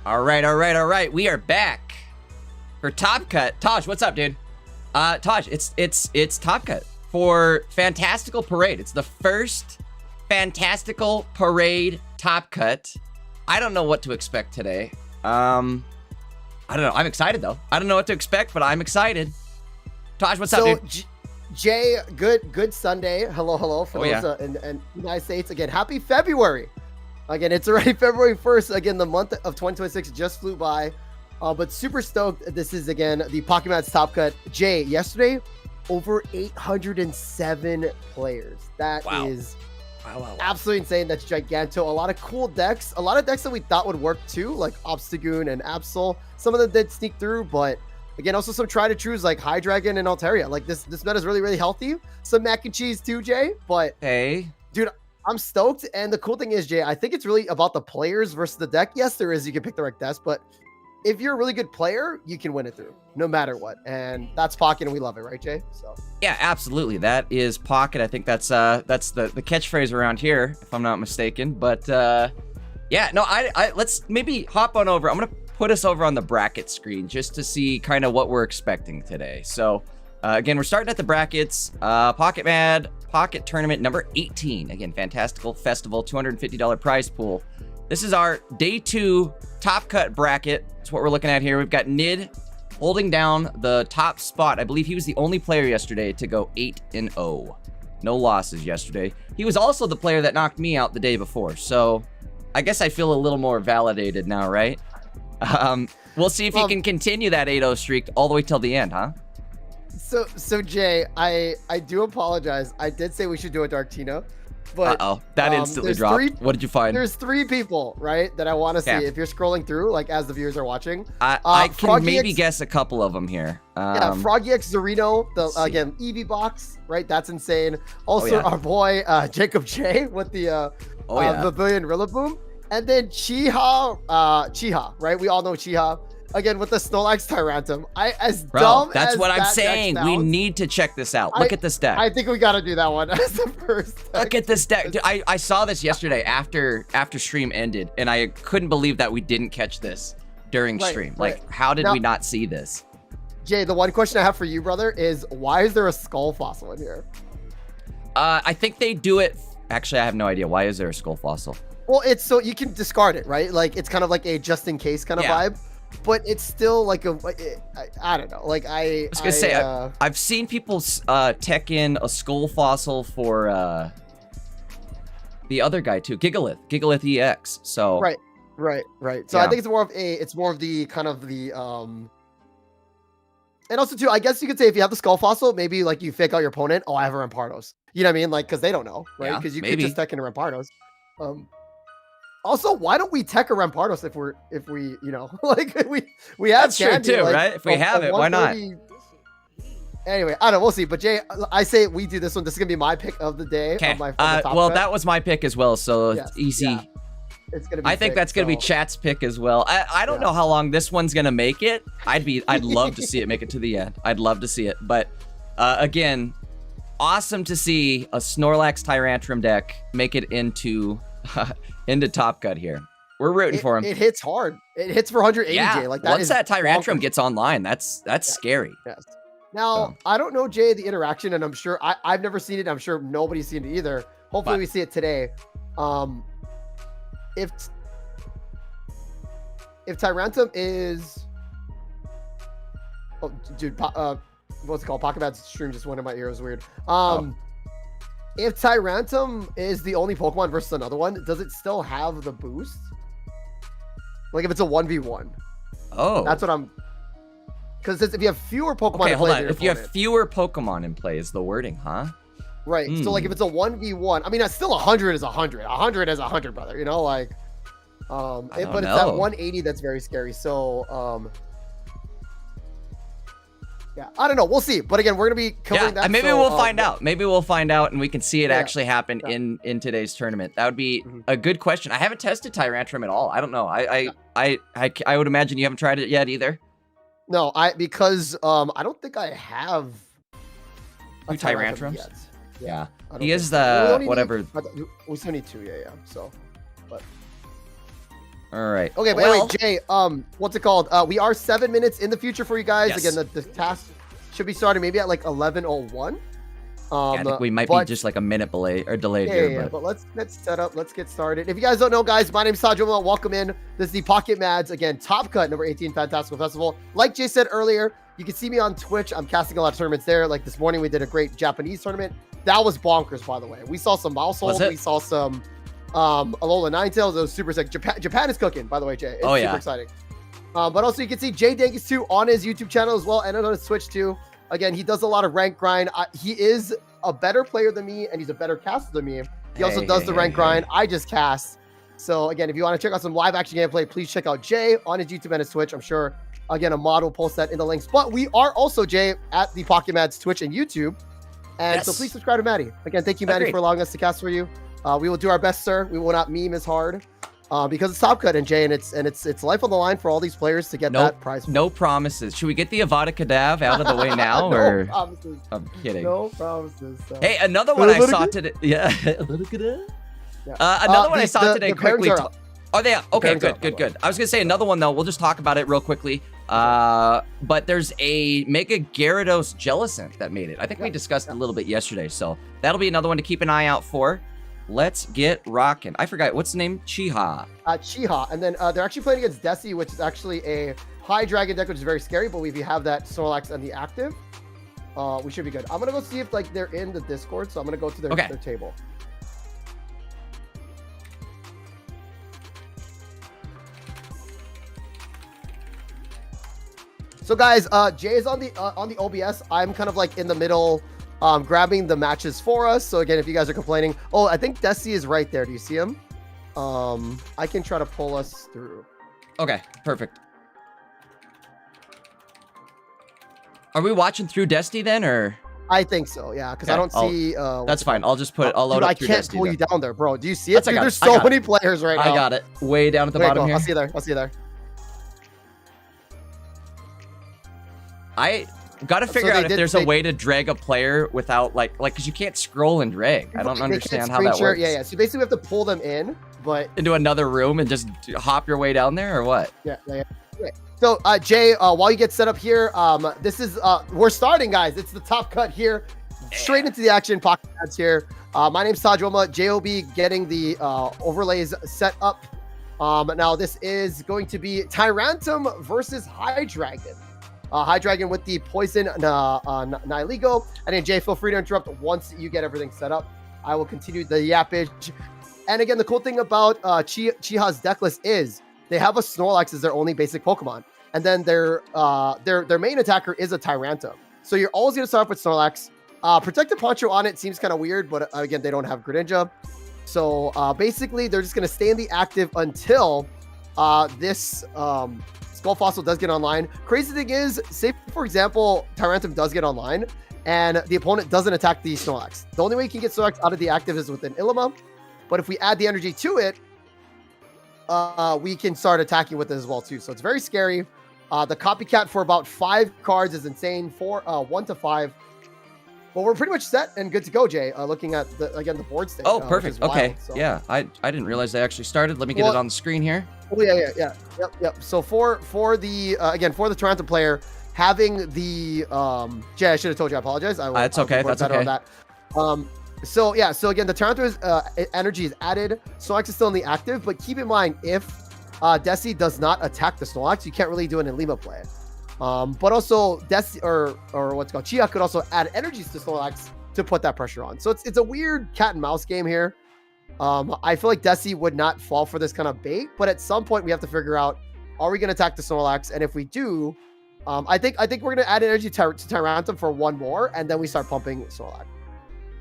All right. We are back for Top Cut. Taj, what's up, dude? Taj, it's Top Cut for Fantastical Parade. It's the first Fantastical Parade Top Cut. I don't know what to expect today. I don't know. I'm excited though. I don't know what to expect, but I'm excited. Taj, what's up, dude? Jay, good Sunday. Hello for those in the United States. Again, happy February. Again, it's already February 1st. Again, the month of 2026 just flew by. But super stoked. This is, again, the Pokémon's Top Cut. Jay, yesterday, over 807 players. That is absolutely insane. That's giganto. A lot of cool decks. A lot of decks that we thought would work too, like Obstagoon and Absol. Some of them did sneak through, but again, also some try to trues like Hydreigon and Altaria. Like this meta is really healthy. Some mac and cheese too, Jay. But hey, dude, I'm stoked. And the cool thing is, Jay, I think it's really about the players versus the deck. Yes, there is. You can pick the right deck, but if you're a really good player, you can win it through no matter what. And that's Pocket, and we love it, right, Jay? So yeah, absolutely. That is Pocket. I think that's the catchphrase around here, if I'm not mistaken. But yeah, no, I let's maybe hop on over. I'm gonna put us over on the bracket screen just to see kind of what we're expecting today. So again, we're starting at the brackets. Pocket Mad Pocket Tournament number 18. Again, Fantastical Festival, $250 prize pool. This is our day 2 Top Cut bracket. That's what we're looking at here. We've got Nid holding down the top spot. I believe he was the only player yesterday to go 8-0. No losses yesterday. He was also the player that knocked me out the day before. So I guess I feel a little more validated now, right? We'll see if he can continue that 8-0 streak all the way till the end, huh? So Jay, I do apologize. I did say we should do a Dark Tino, but that instantly dropped. What did you find? There's 3 people, right, that I want to see. If you're scrolling through, like as the viewers are watching, I can maybe guess a couple of them here. Froggy X Zorino, again Eevee box, right? That's insane. Also, our boy Jacob J with the Pavilion Rillaboom. And then Chiha, right? We all know Chiha. Again, with the Snorlax Tyrantum. That's what I'm saying. We need to check this out. Look at this deck. I think we got to do that one as the first deck. Look at this deck. Dude, I saw this yesterday after stream ended, and I couldn't believe that we didn't catch this during stream. Like, how did we not see this? Jay, the one question I have for you, brother, is why is there a skull fossil in here? I think they do it. Actually, I have no idea. Why is there a skull fossil? Well, it's so you can discard it, right? Like it's kind of like a just in case kind of vibe, but it's still like I don't know. Like I was gonna say I've seen people tech in a skull fossil for the other guy too, Gigalith EX. So right. So I think it's more of the kind of the and also too, I guess you could say if you have the skull fossil, maybe like you fake out your opponent. Oh, I have a Rampardos. You know what I mean? Like because they don't know, right? Because you could just tech in a Rampardos. Also, why don't we tech a Rampardos if we you know like we have that's true too, like, right? If we have it, why not? Anyway, I don't know. We'll see. But Jay, I say we do this one. This is gonna be my pick of the day. Okay. Well, that was my pick as well. So it's easy. Yeah. It's gonna be. I think that's gonna be Chat's pick as well. I don't know how long this one's gonna make it. I'd love to see it make it to the end. I'd love to see it. But again, awesome to see a Snorlax Tyrantrum deck make it into Top Cut here. We're rooting for him. It hits hard. It hits for 180, Jay. Like that once that Tyrantrum gets online, that's scary. Yes. Now, I don't know, Jay, the interaction, and I'm sure I've never seen it. I'm sure nobody's seen it either. Hopefully we see it today. If Tyrantrum is dude, what's it called? Pocket Bad's stream just went in my ear. It was weird. If Tyrantrum is the only Pokemon versus another one, does it still have the boost? Like if it's a 1v1. Oh. That's what I'm... Because if you have fewer Pokemon in play... hold on. If you have fewer Pokemon in play is the wording, huh? Right. So like if it's a 1v1... I mean, that's still 100 is 100. 100 is 100, brother. You know, like... but it's that 180 that's very scary. So... yeah, I don't know. We'll see. But again, we're going to be covering that. Maybe we'll find out. Maybe we'll find out and we can see it actually happen in today's tournament. That would be a good question. I haven't tested Tyrantrum at all. I don't know. I would imagine you haven't tried it yet either. No, because I don't think I have a Tyrantrum yet. Yeah. He is the whatever. We still need 2, yeah. So, but All right. Okay, well, wait, Jay. What's it called? We are 7 minutes in the future for you guys. Yes. Again, the task should be starting maybe at like 11:01. Yeah, I think we might be just like a minute delayed here. Yeah, but let's get set up. Let's get started. If you guys don't know, guys, my name is Sajoma. Welcome in. This is the Pocket Mads, again, Top Cut number 18 Fantastical Festival. Like Jay said earlier, you can see me on Twitch. I'm casting a lot of tournaments there. Like this morning, we did a great Japanese tournament. That was bonkers, by the way. We saw some Mousehold. We saw some Alola Ninetales. It was super sick. Japan is cooking, by the way, Jay. It's super exciting. But also, you can see Jay Dangus too on his YouTube channel as well, and on his Twitch too. Again, he does a lot of rank grind. He is a better player than me, and he's a better caster than me. He also does the rank grind. I just cast. So again, if you want to check out some live action gameplay, please check out Jay on his YouTube and his Twitch. I'm sure, again, a mod will post that in the links. But we are also, Jay, at the Pocket Mads Twitch and YouTube. And so please subscribe to Maddie. Again, thank you, Maddie, for allowing us to cast for you. We will do our best, sir. We will not meme as hard. Because it's Top Cut and Jay, and it's life on the line for all these players to get that prize. No promises. Should we get the Avada Kedavra out of the way now, or? Promises. I'm kidding. No promises. So. Hey, another one I saw today. Yeah. Another one I saw today quickly. Oh, they are. Okay, good. I was gonna say another one though. We'll just talk about it real quickly. But there's a Mega Gyarados Jellicent that made it. I think we discussed a little bit yesterday, so that'll be another one to keep an eye out for. Let's get rocking. I forgot. What's the name? Chiha. Chiha. And then they're actually playing against Desty, which is actually a high dragon deck, which is very scary. But if you have that Snorlax and the active, we should be good. I'm going to go see if like they're in the Discord. So I'm going to go to their table. So guys, Jay is on the OBS. I'm kind of like in the middle, grabbing the matches for us. So again, if you guys are complaining, I think Desty is right there. Do you see him? I can try to pull us through. Okay, perfect. Are we watching through Desty then, or? I think so, yeah, because I don't see. That's fine. I'll just put. I'll load up through Desty. I can't pull you down there, bro. Do you see it? Dude, there's so many players right now. I got it. Way down at the bottom here. I'll see you there. I gotta figure out if there's a way to drag a player without because you can't scroll and drag. I don't understand how that works. Yeah. So basically we have to pull them in, but into another room and just hop your way down there, or what? Yeah. So Jay, while you get set up here, this is we're starting, guys. It's the Top Cut here. Straight into the action. Pocket Mads here. My name's Sajoma. JOB getting the overlays set up. Now this is going to be Tyrantum versus Hydreigon. Hydreigon with the poison Nihilego. And then Jay, feel free to interrupt once you get everything set up. I will continue the yappage. And again, the cool thing about Chiha's deck list is they have a Snorlax as their only basic Pokemon. And then their main attacker is a Tyrantum. So you're always going to start off with Snorlax. Protective Poncho on it seems kind of weird, but again, they don't have Greninja. So basically, they're just going to stay in the active until this Skull Fossil does get online. Crazy thing is, say for example, Tyrantum does get online and the opponent doesn't attack the Snorlax. The only way you can get Snorlax out of the active is with an Ilima. But if we add the energy to it, we can start attacking with it as well too. So it's very scary. The copycat for about 5 cards is insane. 1 to 5. Well, we're pretty much set and good to go, Jay. Looking at the board state. Oh, perfect. Okay. Wild, so. Yeah, I didn't realize they actually started. Let me get it on the screen here. Oh yeah. Yep. So for the for the Toronto player, having the Jay, I should have told you. I apologize. That's okay. That's okay. On that. So again, the Toronto's energy is added. Snorlax is still in the active, but keep in mind if Desty does not attack the Snorlax, you can't really do an Ilima play. But also Desty or what's called Chiha could also add energies to Snorlax to put that pressure on. So it's a weird cat and mouse game here. I feel like Desty would not fall for this kind of bait, but at some point we have to figure out, are we going to attack the Snorlax? And if we do, I think we're going to add energy to Tyrantum for 1 more, and then we start pumping Snorlax.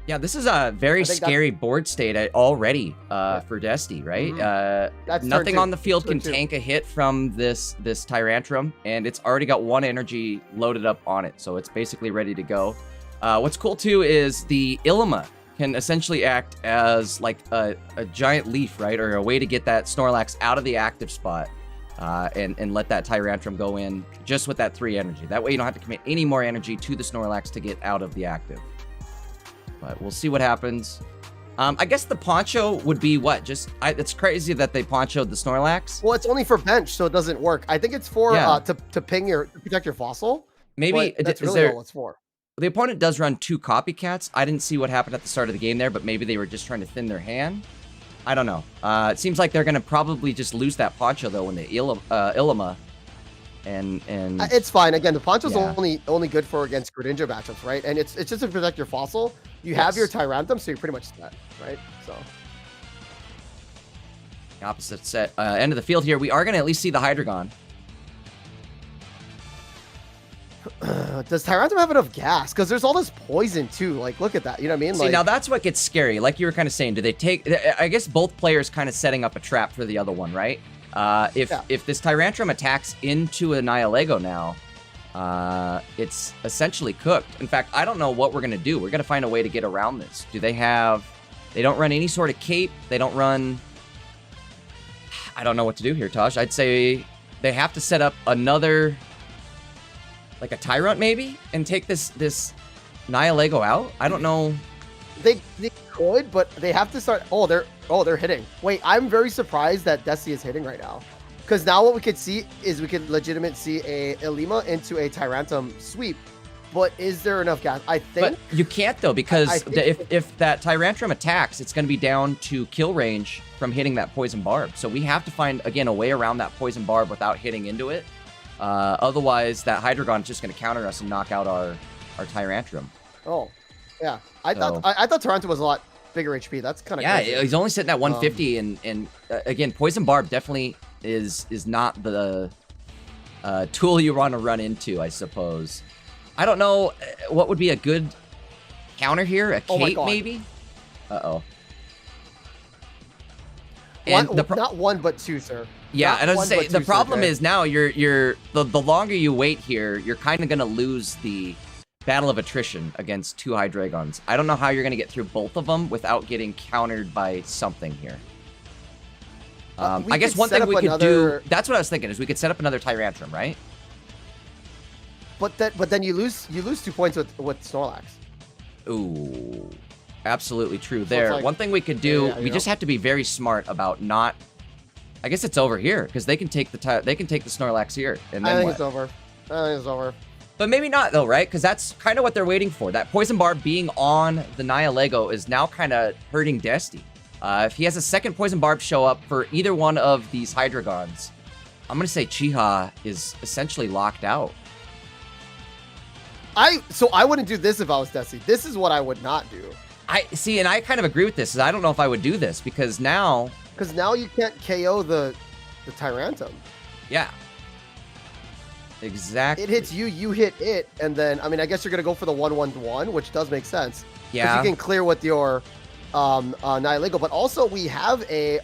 Yeah, this is a very scary board state already for Desty, right? Mm-hmm. Nothing on the field can tank a hit from this Tyrantrum, and it's already got 1 energy loaded up on it, so it's basically ready to go. What's cool too is the Ilima can essentially act as like a giant leaf, right? Or a way to get that Snorlax out of the active spot and let that Tyrantrum go in just with that 3 energy. That way you don't have to commit any more energy to the Snorlax to get out of the active. But we'll see what happens. I guess the poncho would be what? It's crazy that they ponchoed the Snorlax. Well, it's only for bench, so it doesn't work. I think it's for to protect your fossil. Maybe that's really all it's for. The opponent does run 2 copycats. I didn't see what happened at the start of the game there, but maybe they were just trying to thin their hand. I don't know. It seems like they're gonna probably just lose that poncho though when they Illima. And it's fine. Again, the poncho's only good for against Greninja matchups, right? And it's just to protect your fossil. You have your Tyrantum, so you're pretty much set, right? So opposite set, end of the field here. We are gonna at least see the Hydreigon. Does Tyrantum have enough gas? Because there's all this poison too. Like, look at that. You know what I mean? See, now that's what gets scary. Like you were kind of saying, do they take? I guess both players kind of setting up a trap for the other one, right? If this Tyrantrum attacks into a Nihilego now, it's essentially cooked. In fact, I don't know what we're going to do. We're going to find a way to get around this. They don't run any sort of cape. They don't run... I don't know what to do here, Taj. I'd say they have to set up another... like a Tyrant maybe? And take this Nihilego out? I don't know. They could, but they have to start... Oh, they're hitting. Wait, I'm very surprised that Desty is hitting right now. Because now what we could see is we could legitimately see a Illima into a Tyrantum sweep. But is there enough gas? I think... But you can't, though, because if that Tyrantrum attacks, it's going to be down to kill range from hitting that Poison Barb. So we have to find, again, a way around that Poison Barb without hitting into it. Otherwise, that Hydreigon is just going to counter us and knock out our Tyrantrum. Oh, yeah. I thought Tyrantrum was a lot bigger HP. That's kind of crazy. He's only sitting at 150, and again, Poison Barb definitely is not the tool you want to run into, I suppose. I don't know what would be a good counter here. A cape, maybe. Uh-oh. Not one, but two, sir. Yeah, and I was say the problem is now the longer you wait here, you're kind of gonna lose the battle of attrition against 2 Hydreigons. I don't know how you're gonna get through both of them without getting countered by something here. I guess one thing we could do. That's what I was thinking is we could set up another Tyrantrum, right? But then you lose 2 points with Snorlax. Ooh, absolutely true. There, like, one thing we could do. We just have to be very smart about not. I guess it's over here because they can take the Snorlax here, and then it's over. I think it's over. But maybe not though, right? Because that's kind of what they're waiting for. That Poison Barb being on the Nihilego is now kind of hurting Desty. If he has a second Poison Barb show up for either one of these Hydreigons, I'm gonna say Chiha is essentially locked out. So I wouldn't do this if I was Desty. This is what I would not do. I see, and I kind of agree with this. I don't know if I would do this because now you can't KO the Tyrantum. Yeah. Exactly. It hits you, you hit it, and then I mean I guess you're gonna go for the 1/1/1, which does make sense. Yeah. You can clear with your Nihilego, but also we have a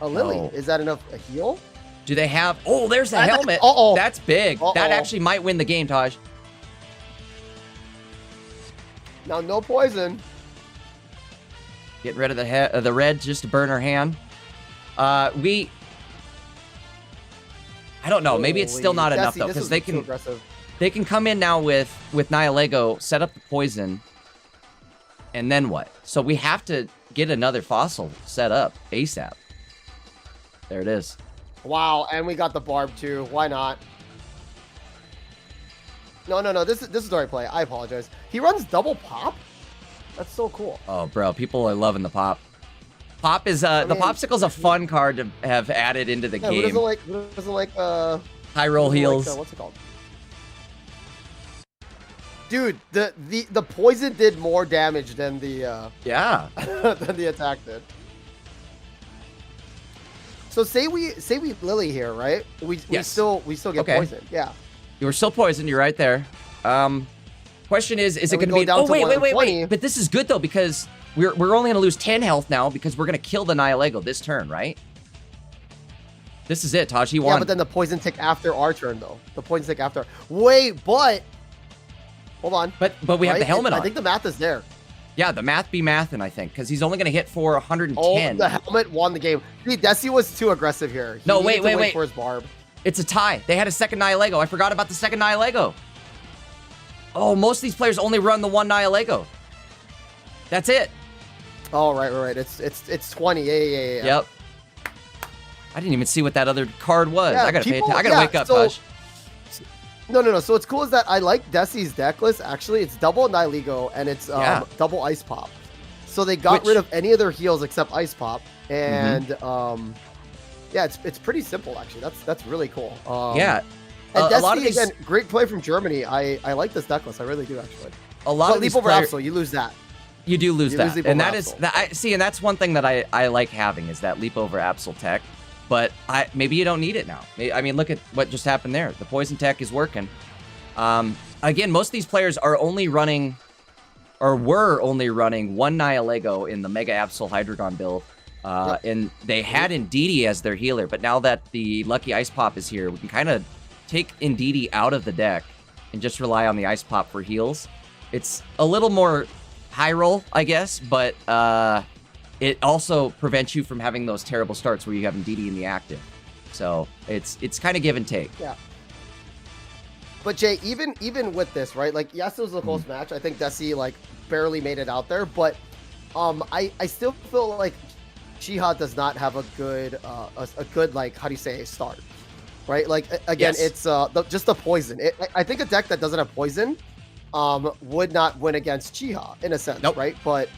Lily. Oh. Is that enough a heal? Do they have? Oh, there's a helmet. That's big. That actually might win the game, Taj. Now no poison. Getting rid of the red just to burn her hand. I don't know. Maybe it's still not enough though, because they can come in now with Nihilego, set up the poison, and then what? So we have to get another fossil set up ASAP. There it is. Wow, and we got the barb too. Why not? No. This is the right play. I apologize. He runs double pop. That's so cool. Oh, bro, people are loving the pop. Pop is the Popsicle's a fun card to have added into the game. Who doesn't like high roll heals? What's it called? Dude, the poison did more damage than the than the attack did. So say we Lily here, right? We still get poisoned. Yeah. You were still poisoned. You're right there. Question is it going to be? Oh wait! But this is good though because we're only going to lose 10 health now because we're going to kill the Nihilego this turn, right? This is it, Taj. He won. Yeah, but then the poison tick after our turn though. The poison tick after. Wait, but hold on. But we have the helmet on. I think the math is there. Yeah, the math be mathin', I think, because he's only going to hit for 110. Oh, the helmet won the game. See, Desty was too aggressive here. No, wait. For his barb. It's a tie. They had a second Nihilego. I forgot about the second Nihilego. Oh, most of these players only run the one Nihilego. That's it. Oh, right. It's 20. Yeah. Yep. I didn't even see what that other card was. Yeah, I gotta people, I gotta wake up, so, Hush. No. So what's cool is that I like Desty's deck list. Actually, it's double Nihilego and it's double Ice Pop. So they got rid of any of their heals except Ice Pop, and yeah, it's pretty simple actually. That's really cool. Yeah, and Desty, a lot of these... again, great play from Germany. I like this deck list. I really do actually. A lot of leap these over players... Absol, you lose that. You do lose that, and that is Absol. that. I see, and that's one thing that I like having is that leap over Absol tech. But maybe you don't need it now. I mean, look at what just happened there. The poison tech is working. Again, most of these players are only running, or were only running, one Nihilego in the Mega Absol Hydreigon build. And they had Indeedee as their healer, but now that the Lucky Ice Pop is here, we can kind of take Indeedee out of the deck and just rely on the Ice Pop for heals. It's a little more high roll, I guess, but it also prevents you from having those terrible starts where you have Indeedee in the active. So it's kind of give and take. Yeah. But Jay, even with this, right? Like, yes, it was a close match. I think Desty like barely made it out there, but I still feel like Chiha does not have a good like, how do you say, start, right? Like, again, it's just the poison. I think a deck that doesn't have poison would not win against Chiha in a sense, right? But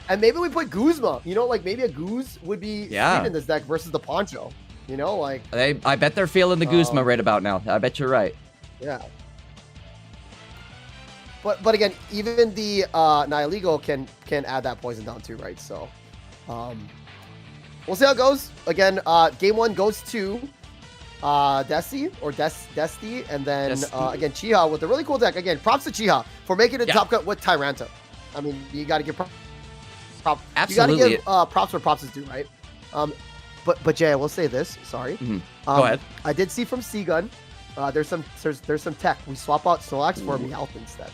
and maybe we put Guzma, you know, like maybe a Guz would be sweet in this deck versus the Poncho, you know, like I bet they're feeling the Guzma right about now. I bet you're right. Yeah. But again, even the Nihilego can add that poison down too, right? So we'll see how it goes. Again, game one goes to Desty or Desty, and then again Chiha with a really cool deck. Again, props to Chiha for making it top cut with Tyranta. I mean, you got to give Absolutely. You got to give props where props is due, right? But Jay, I will say this. Sorry. Go ahead. I did see from Seagun. There's some tech. We swap out Snorlax for Meowth instead.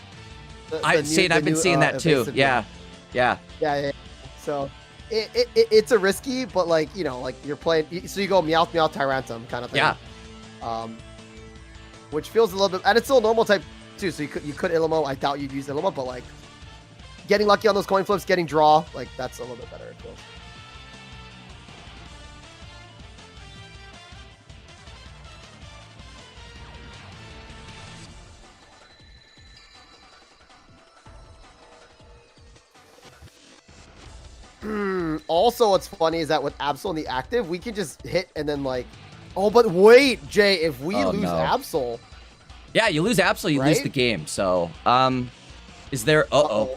I've been seeing that too. Yeah. So it's a risky, but like, you know, like you're playing, so you go Meowth Tyrantum kind of thing. Yeah. Which feels a little bit, and it's still a normal type too. So you could Illimo. I doubt you'd use Illimo, but like getting lucky on those coin flips, getting draw, like that's a little bit better. It feels. Also, what's funny is that with Absol in the active, we can just hit and then like, oh, but wait, Jay, if we lose Absol. Yeah, you lose Absol, you lose the game. So, is there,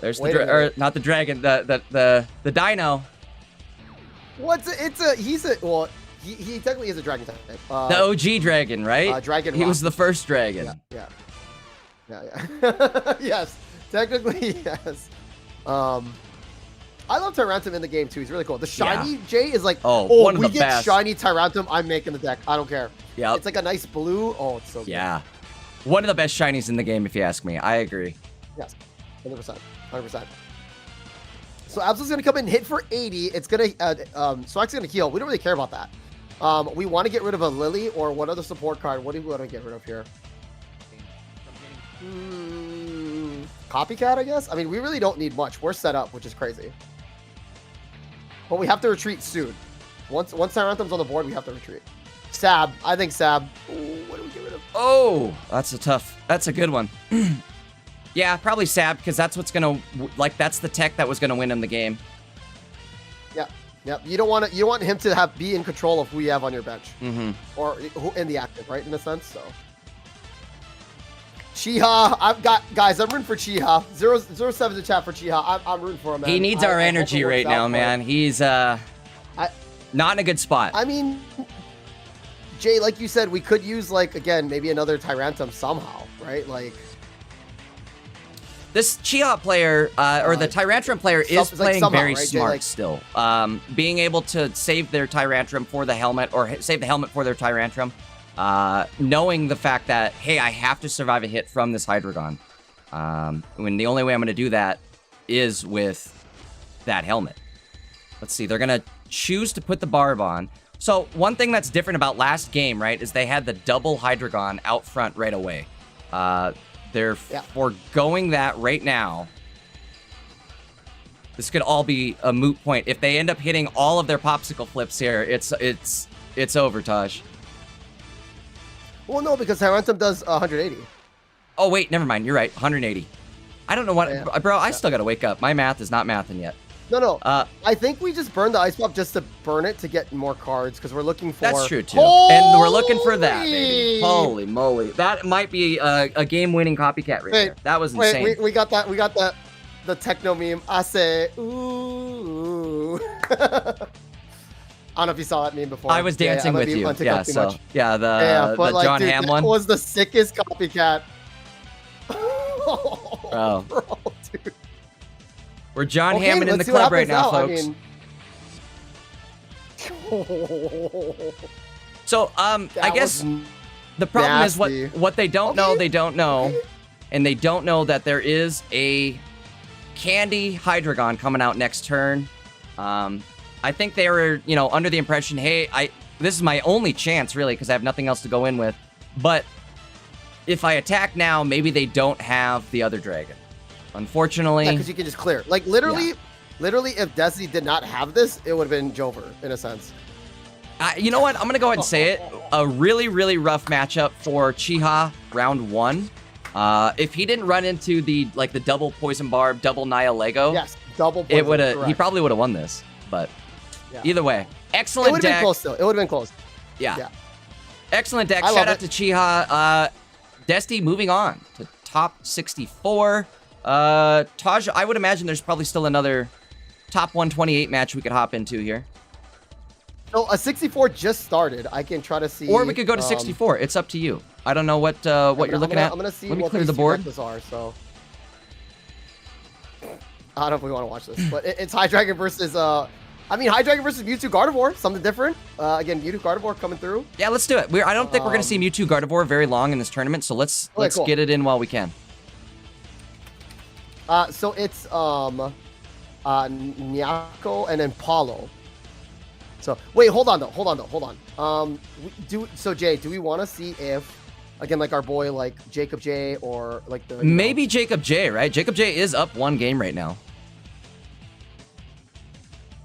there's the, not the dragon, the dino. Well, he technically is a dragon type. The OG dragon, right? Dragon. He was the first dragon. Yeah. Yes, technically, yes. I love Tyrantum in the game too. He's really cool. The shiny Jay is like, one of we the get best. Shiny Tyrantum, I'm making the deck. I don't care. Yeah, it's like a nice blue. Oh, it's so good. Yeah, one of the best shinies in the game, if you ask me. I agree. Yes, 100%. So Absol's gonna come in, hit for 80. It's gonna Swag's gonna heal. We don't really care about that. We want to get rid of a Lily or what other support card? What do we want to get rid of here? Copycat, I guess. I mean, we really don't need much. We're set up, which is crazy. But we have to retreat soon. Once Tyrantum's on the board, we have to retreat. Sab. I think Sab. Ooh, what do we get rid of? Oh, that's a good one. Yeah, probably Sab, because that's what's gonna, like, that's the tech that was gonna win him the game. Yeah. Yep. You don't want him to be in control of who you have on your bench. Or who in the active, right? In a sense, so. Chiha, I'm rooting for Chiha. 07 to chat for Chiha. I'm rooting for him, man. He needs our energy right now, man. He's not in a good spot. I mean, Jay, like you said, we could use, like, again, maybe another Tyrantum somehow, right? Like, this Chiha player, or the Tyrantrum player, is playing very smart still. Being able to save their Tyrantrum for the helmet, or save the helmet for their Tyrantrum. Knowing the fact that, hey, I have to survive a hit from this Hydreigon. When the only way I'm going to do that is with that helmet. Let's see, they're going to choose to put the barb on. So one thing that's different about last game, right, is they had the double Hydreigon out front right away. They're foregoing that right now. this could all be a moot point. If they end up hitting all of their popsicle flips here, it's over, Taj. Well, no, because Tyrantum does 180. Oh, wait, never mind. You're right. 180. I don't know what... Bro, I still got to wake up. My math is not mathing yet. No. I think we just burned the ice pop just to burn it to get more cards because we're looking for... That's true, too. And we're looking for that, baby. Holy moly. That might be a game-winning copycat right there. That was insane. Wait, we got that. We got the techno meme. I say, ooh. I don't know if you saw that meme before. I was dancing with you. Yeah, so... Yeah, the like, John dude, Hamm that one. was the sickest copycat. Bro, dude. We're John Hammond in the club right now, folks. So, I guess the problem is what they don't know, they don't know. And they don't know that there is a Candy Hydreigon coming out next turn. I think they were, under the impression, hey, this is my only chance, really, because I have nothing else to go in with. But if I attack now, maybe they don't have the other dragon. Unfortunately. Yeah, because you can just clear. Like, literally, if Desty did not have this, it would have been Jover, in a sense. You know what? I'm going to go ahead and say it. A really, really rough matchup for Chiha round 1. If he didn't run into the double Poison Barb, double Nihil Lego. Yes, double Poison. It would have. He probably would have won this. But either way, excellent deck. It would have been close, though. It would have been close. Yeah. Excellent deck. Shout out to Chiha. Desty moving on to top 64. Taj, I would imagine there's probably still another top 128 match we could hop into here. So a 64 just started. I can try to see. Or we could go to 64. It's up to you. I don't know what you're looking at. I'm gonna see. Let me what clear the board. Are, so. I don't know if we want to watch this, but it's Hydreigon versus Hydreigon versus Mewtwo Gardevoir, something different. Again, Mewtwo Gardevoir coming through. Yeah, let's do it. I don't think we're gonna see Mewtwo Gardevoir very long in this tournament, so let's get it in while we can. So it's Mako and then Paulo. So wait, hold on. Jay, do we want to see if again like our boy like Jacob J or like the maybe Jacob J, right? Jacob J is up 1 game right now.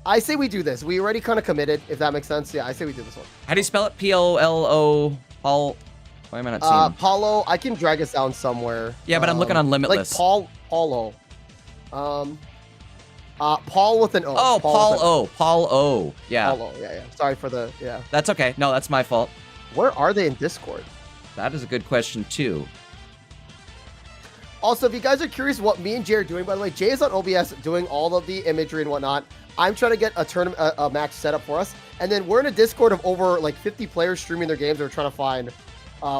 I say we do this. We already kind of committed, if that makes sense. Yeah, I say we do this one. How do you spell it? P-O-L-O. Paul. Why am I not seeing? Paulo. I can drag us down somewhere. Yeah, but I'm looking on Limitless. Like Paulo. Paul with an O. Oh, Paul O. Yeah. Paul O. Yeah. Sorry for the That's okay. No, that's my fault. Where are they in Discord? That is a good question too. Also, if you guys are curious what me and Jay are doing, by the way, Jay is on OBS doing all of the imagery and whatnot. I'm trying to get a tournament, a match set up for us, and then we're in a Discord of over like 50 players streaming their games. We're trying to find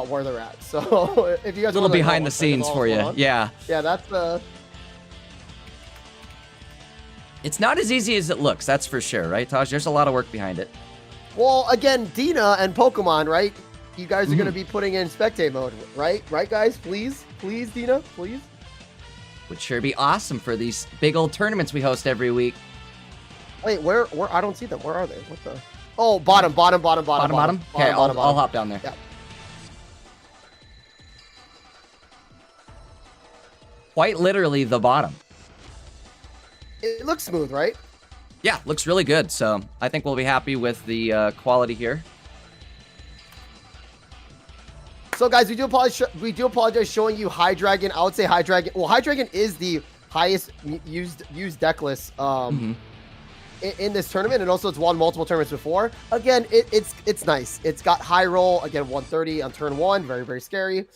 where they're at. So if you guys a little behind the scenes for you, yeah, that's It's not as easy as it looks, that's for sure, right, Taj? There's a lot of work behind it. Well, again, Dina and Pokemon, right? You guys are going to be putting in spectate mode, right? Right, guys? Please, Dina, please. Would sure be awesome for these big old tournaments we host every week. Wait, where? I don't see them. Where are they? What the? Oh, bottom. Okay, I'll hop down there. Yeah. Quite literally the bottom. It looks smooth, right? Yeah, looks really good. So I think we'll be happy with the quality here. So guys, we do apologize showing you Hydreigon. I would say Hydreigon. Well, Hydreigon is the highest used deck list in this tournament, and also it's won multiple tournaments before. Again, it's nice. It's got high roll. Again, 130 on turn 1. Very, very scary.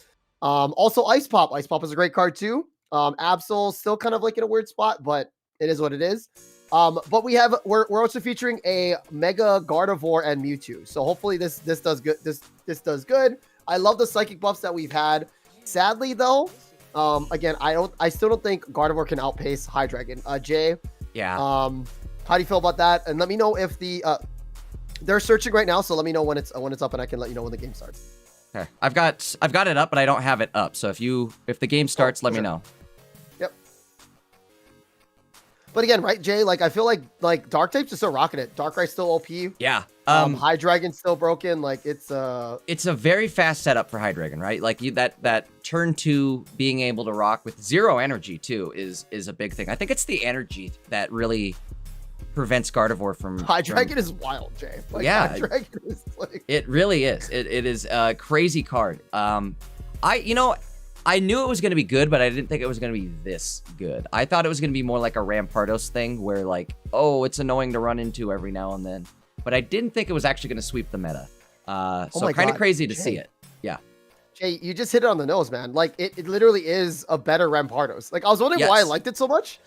Also Ice Pop. Ice Pop is a great card too. Absol still kind of like in a weird spot, but it is what it is. But we're also featuring a Mega Gardevoir and Mewtwo. So hopefully this does good. This does good. I love the psychic buffs that we've had. Sadly though, again, I still don't think Gardevoir can outpace Hydreigon. Jay, yeah. How do you feel about that? And let me know if they're searching right now. So let me know when it's up, and I can let you know when the game starts. Okay, I've got it up, but I don't have it up. So if the game starts, let me know. Yep. But again, right, Jay? Like I feel like Dark types are still rocking it. Darkrai's still OP. Yeah. High Dragon's still broken. Like it's a very fast setup for High Dragon, right? Like that turn 2 being able to rock with 0 energy too is a big thing. I think it's the energy that really prevents Gardevoir from High Dragon is wild, Jay. Like, yeah, High Dragon is like it really is. It is a crazy card. I knew it was going to be good, but I didn't think it was going to be this good. I thought it was going to be more like a Rampardos thing where like, oh, it's annoying to run into every now and then. But I didn't think it was actually going to sweep the meta. So kind of crazy to see it. Yeah. Jay, you just hit it on the nose, man. Like it literally is a better Rampardos. Like I was wondering why I liked it so much.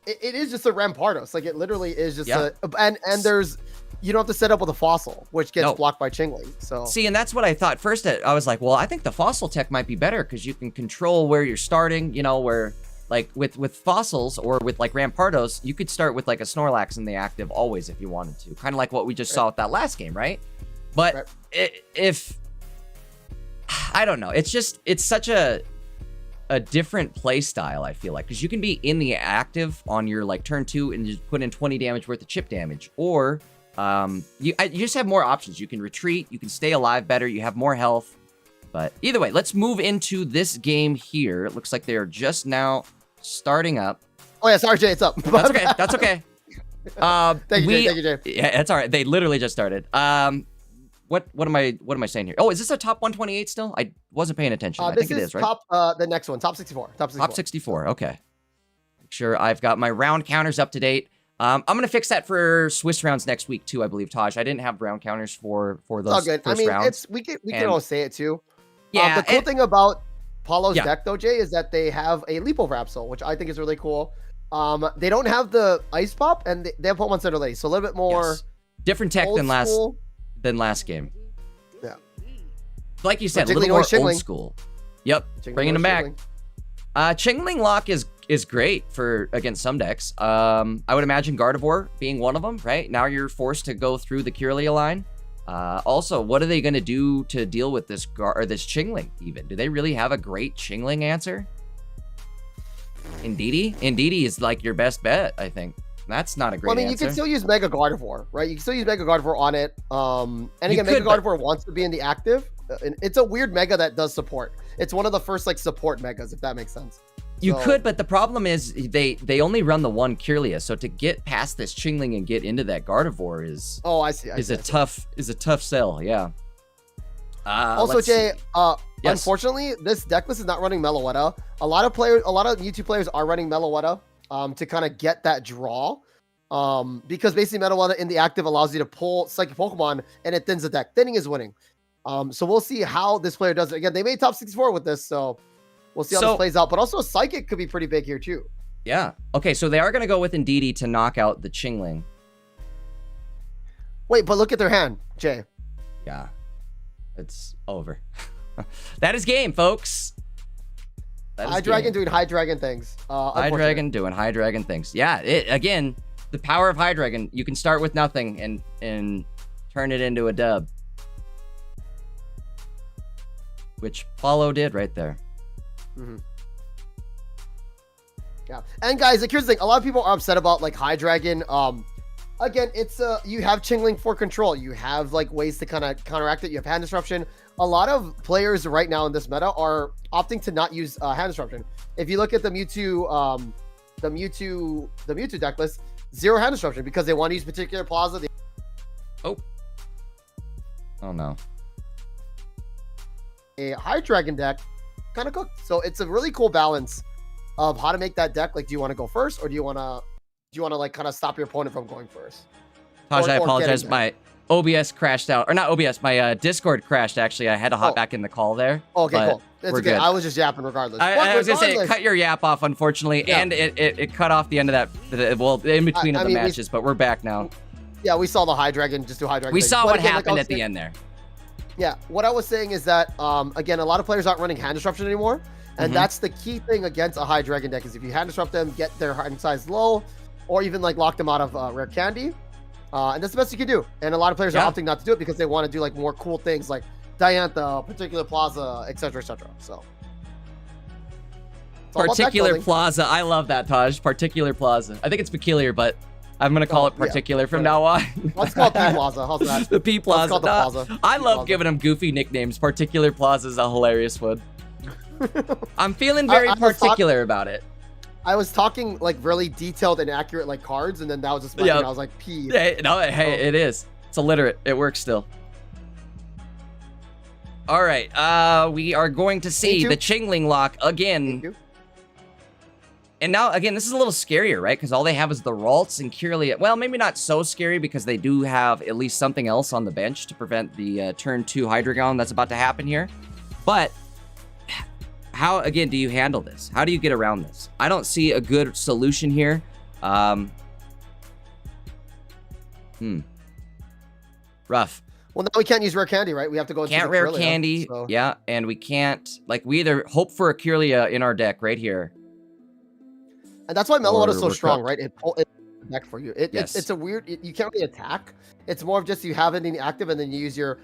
It is just a Rampardos. Like it literally is just and there's, you don't have to set up with a fossil, which gets blocked by Chingling. So see, and that's what I thought first. I was like, well, I think the fossil tech might be better because you can control where you're starting. You know, where like with fossils or with like Rampardos, you could start with like a Snorlax in the active always if you wanted to, kind of like what we just saw with that last game, right? But if I don't know, it's such a different play style, I feel like, because you can be in the active on your like turn 2 and just put in 20 damage worth of chip damage, or you just have more options. You can retreat, you can stay alive better, you have more health. But either way, let's move into this game here. It looks like they are just now starting up. Oh yeah, sorry Jay, it's up. That's okay. That's okay. Thank you, Jay. Yeah, that's all right. They literally just started. What am I saying here? Oh, is this a top 128 still? I wasn't paying attention. I think it is, right? Top, the next one, top 64. Top 64. Okay. Make sure I've got my round counters up to date. I'm gonna fix that for Swiss rounds next week too, I believe, Taj. I didn't have round counters for those first rounds. We can all say it too. Yeah. The cool thing about Paulo's deck though, Jay, is that they have a Leap Over Absol, which I think is really cool. They don't have the Ice Pop, and they have Pokemon Center Lady, so a little bit more different tech than last game. Yeah. Like you said, a little bit more old school. Yep. Bringing them back. Chingling Lock is great for against some decks. I would imagine Gardevoir being one of them, right? Now you're forced to go through the Kirlia line. Also, what are they going to do to deal with this Chingling even? Do they really have a great Chingling answer? Indeedee is like your best bet, I think. That's not a great answer. You can still use Mega Gardevoir, right? You can still use Mega Gardevoir on it. And again, Mega Gardevoir wants to be in the active. It's a weird Mega that does support. It's one of the first like support Megas, if that makes sense. You could, but the problem is they only run the one Kirlia, so to get past this Chingling and get into that Gardevoir is a tough sell. Yeah. Also, Jay, unfortunately, this deck list is not running Meloetta. A lot of YouTube players are running Meloetta to kind of get that draw. Because basically Meloetta in the active allows you to pull Psychic Pokemon and it thins the deck. Thinning is winning. So we'll see how this player does it. Again, they made top 64 with this, so we'll see how this plays out. But also Psychic could be pretty big here too. Yeah. Okay, so they are going to go with Indeedee to knock out the Chingling. Wait, but look at their hand, Jay. Yeah. It's over. That is game, folks. High Dragon doing High Dragon things. High Dragon doing High Dragon things. Yeah, again, the power of High Dragon. You can start with nothing and turn it into a dub. Which Paulo did right there. Yeah. And guys, like, here's the thing. A lot of people are upset about like High Dragon. Again, it's you have Chingling for control. You have like ways to kind of counteract it. You have hand disruption. A lot of players right now in this meta are opting to not use hand disruption. If you look at the Mewtwo deck list, 0 hand disruption because they want to use particular Plaza. Oh no. A High Dragon deck kind of cooked. So it's a really cool balance of how to make that deck. Like, do you want to go first, or do you want to like kind of stop your opponent from going first? Taj, I apologize. My OBS crashed out, or not OBS. My Discord crashed. Actually, I had to hop back in the call there. Okay, cool. It's okay. Good. I was just yapping regardless. I was gonna say, it cut your yap off, unfortunately, and it cut off the end of that. Well, in between of the matches, but we're back now. Yeah, we saw the High Dragon just do High Dragon. We saw what happened at the end there. Yeah, what I was saying is that, again, a lot of players aren't running hand disruption anymore. And that's the key thing against a High Dragon deck is if you hand disrupt them, get their hand size low, or even like lock them out of rare candy. And that's the best you can do. And a lot of players are opting not to do it because they want to do like more cool things like Diantha, particular Plaza, etc., etc. So. Particular Plaza. I love that, Taj. Particular Plaza. I think it's peculiar, but I'm gonna call it particular from now on. Let's call it P Plaza. How's that? The P Plaza. Let's call it the Plaza. I love giving them goofy nicknames. Particular Plaza is a hilarious one. I'm feeling very particular about it. I was talking like really detailed and accurate like cards, and then that was just my I was like P. Hey, no, hey, it is. It's illiterate. It works still. All right. We are going to see the Chingling lock again. And now, again, this is a little scarier, right? Because all they have is the Ralts and Kirlia. Well, maybe not so scary because they do have at least something else on the bench to prevent the turn 2 Hydreigon that's about to happen here. But how, again, do you handle this? How do you get around this? I don't see a good solution here. Rough. Well, now we can't use Rare Candy, right? We have to go into Can't Rare Candy, so. Yeah, and we can't, like, we either hope for a Kirlia in our deck right here. And that's why Meloetta is so strong, right? It back for you. It's a weird, you can't really attack. It's more of just you have it in active and then you use your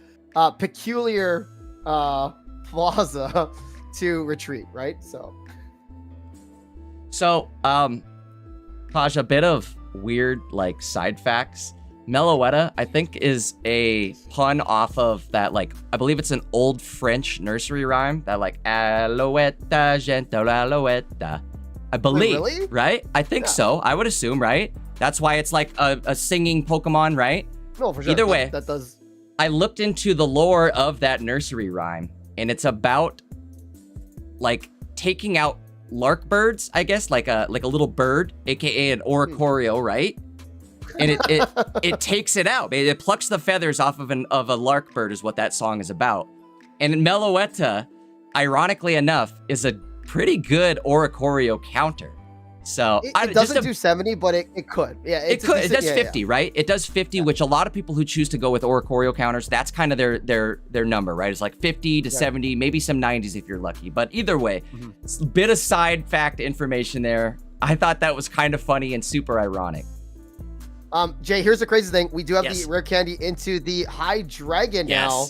peculiar Plaza to retreat, right? So, Taj, a bit of weird, like, side facts. Meloetta, I think, is a pun off of that, like, I believe it's an old French nursery rhyme, that, like, Alouette, gentle Alouette. I believe, really? Right? I think so. I would assume, right? That's why it's like a singing Pokemon, right? No, for sure. Either way, that does. I looked into the lore of that nursery rhyme, and it's about like taking out lark birds, I guess, like a little bird, aka an Oricorio, right? And it takes it out. It plucks the feathers off of a lark bird, is what that song is about. And Meloetta, ironically enough, is a pretty good Oricorio counter. So it doesn't do 70, but it could. Yeah, it could. It does 50, right? It does 50, which a lot of people who choose to go with Oricorio counters, that's kind of their number, right? It's like 50 to 70, maybe some 90s if you're lucky. But either way, it's a bit of side fact information there. I thought that was kind of funny and super ironic. Jay, here's the crazy thing. We do have the Rare Candy into the Hydreigon now.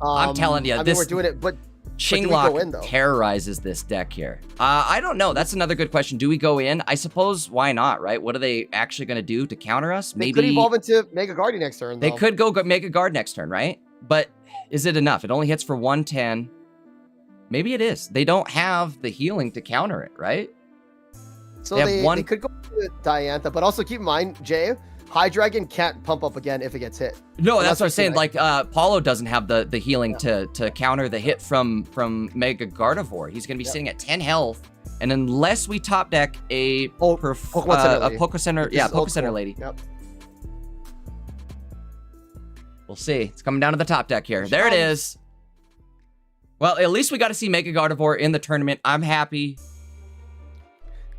I'm telling you, we're doing it, but Chinglock terrorizes this deck here. I don't know. That's another good question. Do we go in? I suppose why not, right? What are they actually going to do to counter us? Maybe they could evolve into Mega Guardian next turn, though. They could go Mega Guard next turn, right? But is it enough? It only hits for 110. Maybe it is. They don't have the healing to counter it, right? So they could go to Diantha, but also keep in mind, Jay, Hydreigon can't pump up again if it gets hit. No, that's what I'm saying. Like, Paulo doesn't have the healing to counter the hit from Mega Gardevoir. He's going to be sitting at 10 health. And unless we top deck a Poké Center Lady. Yep. We'll see. It's coming down to the top deck here. There it is. Well, at least we got to see Mega Gardevoir in the tournament. I'm happy.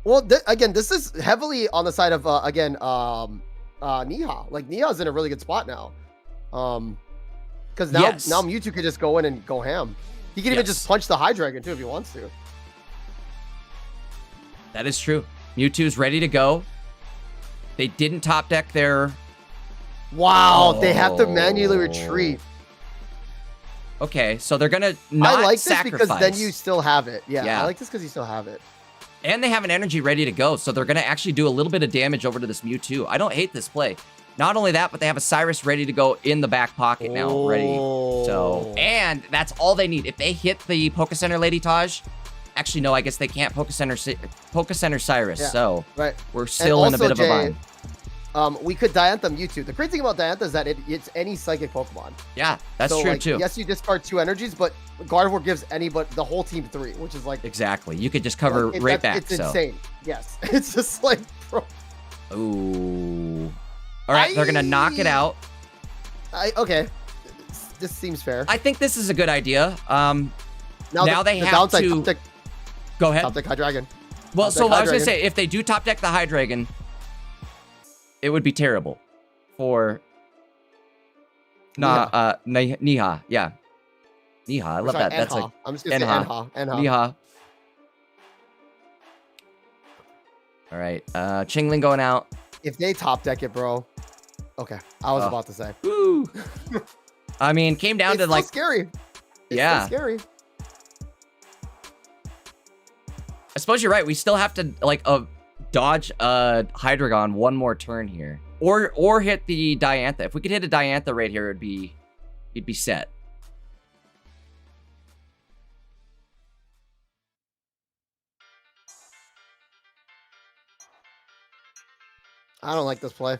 Well, again, this is heavily on the side of, Chiha. Like, Chiha's in a really good spot now. Because now Mewtwo could just go in and go ham. He can even just punch the Hydreigon, too, if he wants to. That is true. Mewtwo's ready to go. They didn't top deck their... Wow, they have to manually retreat. Okay, so they're going to not I like this sacrifice. Because then you still have it. Yeah, I like this because you still have it. And they have an energy ready to go, so they're going to actually do a little bit of damage over to this Mewtwo. I don't hate this play. Not only that, but they have a Cyrus ready to go in the back pocket now, ready. So, and that's all they need. If they hit the Poké Center Lady Taj, actually, no, I guess they can't Poké Center Cyrus, so we're still in a bit of a bind. We could Diantha Mewtwo. The crazy thing about Diantha is that it's any psychic Pokemon. Yeah, that's true too. Yes, you discard 2 energies, but Gardevoir gives the whole team 3, which is like exactly. You could just cover right back. It's insane. Yes, it's just like, bro. Ooh. All right, they're gonna knock it out. Okay, this seems fair. I think this is a good idea. Now they have to go ahead. Top deck Hydreigon. Well, so I was gonna say, if they do top deck the Hydreigon, it would be terrible for Chiha. Yeah. Chiha. I love that. That's like I'm just gonna say Chiha. All right. Chingling going out. If they top deck it, bro. Okay. I was about to say. Woo. I mean, came down to like scary. It's scary. I suppose you're right. We still have to like dodge Hydreigon one more turn here, or hit the Diantha. If we could hit a Diantha right here, you'd be set. I don't like this play.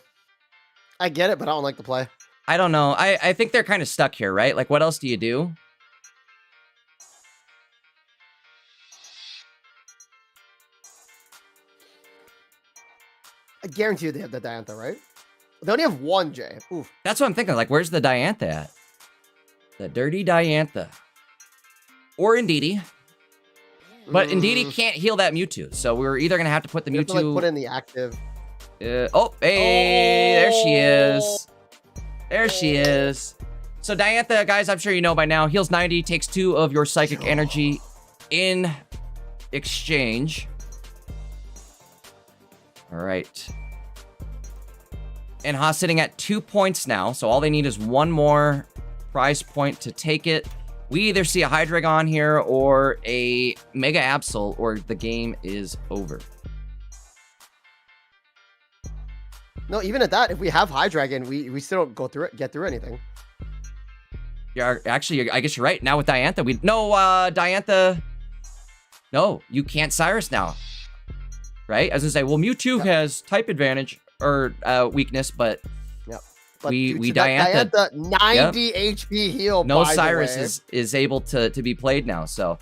I get it, but I don't like the play. I don't know. I think they're kind of stuck here, right? Like, what else do you do? I guarantee you they have the Diantha, right? They only have one, Jay. Oof. That's what I'm thinking. Like, where's the Diantha at? The dirty Diantha. Or Indeedee. But Indeedee can't heal that Mewtwo, so we're either going to have to put the Mewtwo... like, put in the active... oh, hey, there she is. There she is. So Diantha, guys, I'm sure you know by now, heals 90, takes 2 of your psychic energy in exchange. All right. And Haas sitting at 2 points now, so all they need is one more prize point to take it. We either see a Hydreigon here or a Mega Absol, or the game is over. No, even at that, if we have Hydreigon, we still don't get through anything. Yeah, actually, I guess you're right. Now with Diantha, Diantha. No, you can't Cyrus now. Right? I was gonna say, well, Mewtwo has type advantage or weakness, but we Diantha 90 HP heal. No Cyrus is able to be played now, so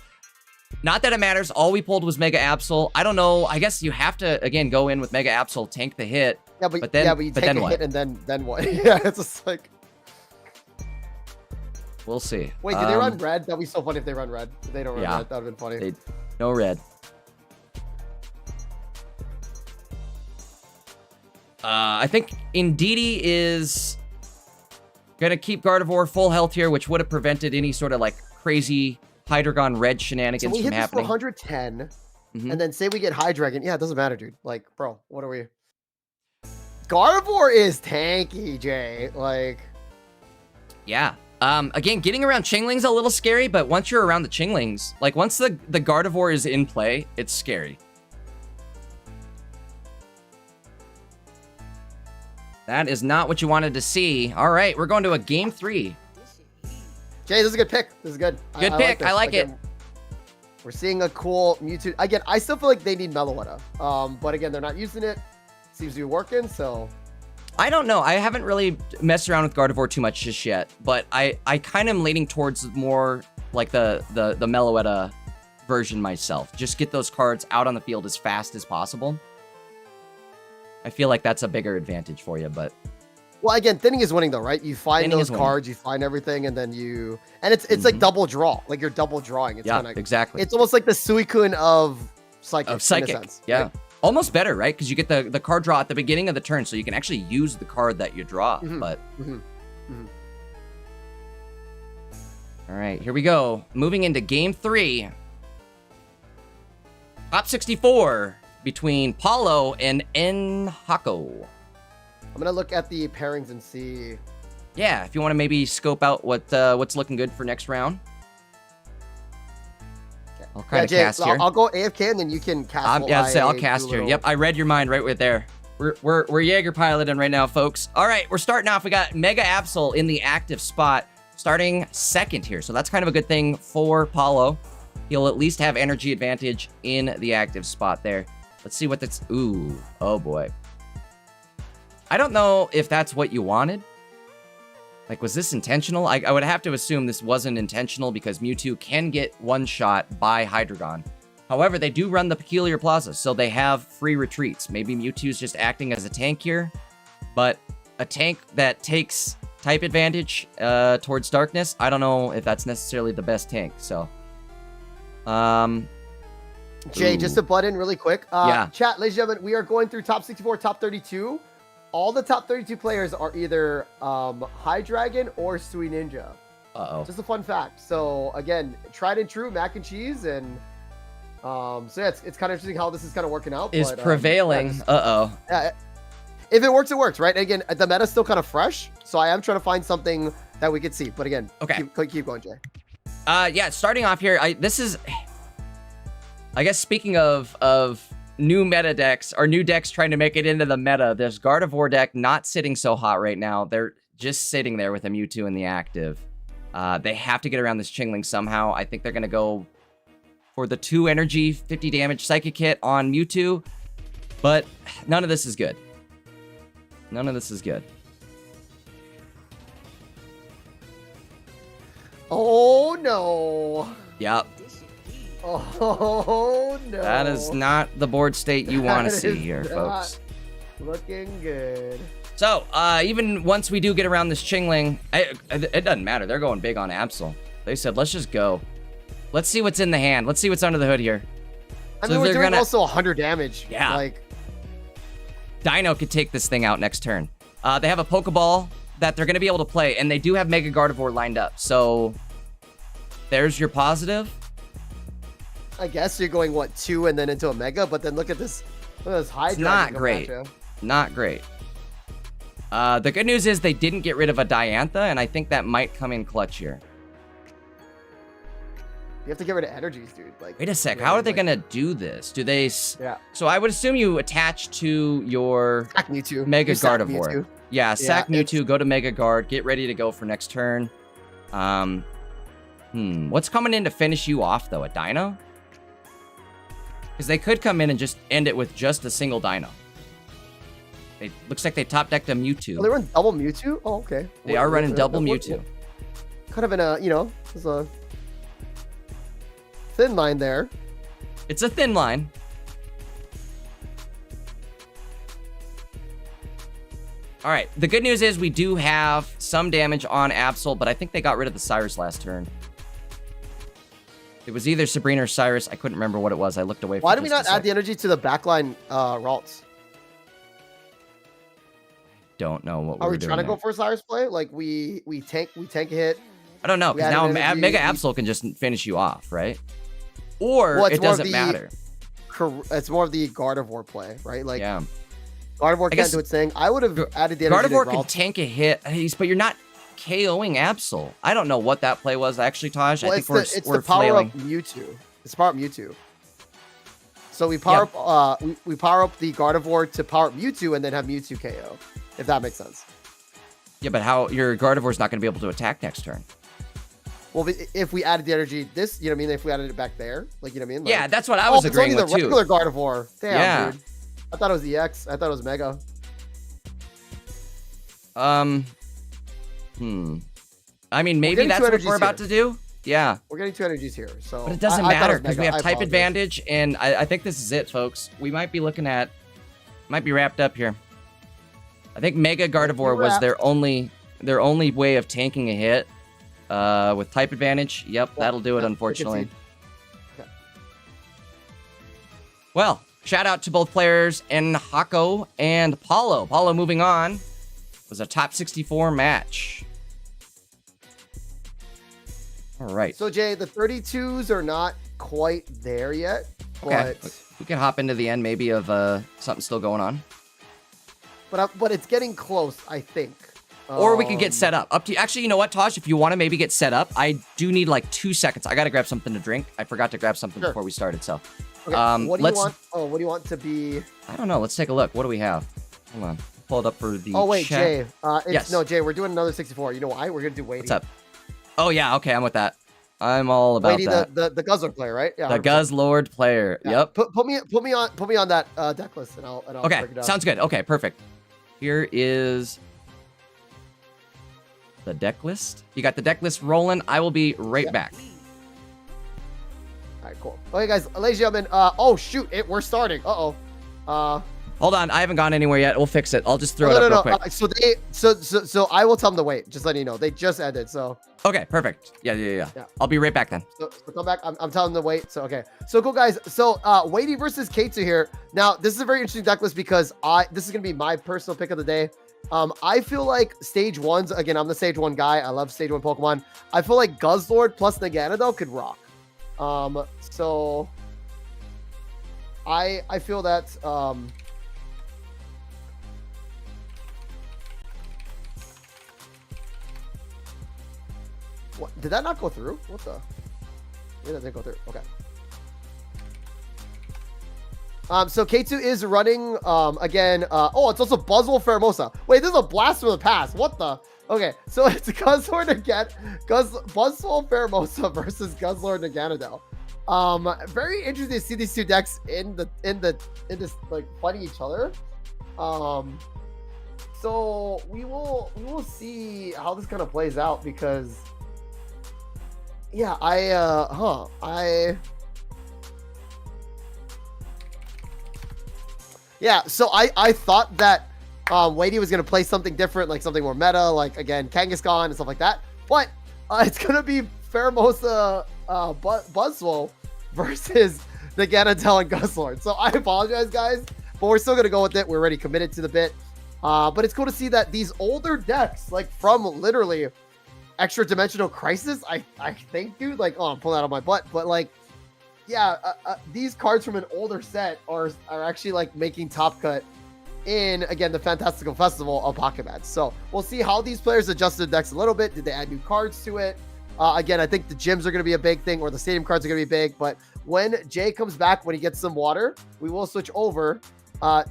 not that it matters. All we pulled was Mega Absol. I don't know. I guess you have to again go in with Mega Absol, tank the hit. Yeah, but then you take a hit and then what? Yeah, it's just like we'll see. Wait, do they run red? That'd be so funny if they run red. If they don't run red, that'd have been funny. No red. I think Indeedee is gonna keep Gardevoir full health here, which would have prevented any sort of like crazy Hydreigon red shenanigans from happening. So we hit this for 110, and then say we get Hydreigon. Yeah, it doesn't matter, dude. Like, bro, what are we? Gardevoir is tanky, Jay. Like, yeah. Again, getting around Chingling's a little scary, but once you're around the Chinglings, like once the Gardevoir is in play, it's scary. That is not what you wanted to see. All right, we're going to a game 3. Jay, this is a good pick. This is good. Good pick. I like it. We're seeing a cool Mewtwo. Again, I still feel like they need Meloetta. But again, they're not using it. Seems to be working, so... I don't know. I haven't really messed around with Gardevoir too much just yet, but I kind of am leaning towards more like the Meloetta version myself. Just get those cards out on the field as fast as possible. I feel like that's a bigger advantage for you, but... Well, again, thinning is winning though, right? You find those cards, you find everything, and then you... And it's like double draw. Like you're double drawing. It's kinda, exactly. It's almost like the Suicune of Psychic. Of Psychic, in a sense, yeah. Right? Almost better, right? Because you get the card draw at the beginning of the turn, so you can actually use the card that you draw, but... All right, here we go. Moving into game 3. Top 64 between Paulo and Mako. I'm gonna look at the pairings and see. Yeah, if you want to maybe scope out what's looking good for next round. Okay. I'll kind of cast here. I'll go AFK and then you can cast. I'll cast here. Yep, I read your mind right there. We're Jaeger piloting right now, folks. All right, we're starting off. We got Mega Absol in the active spot, starting second here. So that's kind of a good thing for Paulo. He'll at least have energy advantage in the active spot there. Let's see what that's... Ooh, oh boy. I don't know if that's what you wanted. Like, was this intentional? I would have to assume this wasn't intentional because Mewtwo can get one-shot by Hydreigon. However, they do run the Peculiar Plaza, so they have free retreats. Maybe Mewtwo's just acting as a tank here, but a tank that takes type advantage towards darkness, I don't know if that's necessarily the best tank, so... Jay, just a butt in really quick. Yeah. Chat, ladies and gentlemen, we are going through top 64, top 32. All the top 32 players are either Hydreigon or Sui Ninja. Uh-oh. Just a fun fact. So, again, tried and true, mac and cheese, and so yeah, it's kind of interesting how this is kind of working out. Is prevailing. Uh-oh. If it works, it works, right? Again, the meta's still kind of fresh, so I am trying to find something that we could see. But again, okay. keep going, Jay. Yeah, starting off here, this is... I guess speaking of new meta decks, or new decks trying to make it into the meta, there's Gardevoir deck not sitting so hot right now. They're just sitting there with a Mewtwo in the active. They have to get around this Chingling somehow. I think they're going to go for the 2 energy, 50 damage Psychic hit on Mewtwo. But none of this is good. None of this is good. Oh, no. Yep. Oh, no. That is not the board state you want to see here, folks. Looking good. So, even once we do get around this Chingling, it doesn't matter. They're going big on Absol. They said, let's just go. Let's see what's in the hand. Let's see what's under the hood here. I mean, we're doing also 100 damage. Yeah. Like, Dino could take this thing out next turn. They have a Pokeball that they're going to be able to play, and they do have Mega Gardevoir lined up. So, there's your positive. I guess you're going, what, 2 and then into a Mega? But then look at this Hydra. It's not great. Not great. The good news is they didn't get rid of a Diantha, and I think that might come in clutch here. You have to get rid of energies, dude. Like, wait a sec. How are they going to do this? Do they... Yeah. So I would assume you attach to your sack Mewtwo. Mega Gardevoir. Mewtwo. Yeah, sack Mewtwo, go to Mega Guard, get ready to go for next turn. What's coming in to finish you off, though? A Dino? Because they could come in and just end it with just a single Dino. It looks like they top decked a Mewtwo. Oh, they run double Mewtwo? Oh, okay. They are running double Mewtwo. Kind of in a, there's a thin line there. It's a thin line. All right. The good news is we do have some damage on Absol, but I think they got rid of the Cyrus last turn. It was either Sabrina or Cyrus. I couldn't remember what it was. I looked away from it. Why did we not add the energy to the backline Ralts? Don't know what we are were we trying to go for a Cyrus play? Like we tank a hit. I don't know, because now Mega Absol can just finish you off, right? Or it doesn't matter. It's more of the Gardevoir play, right? Like, yeah. Gardevoir can't do its thing. I would have added the energy. Gardevoir can tank a hit, but you're not KOing Absol. I don't know what that play was actually, Taj. Well, I think we're the power up Mewtwo. It's power up Mewtwo. So we power up we power up the Gardevoir to power up Mewtwo and then have Mewtwo KO, if that makes sense. Yeah, but how your Gardevoir's not going to be able to attack next turn. Well, if we added the energy, this, you know what I mean? If we added it back there, like, you know what I mean? Like, yeah, that's what I was agreeing with, too. It's only the regular Gardevoir. Damn, dude. I thought it was the EX. I thought it was Mega. I mean, maybe that's what we're about to do. Yeah. We're getting 2 energies here, so... But it doesn't matter, because we have type advantage, and I think this is it, folks. We might be looking at... Might be wrapped up here. I think Mega Gardevoir was their only way of tanking a hit. With type advantage, that'll do it, unfortunately. Okay. Well, shout out to both players, Mako and Paulo. Paulo moving on. It was a top 64 match. All right. So, Jay, the 32s are not quite there yet. Okay. But we can hop into the end maybe of something still going on. But it's getting close, I think. Or we could get set up. Up to you. Actually, you know what, Tosh? If you want to maybe get set up, I do need like 2 seconds. I got to grab something to drink. I forgot to grab something before we started. So, okay. What do you want? Oh, what do you want to be? I don't know. Let's take a look. What do we have? Hold on. Pull it up for the. Oh wait, chat. Jay. Yes. No, Jay. We're doing another 64. You know why? We're gonna do Wady. What's up? Oh yeah. Okay, I'm with that. I'm all about Wady, that. the Guzzlord player, right? Yeah. The Guzzlord player. Yeah. Yep. Put me on that deck list, and I'll okay. break it down. Sounds good. Okay. Perfect. Here is the deck list. You got the deck list rolling. I will be right back. All right, cool. Okay, guys, ladies and gentlemen. Oh shoot, we're starting. Hold on, I haven't gone anywhere yet. We'll fix it. I'll just throw it up real quick. So I will tell them to wait. Just letting you know, they just ended. So okay, perfect. Yeah. I'll be right back then. So come back. I'm telling them to wait. So okay. So cool, guys. So Wady versus Ketu here. Now this is a very interesting deck list because this is gonna be my personal pick of the day. I feel like stage ones, again, I'm the stage 1 guy. I love stage 1 Pokemon. I feel like Guzzlord plus Naganadel could rock. So I feel that what, did that not go through? What the? Yeah, that didn't go through. Okay. So Ketu is running again. Oh, it's also Buzzwole Pheromosa. Wait, this is a blast from the past. What the? Okay, so it's Guzzlord again. Buzzwole Pheromosa versus Guzzlord Naganadel. Very interesting to see these two decks in this like fighting each other. So we will see how this kind of plays out because yeah, yeah, so I thought that Wady was gonna play something different, like something more meta, like again Kangaskhan and stuff like that. But it's gonna be Pheromosa Buzzwole versus the Naganadel and Guzzlord. So I apologize, guys, but we're still gonna go with it. We're already committed to the bit. But it's cool to see that these older decks, like from literally Extra Dimensional Crisis, I think, dude, like, oh, I'm pulling out of my butt, but like, yeah, these cards from an older set are actually like making top cut in, again, the Fantastical Festival of Pocket Match. So we'll see how these players adjust their decks a little bit. Did they add new cards to it? Again, I think the gyms are going to be a big thing, or the stadium cards are going to be big. But when Jay comes back, when he gets some water, we will switch over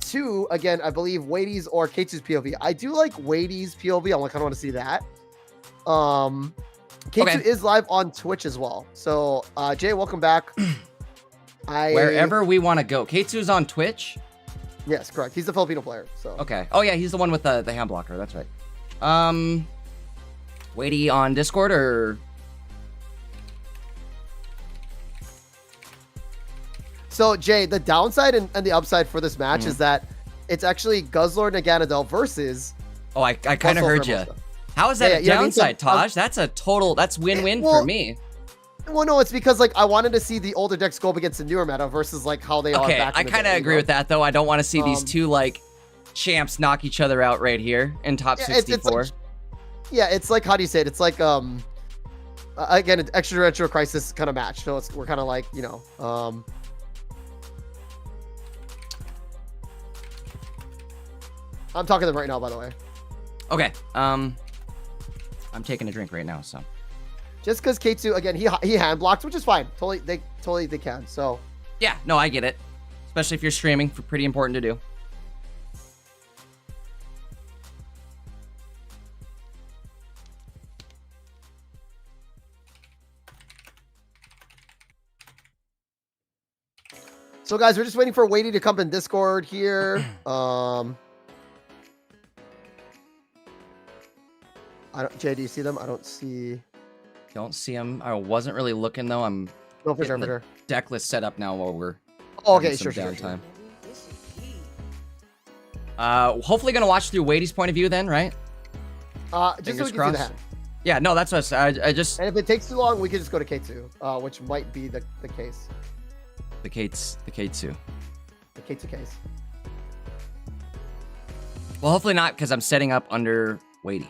to, again, I believe Wady's or Ketu's POV. I do like Wady's POV. I kind of want to see that. Ketu is live on Twitch as well. So, Jay, welcome back. Wherever we want to go. Ketu's on Twitch? Yes, correct. He's a Filipino player. So okay. Oh yeah, he's the one with the hand blocker. That's right. Wady on Discord or? So Jay, the downside and the upside for this match is that it's actually Guzzlord Naganadel versus. Oh, I kind of heard you. How is that a downside, Taj? That's win-win for me. Well, no, it's because like I wanted to see the older decks go up against the newer meta versus like how they are back in the I kind of agree with that though. I don't want to see these two like champs knock each other out right here in top 64. It's like, how do you say it? It's like again, an Extra Retro Crisis kind of match. So we're kind of like, you know, I'm talking to them right now, by the way. Okay. I'm taking a drink right now, so. Just because Ketu, again, he hand blocks, which is fine. Totally they can. So. Yeah, no, I get it. Especially if you're streaming, pretty important to do. So guys, we're just waiting for Wady to come in Discord here. Jay, do you see them? I don't see. Don't see them. I wasn't really looking though. I'm getting the deck list set up now while we're downtime. Hopefully gonna watch through Wady's point of view then, right? Just so we can see the hand. Yeah, no, that's what I just. And if it takes too long, we can just go to Ketu, which might be the case. The Ketu. The Ketu case. Well, hopefully not, because I'm setting up under Wady.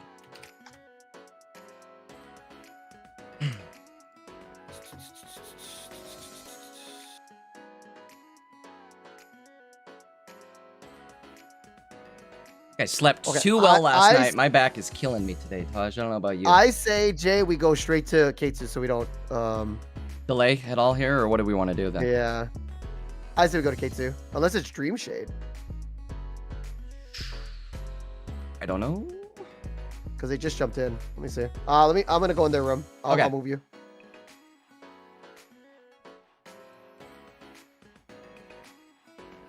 I slept too well last night. My back is killing me today, Taj. I don't know about you. I say, Jay, we go straight to Ketu so we don't delay at all here, or what do we want to do then? Yeah. I say we go to Ketu. Unless it's Dream Shade. I don't know. Because they just jumped in. Let me see. I'm gonna go in their room. I'll move you.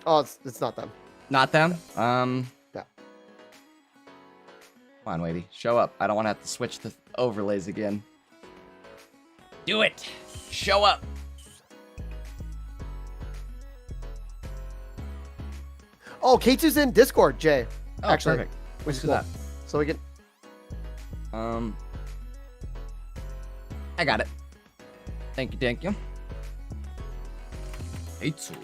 Oh, it's not them. Not them? Yeah. Come on, Wady. Show up. I don't want to have to switch the overlays again. Do it. Show up. Oh, Ketu's in Discord, Jay. Oh, actually, perfect. Which is cool. That. So we can. I got it. Thank you. Ketu.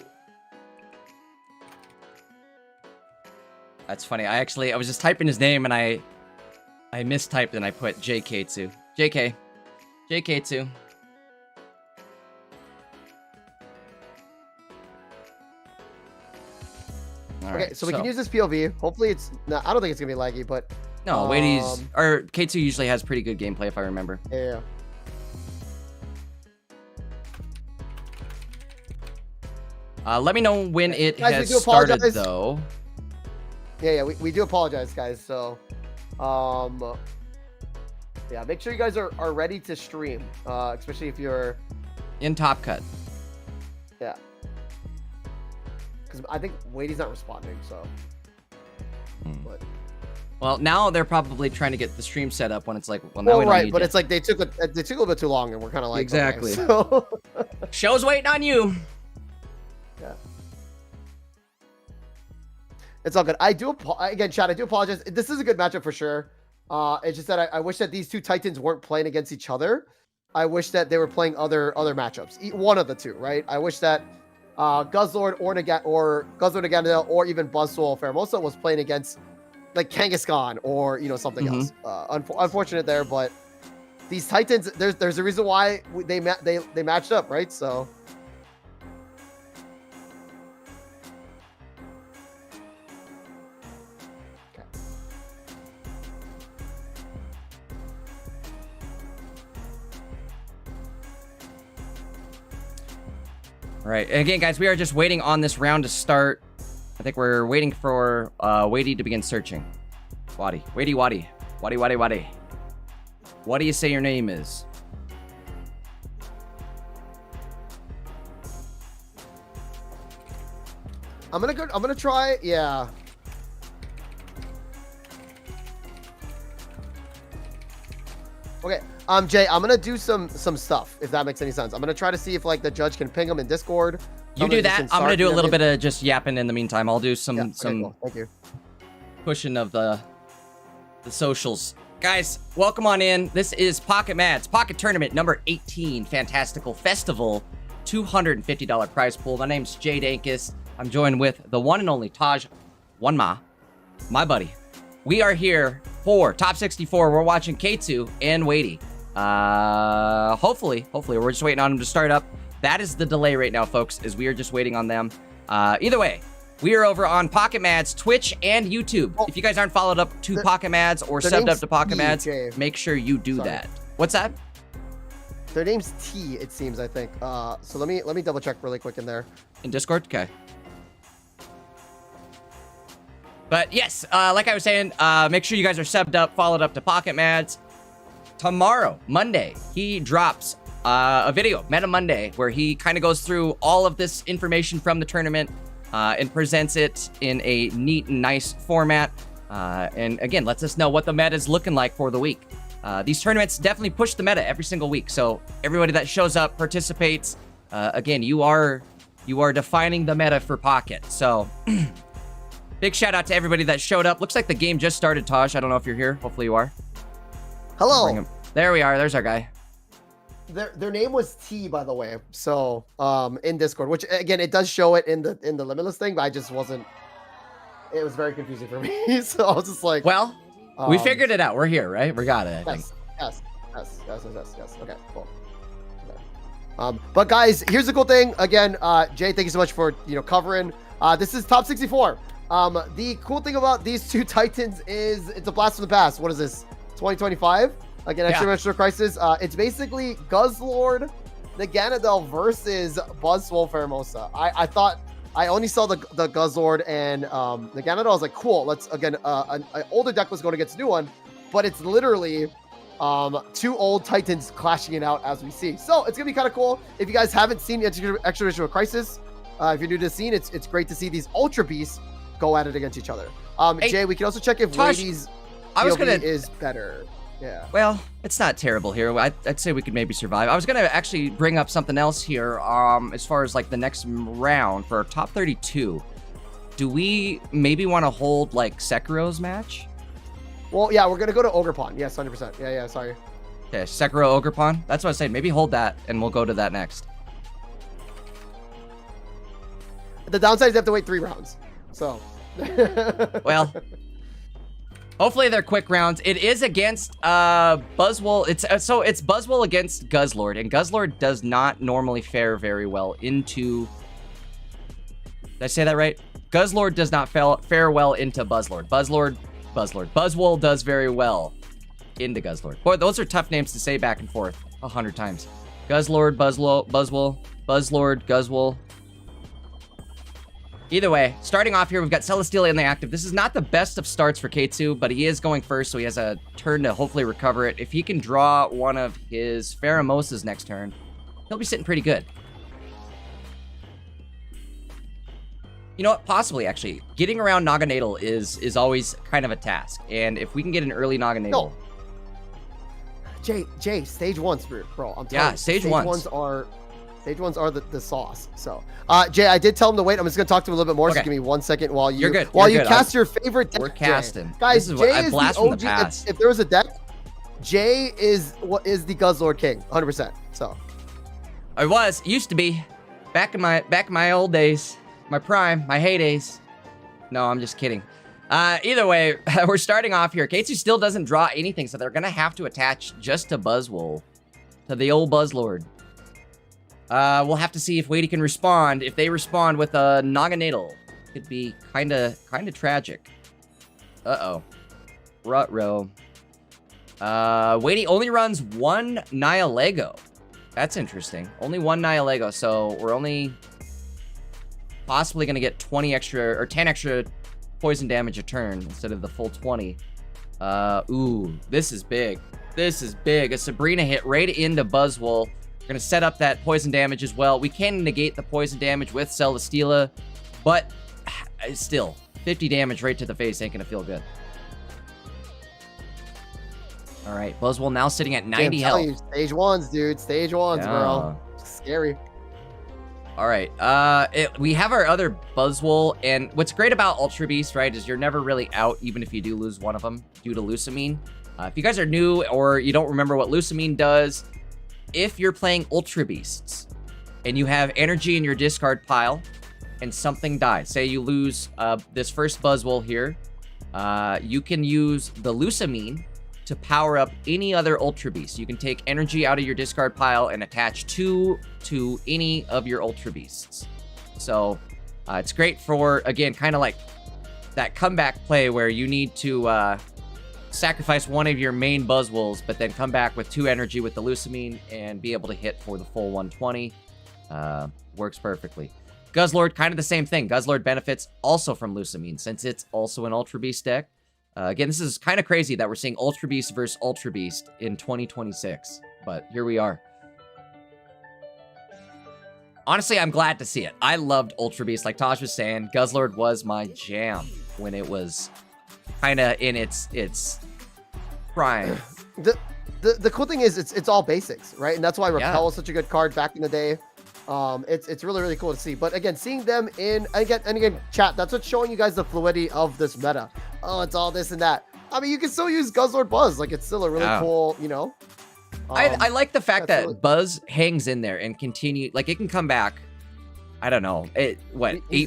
That's funny. I was just typing his name and I mistyped and I put JK2. JK2. Okay, so we can use this POV. Hopefully it's not, I don't think it's gonna be laggy, but no, Wady's or Ketu usually has pretty good gameplay if I remember. Let me know when it guys, has we do started, apologize. though. Yeah, we do apologize, guys. So, yeah, make sure you guys are ready to stream, especially if you're in Top Cut. Yeah. Because I think Wady's not responding, so. But. Well, now they're probably trying to get the stream set up when it's like, well, now we don't right, need but you. it's like they took a little bit too long, and we're kind of like exactly. Okay, so. Show's waiting on you. Yeah. It's all good. Again, Chad, I do apologize. This is a good matchup for sure. It's just that I wish that these two Titans weren't playing against each other. I wish that they were playing other matchups. One of the two, right? I wish that Guzzlord or Guzzlord Naganadel or even Buzzwole Pheromosa was playing against like Kangaskhan or something else. Unfortunate there, but these Titans, there's a reason why they matched up, right? So. All right, again, guys, we are just waiting on this round to start. I think we're waiting for Wady to begin searching. Wady. What do you say your name is? I'm gonna try, yeah. Okay, Jay, I'm gonna do some stuff, if that makes any sense. I'm gonna try to see if like the judge can ping them in Discord. You do that. I'm gonna do a little bit of just yapping in the meantime. I'll do some cool. Thank you. Pushing of the socials. Guys, welcome on in. This is Pocket Mads Pocket Tournament number 18, Fantastical Festival, $250 prize pool. My name's Jay Dankis. I'm joined with the one and only Taj Wanma, my buddy. We are here for Top 64. We're watching Ketu and Wady. Hopefully, we're just waiting on them to start up. That is the delay right now, folks, is we are just waiting on them. Either way, we are over on Pocket Mads, Twitch, and YouTube. If you guys aren't followed up to Pocket Mads or subbed up to Pocket Mads, make sure you do that. What's that? Their name's T, it seems, I think. So let me double check really quick in there. In Discord? Okay. But yes, like I was saying, make sure you guys are subbed up, followed up to Pocket Mads. Tomorrow, Monday, he drops a video, Meta Monday, where he kind of goes through all of this information from the tournament and presents it in a neat and nice format. And again, lets us know what the meta is looking like for the week. These tournaments definitely push the meta every single week. So everybody that shows up, participates, again, you are defining the meta for Pocket. So big shout out to everybody that showed up. Looks like the game just started, Taj. I don't know if you're here. Hopefully you are. Hello. There we are. There's our guy. Their name was T, by the way. So in Discord, which again, it does show it in the Limitless thing, but I just wasn't. It was very confusing for me. So I was just like, well, we figured it out. We're here, right? We got it. I think. Yes. Okay, cool. Okay. But guys, here's the cool thing. Again, Jay, thank you so much for covering. This is Top 64. The cool thing about these two Titans is it's a blast from the past. What is this? 2025? Again, Extra Crisis. It's basically Guzzlord Naganadel versus Buzzwole Pheromosa. I thought I only saw the Guzzlord and Naganadel. I was like, cool. Let's again an older deck was going against a new one, but it's literally two old Titans clashing it out as we see. So it's gonna be kind of cool. If you guys haven't seen Extra Crisis, if you're new to the scene, it's great to see these Ultra Beasts go at it against each other. Hey, Jay, we can also check if Wady's POV is better. Yeah. Well, it's not terrible here. I'd say we could maybe survive. I was gonna actually bring up something else here. As far as like the next round for our top 32, do we maybe want to hold like Sekiro's match? Well, yeah, we're gonna go to Ogerpon. Yes, 100%. Yeah. Sorry. Okay, Sekiro Ogerpon. That's what I was saying. Maybe hold that, and we'll go to that next. The downside is you have to wait 3 rounds. So. Well. Hopefully they're quick rounds. It is against Buzzwole. It's Buzzwole against Guzzlord, and Guzzlord does not normally fare very well into. Did I say that right? Guzzlord does not fare well into Buzzlord. Buzzwole does very well into Guzzlord. Boy, those are tough names to say back and forth 100 times. Guzzlord, Buzzwole, Buzzlord, Guzzwole. Either way, starting off here, we've got Celesteela in the active. This is not the best of starts for Ketu, but he is going first, so he has a turn to hopefully recover it. If he can draw one of his Pheromoses next turn, he'll be sitting pretty good. You know what? Possibly, actually. Getting around Naganadel is always kind of a task. And if we can get an early Naganadel... No. Jay, stage 1, Spirit, bro. I'm telling you. Stage ones are the sauce. So, Jay, I did tell him to wait. I'm just gonna talk to him a little bit more. Okay. So give me 1 second while you cast your favorite deck. We're casting. Guys, this is Jay what I is blast the from OG. the past. If there was a deck, Jay is the Guzzlord King, 100%. So, Used to be, back in my old days, my prime, my heydays. No, I'm just kidding. Either way, we're starting off here. Ketu still doesn't draw anything, so they're gonna have to attach just to Buzzwole, to the old Buzzlord. We'll have to see if Wady can respond. If they respond with a Naganadel, could be kind of tragic. Uh-oh. Ruh-roh. Wady only runs 1 Nihilego. That's interesting. Only 1 Nihilego, so we're only possibly going to get 20 extra, or 10 extra poison damage a turn instead of the full 20. Ooh, this is big. This is big. A Sabrina hit right into Buzzwole. We're going to set up that poison damage as well. We can negate the poison damage with Celesteela, but still, 50 damage right to the face ain't going to feel good. All right, Buzzwole now sitting at 90 health. You, stage 1s, dude. Stage 1s, bro. Scary. All right, we have our other Buzzwole, and what's great about Ultra Beast, right, is you're never really out, even if you do lose one of them due to Lusamine. If you guys are new or you don't remember what Lusamine does, if you're playing Ultra Beasts and you have energy in your discard pile and something dies, say you lose this first Buzzwole here, you can use the Lusamine to power up any other Ultra Beast. You can take energy out of your discard pile and attach 2 to any of your Ultra Beasts. So it's great for, again, kind of like that comeback play where you need to sacrifice one of your main Buzzwoles, but then come back with 2 energy with the Lusamine and be able to hit for the full 120. Works perfectly. Guzzlord, kind of the same thing. Guzzlord benefits also from Lusamine since it's also an Ultra Beast deck. Again, this is kind of crazy that we're seeing Ultra Beast versus Ultra Beast in 2026, but here we are. Honestly, I'm glad to see it. I loved Ultra Beast, like Taj was saying. Guzzlord was my jam when it was kind of in its prime. The cool thing is it's all basics, right? And that's why Repel was such a good card back in the day. It's really, really cool to see. But again, seeing them in, again, chat, that's what's showing you guys the fluidity of this meta. Oh, it's all this and that. I mean, you can still use Guzzlord Buzz. Like, it's still a really cool, you know. I like the fact that Buzz hangs in there and continue, like, it can come back. I don't know. 8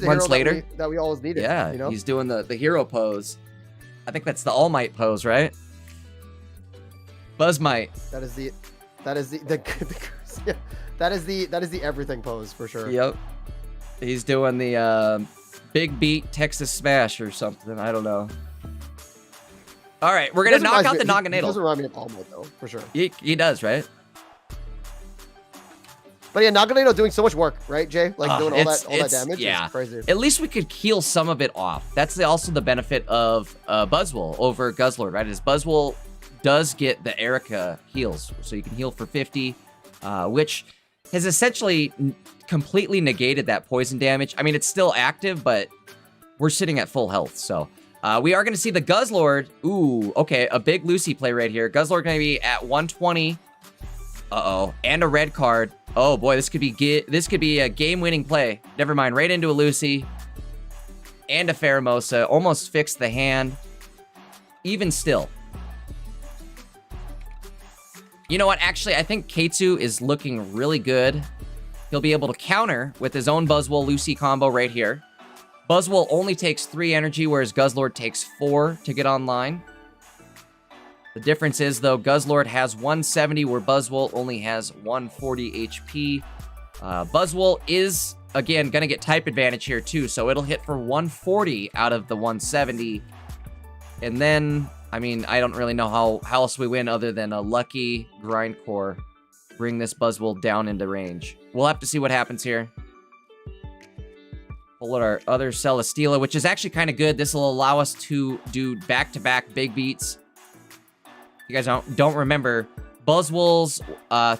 months later? That we always needed. Yeah, you know? He's doing the hero pose. I think that's the All Might pose, right? Buzz Might. That is the everything pose for sure. Yep. He's doing the Big Beat Texas Smash or something. I don't know. All right, we're gonna knock out the Naganadel. He doesn't remind me of All Might though, for sure. He does, right? But yeah, Naganadel doing so much work, right, Jay? Like doing all that damage. Yeah, it's crazy. At least we could heal some of it off. That's also the benefit of Buzzwole over Guzzlord, right? Is Buzzwole does get the Erica heals, so you can heal for 50, which has essentially completely negated that poison damage. I mean, it's still active, but we're sitting at full health, so we are going to see the Guzzlord. Ooh, okay, a big Lucy play right here. Guzzlord going to be at 120. Uh-oh, and a red card. Oh boy, this could be a game-winning play. Never mind, right into a Lucy and a Pheromosa. Almost fixed the hand. Even still. You know what? Actually, I think Ketu is looking really good. He'll be able to counter with his own Buzzwole Lucy combo right here. Buzzwole only takes 3 energy, whereas Guzzlord takes 4 to get online. The difference is, though, Guzzlord has 170, where Buzzwole only has 140 HP. Buzzwole is, again, going to get type advantage here, too, so it'll hit for 140 out of the 170. And then, I mean, I don't really know how else we win other than a lucky grindcore. Bring this Buzzwole down into range. We'll have to see what happens here. Pull out our other Celesteela, which is actually kind of good. This will allow us to do back-to-back big beats. If you guys don't remember, Buzzwole's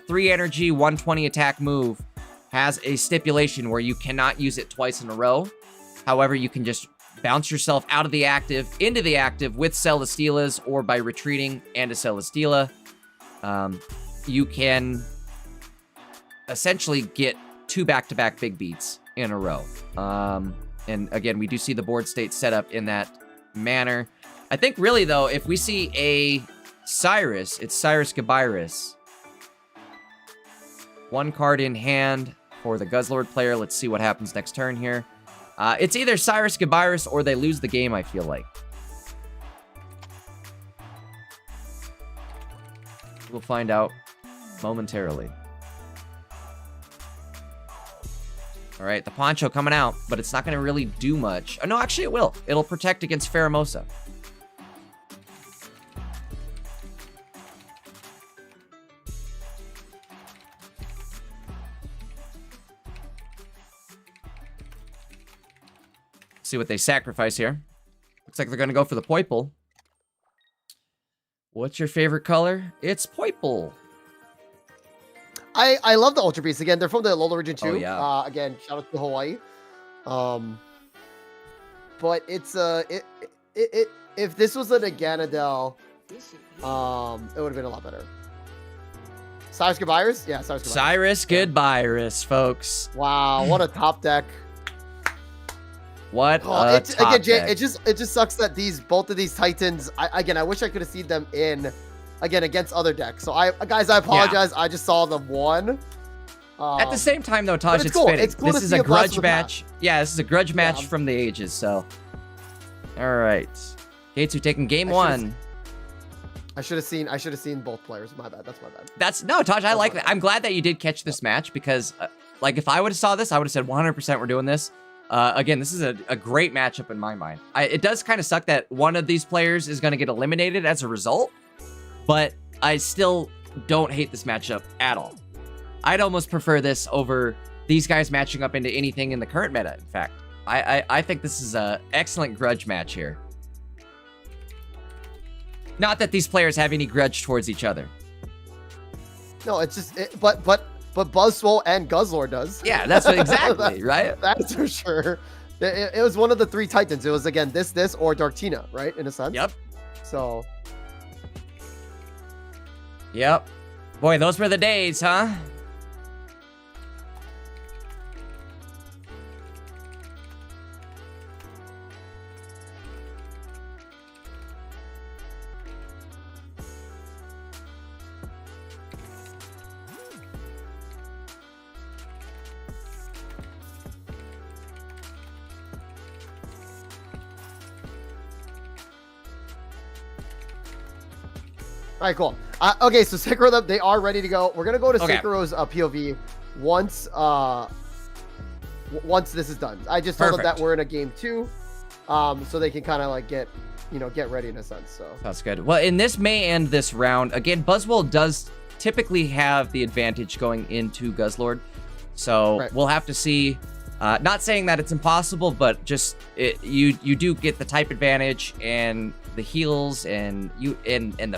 3 energy, 120 attack move has a stipulation where you cannot use it twice in a row. However, you can just bounce yourself out of the active, into the active with Celesteelas, or by retreating and a Celesteela. You can essentially get 2 back-to-back big beats in a row. And again, we do see the board state set up in that manner. I think really, though, if we see a Cyrus, it's Cyrus Gabyrus. 1 card in hand for the Guzzlord player. Let's see what happens next turn here. It's either Cyrus Gabyrus or they lose the game, I feel like. We'll find out momentarily. All right, the Poncho coming out, but it's not going to really do much. Oh, no, actually it will. It'll protect against Pheromosa. See what they sacrifice here. Looks like they're going to go for the Poiple. What's your favorite color? It's Poiple. I love the Ultra Beasts. Again, they're from the Alola region too. Oh, yeah. Again, shout out to Hawaii. But it's if this was an Aganadel, it would have been a lot better. Cyrus Gabyrus? Yeah, Cyrus Gabyrus. Cyrus Gabyrus, folks. Wow, what a top deck. What a top again, Jay, deck. it just sucks that both of these Titans. I wish I could have seen them in again against other decks. So guys, I apologize. Yeah. I just saw them one. At the same time, though, Taj, it's cool. fitting. It's cool this is a grudge match. Yeah, this is a grudge match from the ages. So, all right, Ketu taking game 1. I should have seen both players. My bad. That's my bad. No, Taj. I like that. I'm glad that you did catch this match because, like, if I would have saw this, I would have said 100% we're doing this. Again, this is a great matchup in my mind. It does kind of suck that one of these players is going to get eliminated as a result, but I still don't hate this matchup at all. I'd almost prefer this over these guys matching up into anything in the current meta, in fact. I think this is an excellent grudge match here. Not that these players have any grudge towards each other. No, it's just, but Buzzwole and Guzzlord does. Yeah, that's what, exactly, right? That's for sure. It was one of the 3 Titans. It was, again, this, or Darktina, right? In a sense. Yep. So. Yep. Boy, those were the days, huh? All right, cool. Okay, so Sekiro, they are ready to go. We're gonna go to Sekiro's POV once this is done. I just told them that we're in a game 2, so they can kind of like get ready in a sense. So that's good. Well, in this may end this round again. Buzzwole does typically have the advantage going into Guzzlord, so we'll have to see. Not saying that it's impossible, but just you do get the type advantage and the heals and the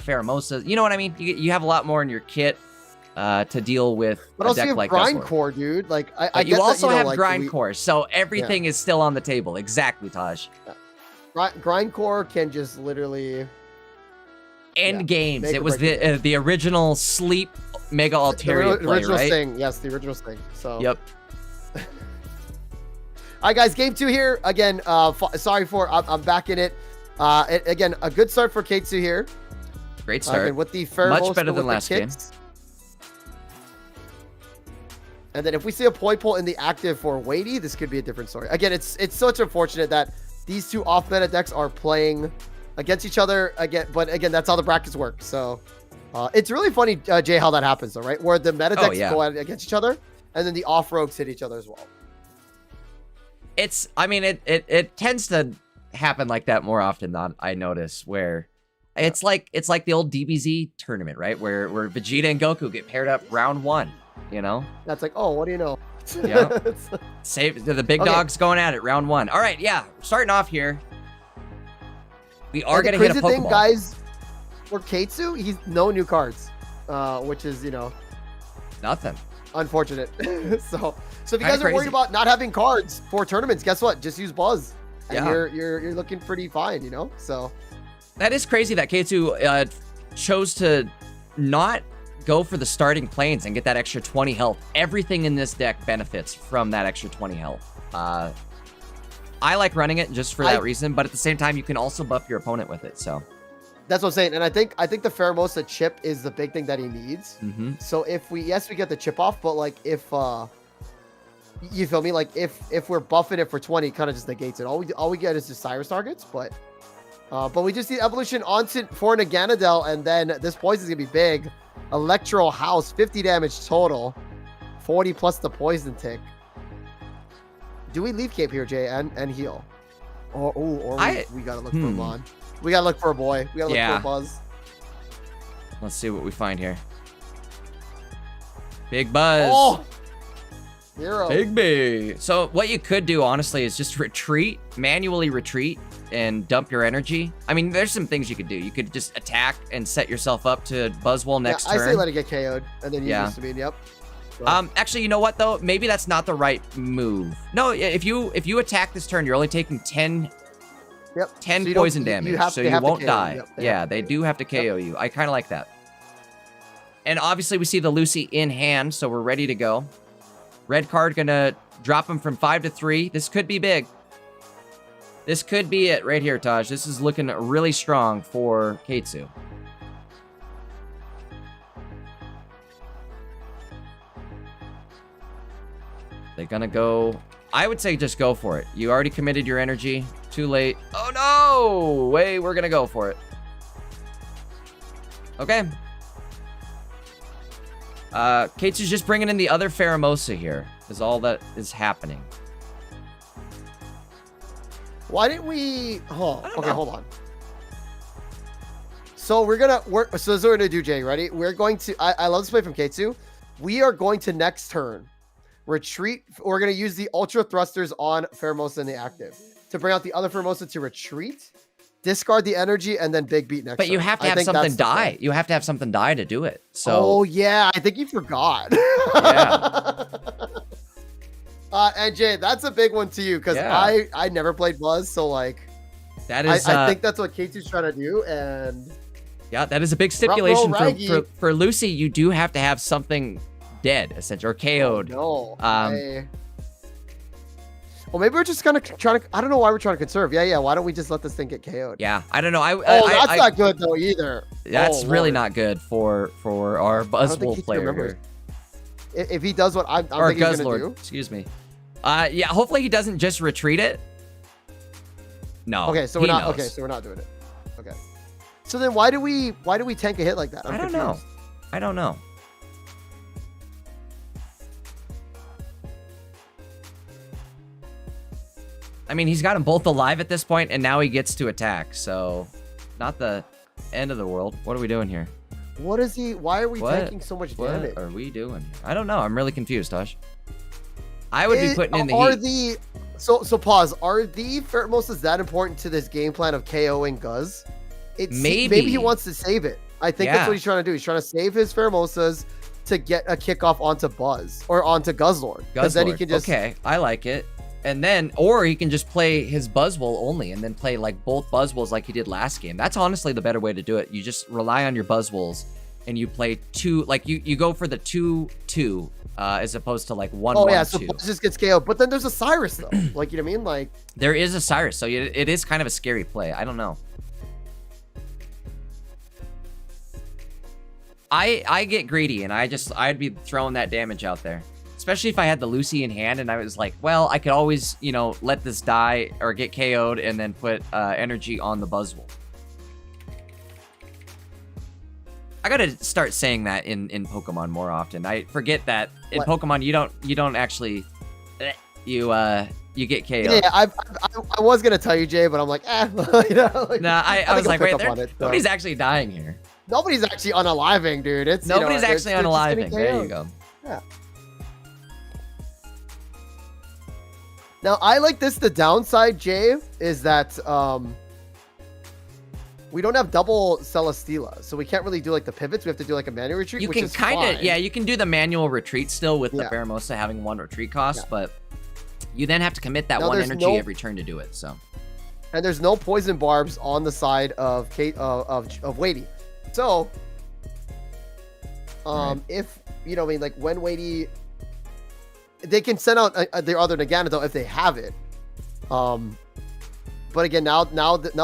Pheromosas. You know what I mean? You have a lot more in your kit to deal with. But also, you have Grindcore, dude. Like you also have Grindcore, so everything is still on the table. Exactly, Taj. Yeah. Grindcore can just literally end games. It was the original Sleep Mega Altaria play, original right? Sting. Yes, the original Sting. So yep. All right, guys, game 2 here. Again, sorry for I'm back in it. Again, a good start for Ketu here. Great start. With the much better than last game. And then if we see a Poiple in the active for Wady, this could be a different story. Again, it's such unfortunate that these 2 off-meta decks are playing against each other again. But again, that's how the brackets work. So it's really funny, Jay, how that happens, though, right? Where the meta decks go against each other, and then the off-rogues hit each other as well. It tends to happen like that more often than I notice, where it's like the old DBZ tournament, right? Where Vegeta and Goku get paired up round 1, you know? That's like, oh, what do you know? Yeah. Save the big dogs going at it. Round 1. All right, yeah. Starting off here. We are going to hit a Pokeball. Thing, guys, for Ketu, he's no new cards, which is, nothing. Unfortunate. so if you guys are worried about not having cards for tournaments, guess what? Just use Buzz. And you're looking pretty fine, So that is crazy that Ketu chose to not go for the starting planes and get that extra 20 health. Everything in this deck benefits from that extra 20 health. I like running it just for that reason, but at the same time, you can also buff your opponent with it. So that's what I'm saying. And I think the Pheromosa chip is the big thing that he needs. Mm-hmm. So if we get the chip off, but like if you feel me, like if we're buffing it for 20, it kind of just negates it. All we get is just Cyrus targets, but we just need evolution onto for Naganadel, and then this poison's gonna be big. Electro House, 50 damage total, 40 plus the poison tick. Do we leave Cape here, Jay, and heal? Or we gotta look for a mod. We gotta look for a boy. We gotta look for a Buzz. Let's see what we find here. Big Buzz. Oh! Hero. Big B. So what you could do, honestly, is just manually retreat, and dump your energy. I mean, there's some things you could do. You could just attack and set yourself up to Buzzwole next turn. I say let it get KO'd, and then use this to mean, yep. So. Actually, you know what, though? Maybe that's not the right move. No, if you attack this turn, you're only taking 10 poison damage, so you won't die. Yep, they do have to KO you. I kind of like that. And obviously, we see the Lucy in hand, so we're ready to go. Red card gonna drop him from 5 to 3. This could be big. This could be it right here, Taj. This is looking really strong for Ketu. They're gonna go... I would say just go for it. You already committed your energy. Too late. Oh, no! We're gonna go for it. Okay. Ketu's just bringing in the other Pheromosa here, is all that is happening. Why didn't we... Okay, hold on. So so this is what we're gonna do, Jay. Ready? We're going to... I love this play from Ketu. We are going to next turn retreat. We're gonna use the Ultra Thrusters on Pheromosa in the active to bring out the other Pheromosa to retreat, discard the energy, and then big beat next turn. But you have to have something die. You have to have something die to do it. So... Oh, yeah. I think you forgot. Yeah. And Jay, that's a big one to you, because I never played Buzz, so like that is I think that's what Ketu's trying to do, and yeah, that is a big stipulation for Lucy. You do have to have something dead, essentially, or KO'd. Oh, no. Well, maybe we're just gonna try to. I don't know why we're trying to conserve. Yeah. Why don't we just let this thing get KO'd? Yeah, I don't know. That's not good though either. That's really not good for our Buzzwole player here. If he does what I'm thinking he's gonna do. Excuse me. Yeah, hopefully he doesn't just retreat it. No. Okay, so we're not. Okay, so we're not doing it. Okay. So then why do we tank a hit like that? I don't know. I don't know. I mean, he's got them both alive at this point, and now he gets to attack. So, not the end of the world. What are we doing here? What is he? Why are we taking so much damage? What are we doing here? I don't know. I'm really confused, Tosh. I would be putting in the heat. So pause. Are the Pheromosas that important to this game plan of KOing Guz? Maybe he wants to save it. I think that's what he's trying to do. He's trying to save his Pheromosas to get a kickoff onto Buzz or onto Guzzlord. Because then he can just... Okay, I like it. And then, or he can just play his Buzzwole only and then play like both Buzzwoles like he did last game. That's honestly the better way to do it. You just rely on your Buzzwoles and you play two, like you go for the 2-2 as opposed to like 1-1-2. Oh yeah, so Buzz just gets KO'd. But then there's a Cyrus though. Like, you know what I mean? Like, there is a Cyrus, so it is kind of a scary play. I don't know. I get greedy and I'd be throwing that damage out there. Especially if I had the Lucy in hand and I was like, well, I could always, let this die or get KO'd and then put energy on the Buzzwole. I gotta start saying that in Pokemon more often. I forget that in Pokemon you don't actually you get KO'd. Yeah, I was gonna tell you, Jay, but I'm like, I was like, wait, nobody's actually dying here. Nobody's actually unaliving, dude. It's nobody's actually unaliving. There you go. Yeah. Now, I like this. The downside, Jay, is that we don't have double Celesteela, so we can't really do like the pivots. We have to do like a manual retreat. You which can is kind of, fine. you can do the manual retreat still with the Pheromosa having 1 retreat cost, but you then have to commit that 1 energy every turn to do it. So, and there's no poison barbs on the side of Wady. So, if you know, I mean, like when Wady, they can send out their other Nagana though if they have it. But again, now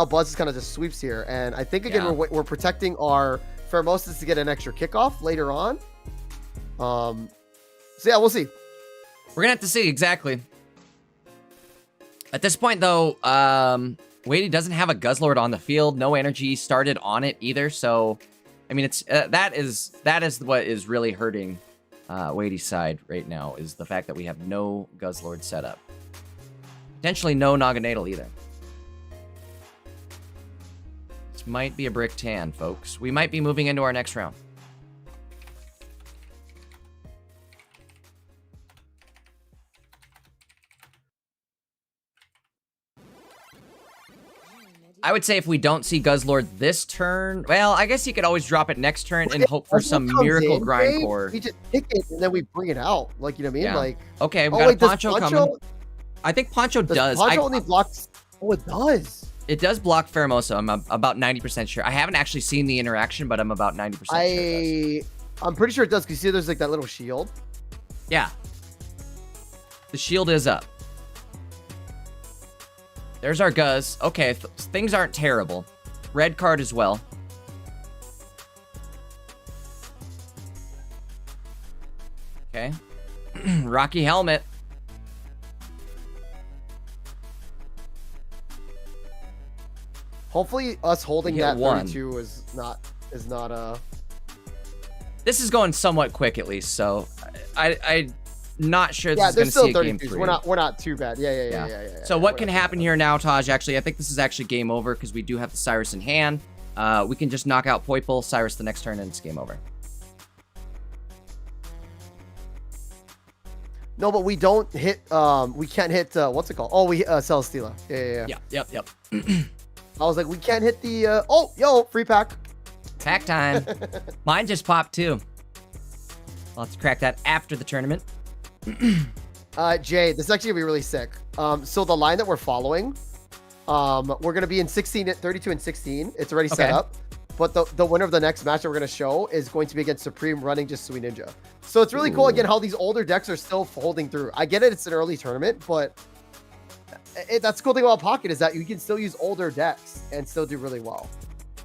Buzz is kind of just sweeps here, and I think again we're protecting our Pheromosas to get an extra kickoff later on. So yeah, we'll see. We're gonna have to see exactly. At this point, though, Wady doesn't have a Guzzlord on the field. No energy started on it either. So, I mean, it's that is what is really hurting Wady's side right now is the fact that we have no Guzzlord setup. Potentially no Naganadal either. This might be a brick tan, folks. We might be moving into our next round. I would say if we don't see Guzzlord this turn, well, I guess you could always drop it next turn and hope for some miracle grindcore. We just pick it and then we bring it out. Like, you know what I mean? Yeah. Like, okay, we got a Poncho coming. I think Poncho does. Poncho only blocks. Oh, it does. It does block Pheromosa. I'm about 90% sure. I haven't actually seen the interaction, but I'm about 90% sure it does. I'm pretty sure it does, because you see there's like that little shield. Yeah. The shield is up. There's our Guzz. Okay, things aren't terrible. Red card as well. Okay. Rocky Helmet. Hopefully us holding that 32 is not This is going somewhat quick at least, so I'm not sure this is going to see a game 3. We're not too bad. Yeah. So what can happen here now, Taj? Actually, I think this is actually game over because we do have the Cyrus in hand. We can just knock out Poipole, Cyrus the next turn, and it's game over. No, but we don't hit. We can't hit. What's it called? Oh, we Celesteela. Yeah. Yep. I was like, we can't hit the. Oh, yo, free pack. Pack time. Mine just popped too. I'll have to crack that after the tournament. Jay, this is actually gonna be really sick. So the line that we're following, we're gonna be in 16, 32 and 16. It's already set up. But the winner of the next match that we're gonna show is going to be against Supreme running just Sui Ninja. So it's really cool again how these older decks are still holding through. I get it, it's an early tournament, but that's the cool thing about Pocket is that you can still use older decks and still do really well.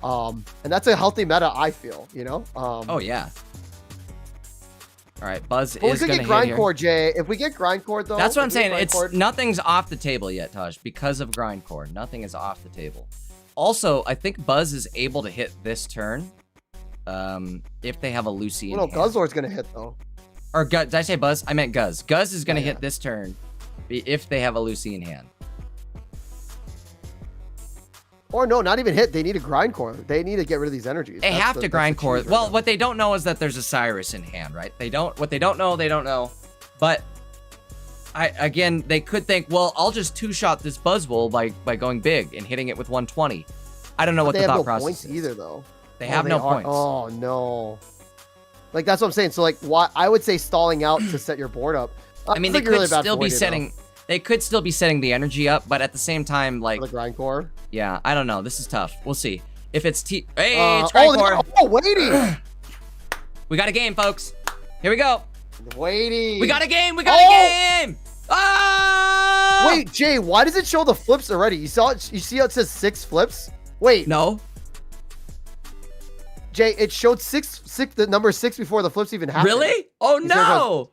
And that's a healthy meta, I feel, you know? Oh yeah. All right, Buzz but is going to get Grindcore, Jay. If we get Grindcore, though... That's what I'm saying. Nothing's off the table yet, Taj, because of Grindcore. Nothing is off the table. Also, I think Buzz is able to hit this turn if they have a Lucy in hand. Guzzlord's going to hit, though. Or did I say Buzz? I meant Guzz. Guzz is going to hit this turn if they have a Lucy in hand. Or no, not even hit. They need a Grindcore. They need to get rid of these energies. They have to Grindcore. Well, what they don't know is that there's a Cyrus in hand, right? What they don't know, they don't know. But again, they could think, well, I'll just two-shot this Buzzwole by going big and hitting it with 120. I don't know what the thought process is. They have no points either, though. They have no points. Oh, no. Like, that's what I'm saying. So, like, I would say stalling out to set your board up. I mean, they could still be setting... They could still be setting the energy up, but at the same time, like... The Grindcore? Yeah, I don't know. This is tough. We'll see. If it's Hey, it's Grindcore. Oh, Wady! We got a game, folks. Here we go. Wady. We got a game. We got a game. Oh! Wait, Jay, why does it show the flips already? You see how it says 6 flips? Wait. No. Jay, it showed the number 6 before the flips even happened. Really? Oh, no.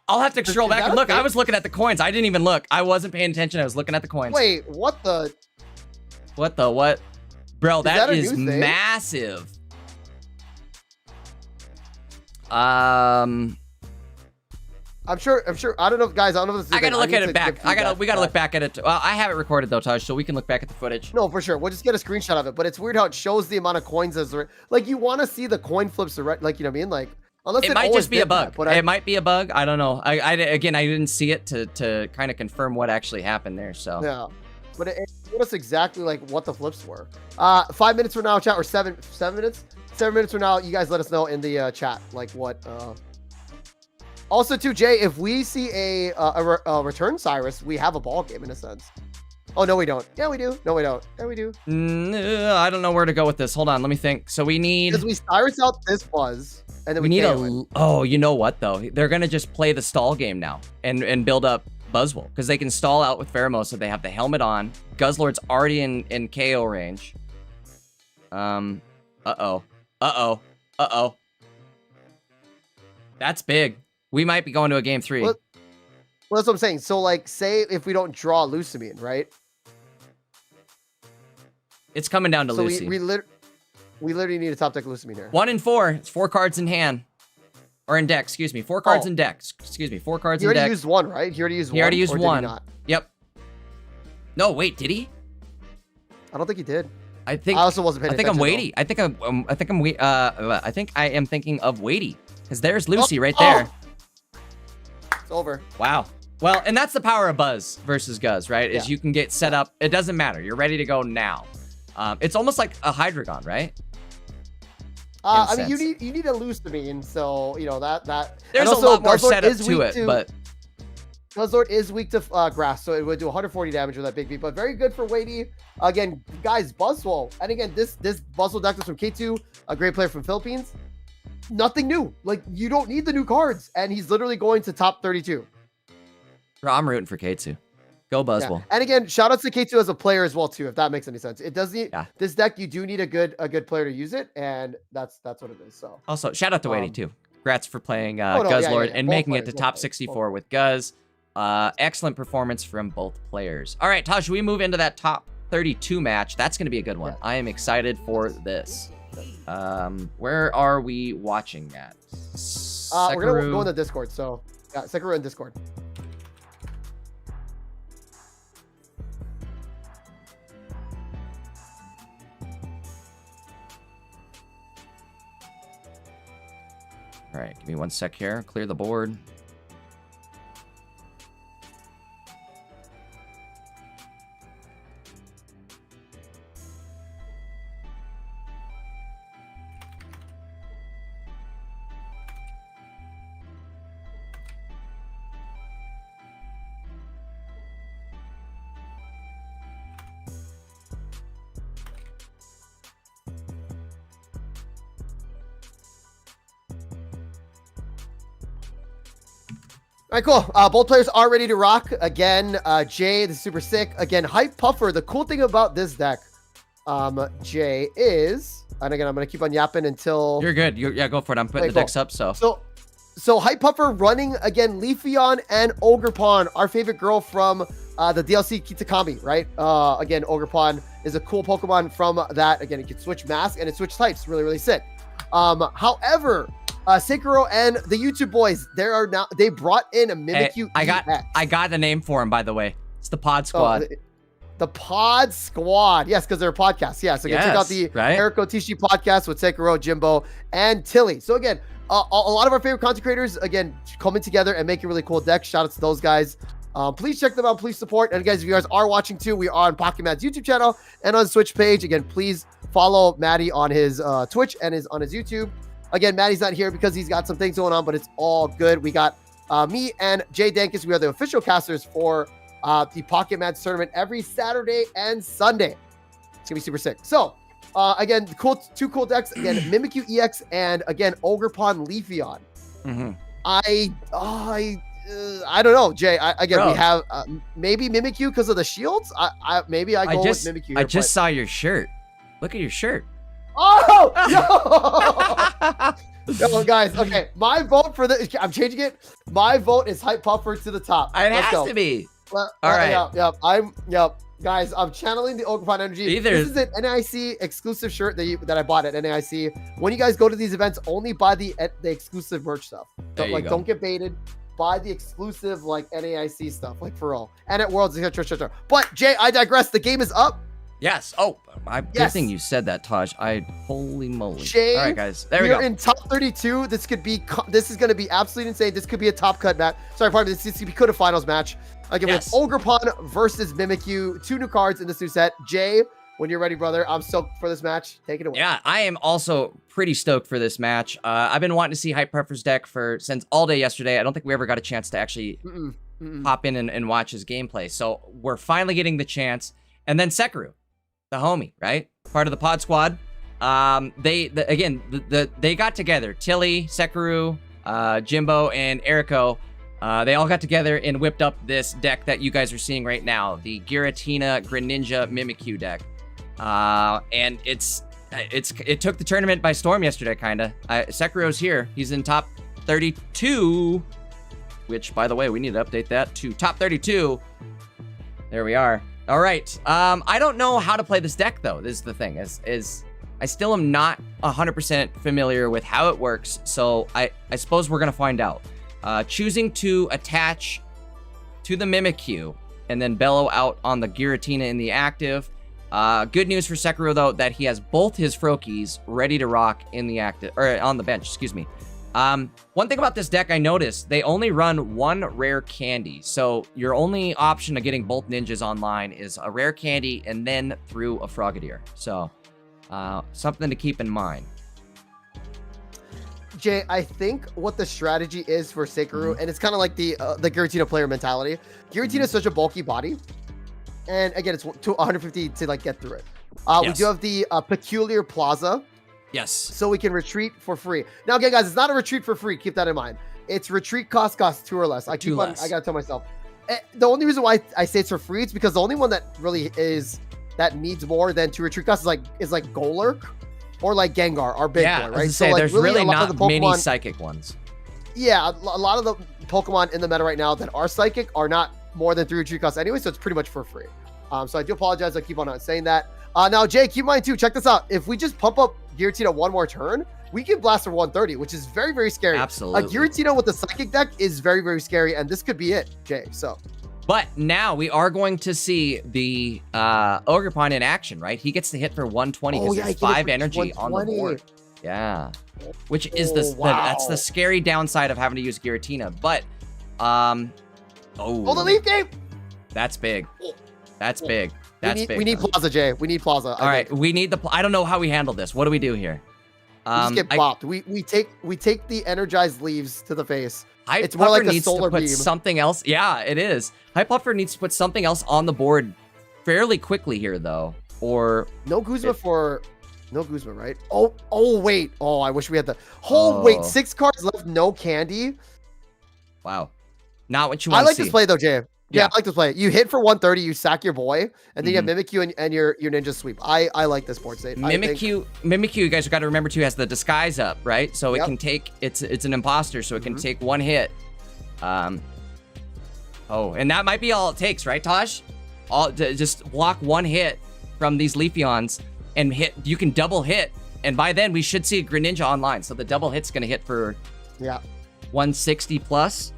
I'll have to scroll back and look. I was looking at the coins. I didn't even look. I wasn't paying attention. I was looking at the coins. Wait, what the? What the what? Bro, that is massive. I'm sure. I don't know, guys. I don't know if this is. I gotta look at it back. We gotta look back at it. Well, I have it recorded though, Taj, so we can look back at the footage. No, for sure. We'll just get a screenshot of it. But it's weird how it shows the amount of coins as like you want to see the coin flips, like you know what I mean, like. Unless it might just be a bug. That, but it might be a bug. I don't know. Again, I didn't see it to kind of confirm what actually happened there. So yeah, but it told us exactly like what the flips were. 5 minutes from now, chat, or seven minutes. 7 minutes from now, you guys let us know in the chat like what. Also, too, Jay, if we see a return Cyrus, we have a ball game in a sense. Oh, no, we don't. Yeah, we do. No, we don't. Yeah, we do. I don't know where to go with this. Hold on. Let me think. So we need... Because we Cyrus out this buzz, and then we need a... Oh, you know what, though? They're going to just play the stall game now and build up Buzzwole. Because they can stall out with Pheromone, so they have the helmet on. Guzzlord's already in KO range. Uh-oh. That's big. We might be going to a game 3. Well, that's what I'm saying. So, like, say if we don't draw Lusamine, right? It's coming down to Lucy. We literally need a top deck Lusamine here. 1 and 4. It's 4 cards in hand. Or in deck, excuse me. 4 cards in deck. Excuse me. 4 cards in deck. He already used 1, right? He already used 1. He already used or 1. Did he not? Yep. No, wait, did he? I don't think he did. I also wasn't paying attention. I'm Wady. I think I am thinking of Wady. Because there's Lucy right there. It's over. Wow. Well, and that's the power of Buzz versus Guzz, right? Is you can get set up. It doesn't matter. You're ready to go now. It's almost like a Hydreigon, right? I mean, you need a Lusamine, so you know that. There's a lot more setup to it, but Guzzlord is weak to grass, so it would do 140 damage with that big beat, but very good for Wady. Again, guys, Buzzwole, and again, this Buzzwole deck is from Ketu, a great player from Philippines. Nothing new. Like, you don't need the new cards, and he's literally going to top 32. Bro, I'm rooting for Ketu. Go Buzzwole. Yeah. And again, shout out to Ketu as a player as well too, if that makes any sense. It does need this deck. You do need a good player to use it, and that's what it is. So also shout out to Wady too. Congrats for playing Guzzlord and making it to top 64 with Guzz. Excellent performance from both players. All right, Taj, we move into that top 32 match. That's going to be a good one. I am excited for this. Where are we watching at? We're gonna go in the Discord. So yeah, Sekiro in Discord. All right, give me 1 sec here. Clear the board. All right, cool. Both players are ready to rock. Again, Jay, the super sick. Again, Hype Puffer. The cool thing about this deck, Jay, is, and again, I'm going to keep on yapping until... You're good. Yeah, go for it. I'm putting the decks up, so... So Hype Puffer running, again, Leafeon and Ogerpon, our favorite girl from the DLC Kitakami, right? Again, Ogerpon is a cool Pokemon from that. Again, it can switch mask and it switch types. Really, really sick. However... Sekiro and the YouTube boys, they brought in a Mimikyu EX. I got the name for him, by the way. It's the Pod Squad. The Pod Squad. Yes, because they're a podcast. Yeah, so check out the Eriko Tishi podcast with Sekiro, Jimbo, and Tilly. So again, a lot of our favorite content creators, again, coming together and making really cool decks. Shout out to those guys. Please check them out. Please support. And guys, if you guys are watching too, we are on Pocket Matt's YouTube channel and on Switch page. Again, please follow Maddie on his Twitch and on his YouTube. Again, Maddie's not here because he's got some things going on, but it's all good. We got me and Jay Dankus. We are the official casters for the Pocket Mats tournament every Saturday and Sunday. It's going to be super sick. So, again, two cool decks. Again, Mimikyu EX and, again, Ogerpon Leafeon. Mm-hmm. I don't know, Jay. We have maybe Mimikyu because of the shields. Maybe I go with Mimikyu here, I just saw your shirt. Look at your shirt. Oh, yo, guys. Okay, my vote for this. I'm changing it. My vote is Hype Puffer to the top. It has to be. All right. Yep. Guys, I'm channeling the Ogerpon energy. This is an NAIC exclusive shirt that I bought at NAIC. When you guys go to these events, only buy the exclusive merch stuff. Don't get baited. Buy the exclusive NAIC stuff, for real. And at Worlds, etc. But Jay, I digress. The game is up. Yes. Oh, Good thing you said that, Taj. Holy moly. Jay, all right, guys. There we go. We're in top 32. This is going to be absolutely insane. This could be a top cut match. Sorry, pardon me. This could be quarterfinals match. Again, Yes. we have Ogrepon versus Mimikyu. 2 new cards in this new set. Jay, when you're ready, brother, I'm stoked for this match. Take it away. Yeah, I am also pretty stoked for this match. I've been wanting to see Hype Puffer's deck since all day yesterday. I don't think we ever got a chance to actually hop in and watch his gameplay. So we're finally getting the chance. And then Sekiro, the homie, right? Part of the pod squad. They got together. Tilly, Sekiro, Jimbo, and Eriko. They all got together and whipped up this deck that you guys are seeing right now, the Giratina Greninja Mimikyu deck. And it took the tournament by storm yesterday, kinda. Sekiro's here. He's in top 32, which, by the way, we need to update that to top 32. There we are. All right. I don't know how to play this deck, though. This is the thing. I still am not 100% familiar with how it works, so I suppose we're gonna find out. Choosing to attach to the Mimikyu and then bellow out on the Giratina in the active. Good news for Sekiro, though, that he has both his Froakies ready to rock in the active, or on the bench, excuse me. One thing about this deck I noticed, they only run 1 rare candy. So your only option of getting both ninjas online is a rare candy and then through a Frogadier. So something to keep in mind. Jay, I think what the strategy is for Sekiro, and it's kind of like the Giratina player mentality. Giratina is such a bulky body. And again, it's to 150 to like get through it. We do have the Peculiar Plaza. Yes. So we can retreat for free. Now, again, guys, it's not a retreat for free. Keep that in mind. It's retreat cost 2 or less. I gotta tell myself. The only reason why I say it's for free is because the only one that really that needs more than 2 retreat costs is like Golurk or like Gengar, our big boy, right? So like, there's really not many psychic ones. Yeah, a lot of the Pokemon in the meta right now that are psychic are not more than 3 retreat costs anyway, so it's pretty much for free. So I do apologize. I keep on saying that. Now, Jay, keep in mind too. Check this out. If we just pump up Giratina 1 more turn, we can blast for 130, which is very, very scary. Absolutely. Giratina with the psychic deck is very, very scary, and this could be it, Jay. So. But now we are going to see the Ogrepon in action, right? He gets to hit for 120 because there's 5 energy on the board. Yeah. Which is that's the scary downside of having to use Giratina. But the leaf game. That's big. That's big. That's big. We need Plaza, Jay. We need Plaza. All right, we need I don't know how we handle this. What do we do here? We just get plopped. We take the energized leaves to the face. It's more like a solar beam. Something else. Yeah, it is. Hype Puffer needs to put something else on the board fairly quickly here, though. Or no Guzma, right? Oh wait. Oh, I wish we had the wait. 6 cards left. No candy. Wow. Not what you want to see. I like this play though, Jay. Yeah, I like this play. You hit for 130, you sack your boy, and then you have Mimikyu and your ninja sweep. I like this board state. Mimikyu, you guys got to remember too, has the disguise up, right? So it can take it's an imposter, so it can take 1 hit. And that might be all it takes, right, Taj? Just block 1 hit from these Leafeons and hit. You can double hit, and by then we should see a Greninja online. So the double hit's gonna hit for 160 plus.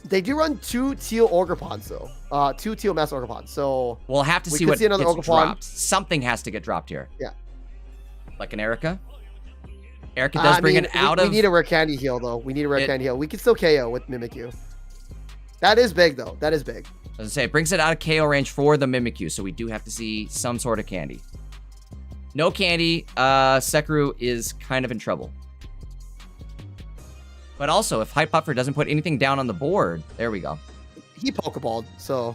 They do run 2 teal Ogrepons though. 2 teal mass Ogrepons. So we'll have to see what gets dropped. Something has to get dropped here. Yeah. Like an Erika. Erika does bring it out of. We need a rare candy heal though. We need a rare candy heal. We can still KO with Mimikyu. That is big though. That is big. As I say, it brings it out of KO range for the Mimikyu, so we do have to see some sort of candy. No candy. Sekiro is kind of in trouble. But also, if Hype Puffer doesn't put anything down on the board, there we go. He Pokeballed, so.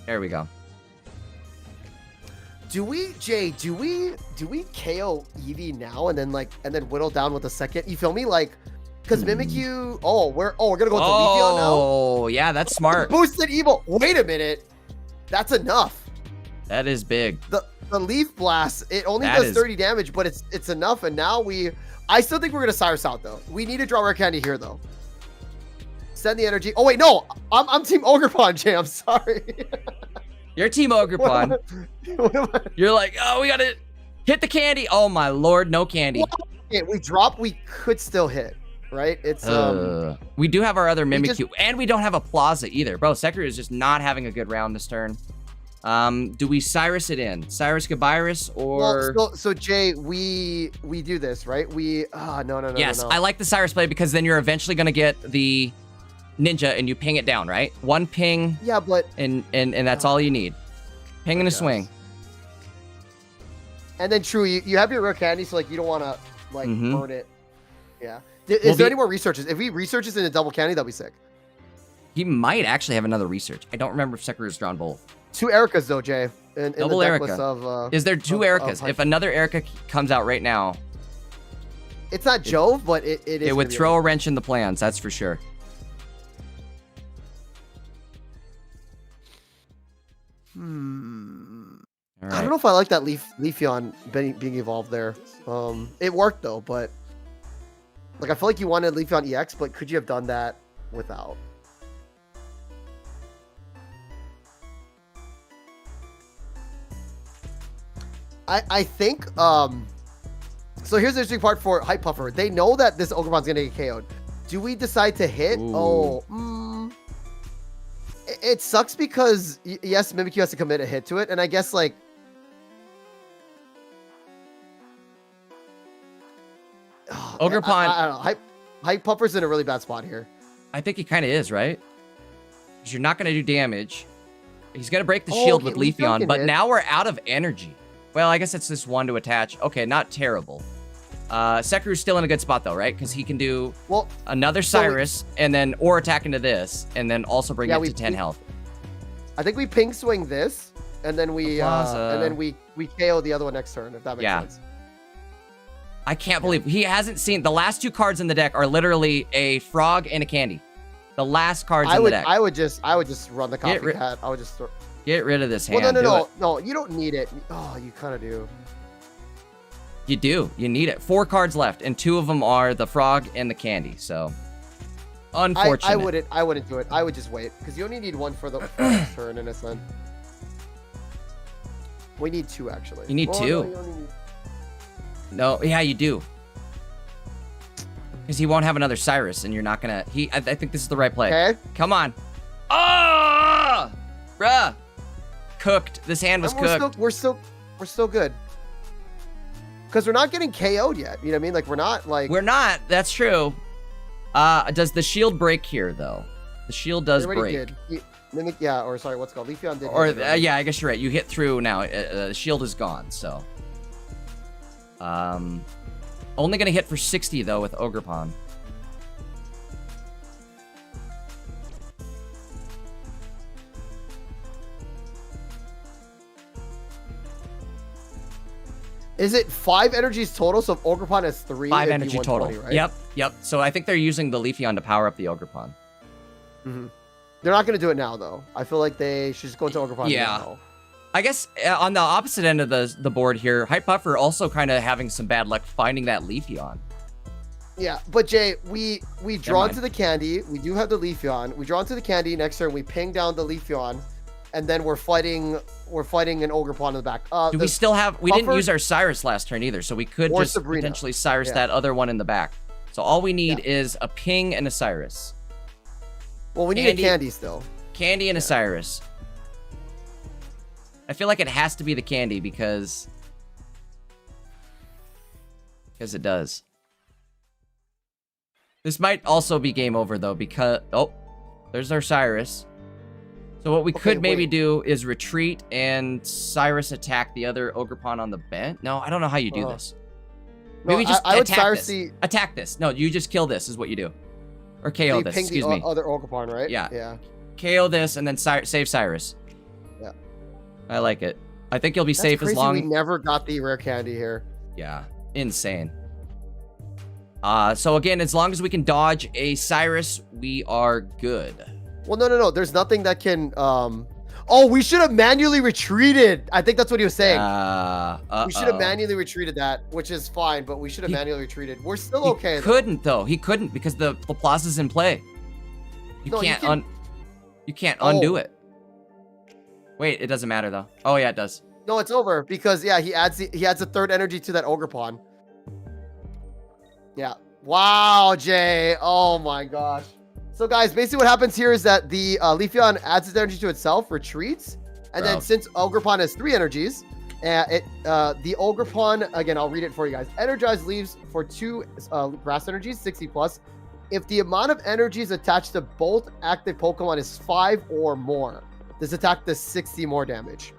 There we go. Do we KO Eevee now and then whittle down with a second? You feel me? Like, because Mimikyu. We're gonna go to Leafeon now. Oh, yeah, that's smart. Boosted Evil. Wait a minute. That's enough. That is big. The Leaf Blast. It only does 30 damage, but it's enough. And now I still think we're gonna Cyrus out though. We need to draw rare candy here though. Send the energy. Oh wait, no, I'm Team Ogrepon, Jay. I'm sorry. You're Team Ogrepon. You're like, oh, we gotta hit the candy. Oh my lord, no candy. We drop. We could still hit, right? It's we do have our other Mimikyu, and we don't have a Plaza either, bro. Sekiro is just not having a good round this turn. Do we Cyrus it in? Cyrus Gabirus or? Well, so Jay, we do this, right? No. Yes, no. I like the Cyrus play because then you're eventually gonna get the ninja and you ping it down, right? One ping. Yeah, but and that's all you need. Ping and a swing. And then true, you have your rare candy, so like you don't want to like burn it. Yeah. Is there any more researches? If we research this in a double candy, that'd be sick. He might actually have another research. I don't remember if Sekuru's drawn both. 2 Ericas though, Jay. In Double the Erica. Is there 2 Ericas? If another Erica comes out right now, it's not Jove, but it is. It would throw a wrench in the plans. That's for sure. Right. I don't know if I like that Leafeon being evolved there. It worked though, but like I feel like you wanted Leafeon EX, but could you have done that without? I think so here's the interesting part for Hype Puffer. They know that this Ogerpon's gonna get KO'd. Do we decide to hit? It sucks because yes, Mimikyu has to commit a hit to it, and I guess like Ogerpon. I don't know. Hype Puffer's in a really bad spot here. I think he kind of is, right? Because you're not going to do damage. He's going to break the shield with Leafeon, but now we're out of energy. Well, I guess it's just 1 to attach. Okay, not terrible. Sekuru's still in a good spot though, right? Because he can do another Cyrus and then or attack into this and then also bring it to 10 health. I think we ping swing this and then we KO the other one next turn, if that makes sense. I can't believe he hasn't seen the last 2 cards in the deck are literally a frog and a candy. The last cards in the deck. I would just run the copycat. I would just get rid of this hand. Well, no, you don't need it. Oh, you kind of do. You do. You need it. 4 cards left, and 2 of them are the frog and the candy. So, unfortunate. I wouldn't do it. I would just wait because you only need 1 for the first turn in a sense. We need 2 actually. You need 2. No, yeah, you do. Because he won't have another Cyrus, and you're not gonna. I think this is the right play. Okay. Come on. Oh, bruh. Cooked. This hand was cooked. We're still good. Because we're not getting KO'd yet. You know what I mean? Like, we're not, like... We're not. That's true. Does the shield break here, though? The shield does break. Did. Yeah, or sorry, what's it called? Leafeon did. Or, yeah, I guess you're right. You hit through now. The shield is gone, so... Only going to hit for 60, though, with Ogerpon. Is it 5 energies total? So if Ogerpon has 3, 5 energy total. Right? Yep. So I think they're using the Leafeon to power up the Ogerpon. They're not going to do it now, though. I feel like they should just go into Ogerpon now. I guess on the opposite end of the board here, Hype Puffer also kind of having some bad luck finding that Leafeon. Yeah, but Jay, we draw into the candy. We do have the Leafeon. We draw into the candy next turn. We ping down the Leafeon, and then we're fighting an Ogerpon in the back. Do we still have? We didn't use our Cyrus last turn either, so we could just potentially Cyrus that other one in the back. So all we need is a ping and a Cyrus. Well, we need a candy still. Candy and a Cyrus. I feel like it has to be the candy because it does. This might also be game over though because there's our Cyrus. So what we could maybe do is retreat and Cyrus attack the other Ogerpon on the bench. No, I don't know how you do this. Maybe just attack this. No, you just kill this is what you do. Or KO this, excuse me. Other Ogerpon, right? Yeah. KO this and then save Cyrus. Yeah. I like it. I think you'll be safe as long. We never got the rare candy here. Yeah, insane. So again, as long as we can dodge a Cyrus, we are good. Well, no. There's nothing that can. Oh, we should have manually retreated. I think that's what he was saying. We should have manually retreated that, which is fine, but we should have manually retreated. We're still okay. He couldn't because the plaza's in play. You can't undo it. Wait, it doesn't matter though. Oh yeah, it does. No, it's over because he adds a 3rd energy to that Ogerpon. Yeah. Wow, Jay. Oh my gosh. So guys, basically what happens here is that the Leafeon adds its energy to itself, retreats, And then since Ogerpon has 3 energies, the Ogerpon, again, I'll read it for you guys. Energized leaves for 2 grass energies, 60 plus. If the amount of energies attached to both active Pokemon is 5 or more, this attack does 60 more damage.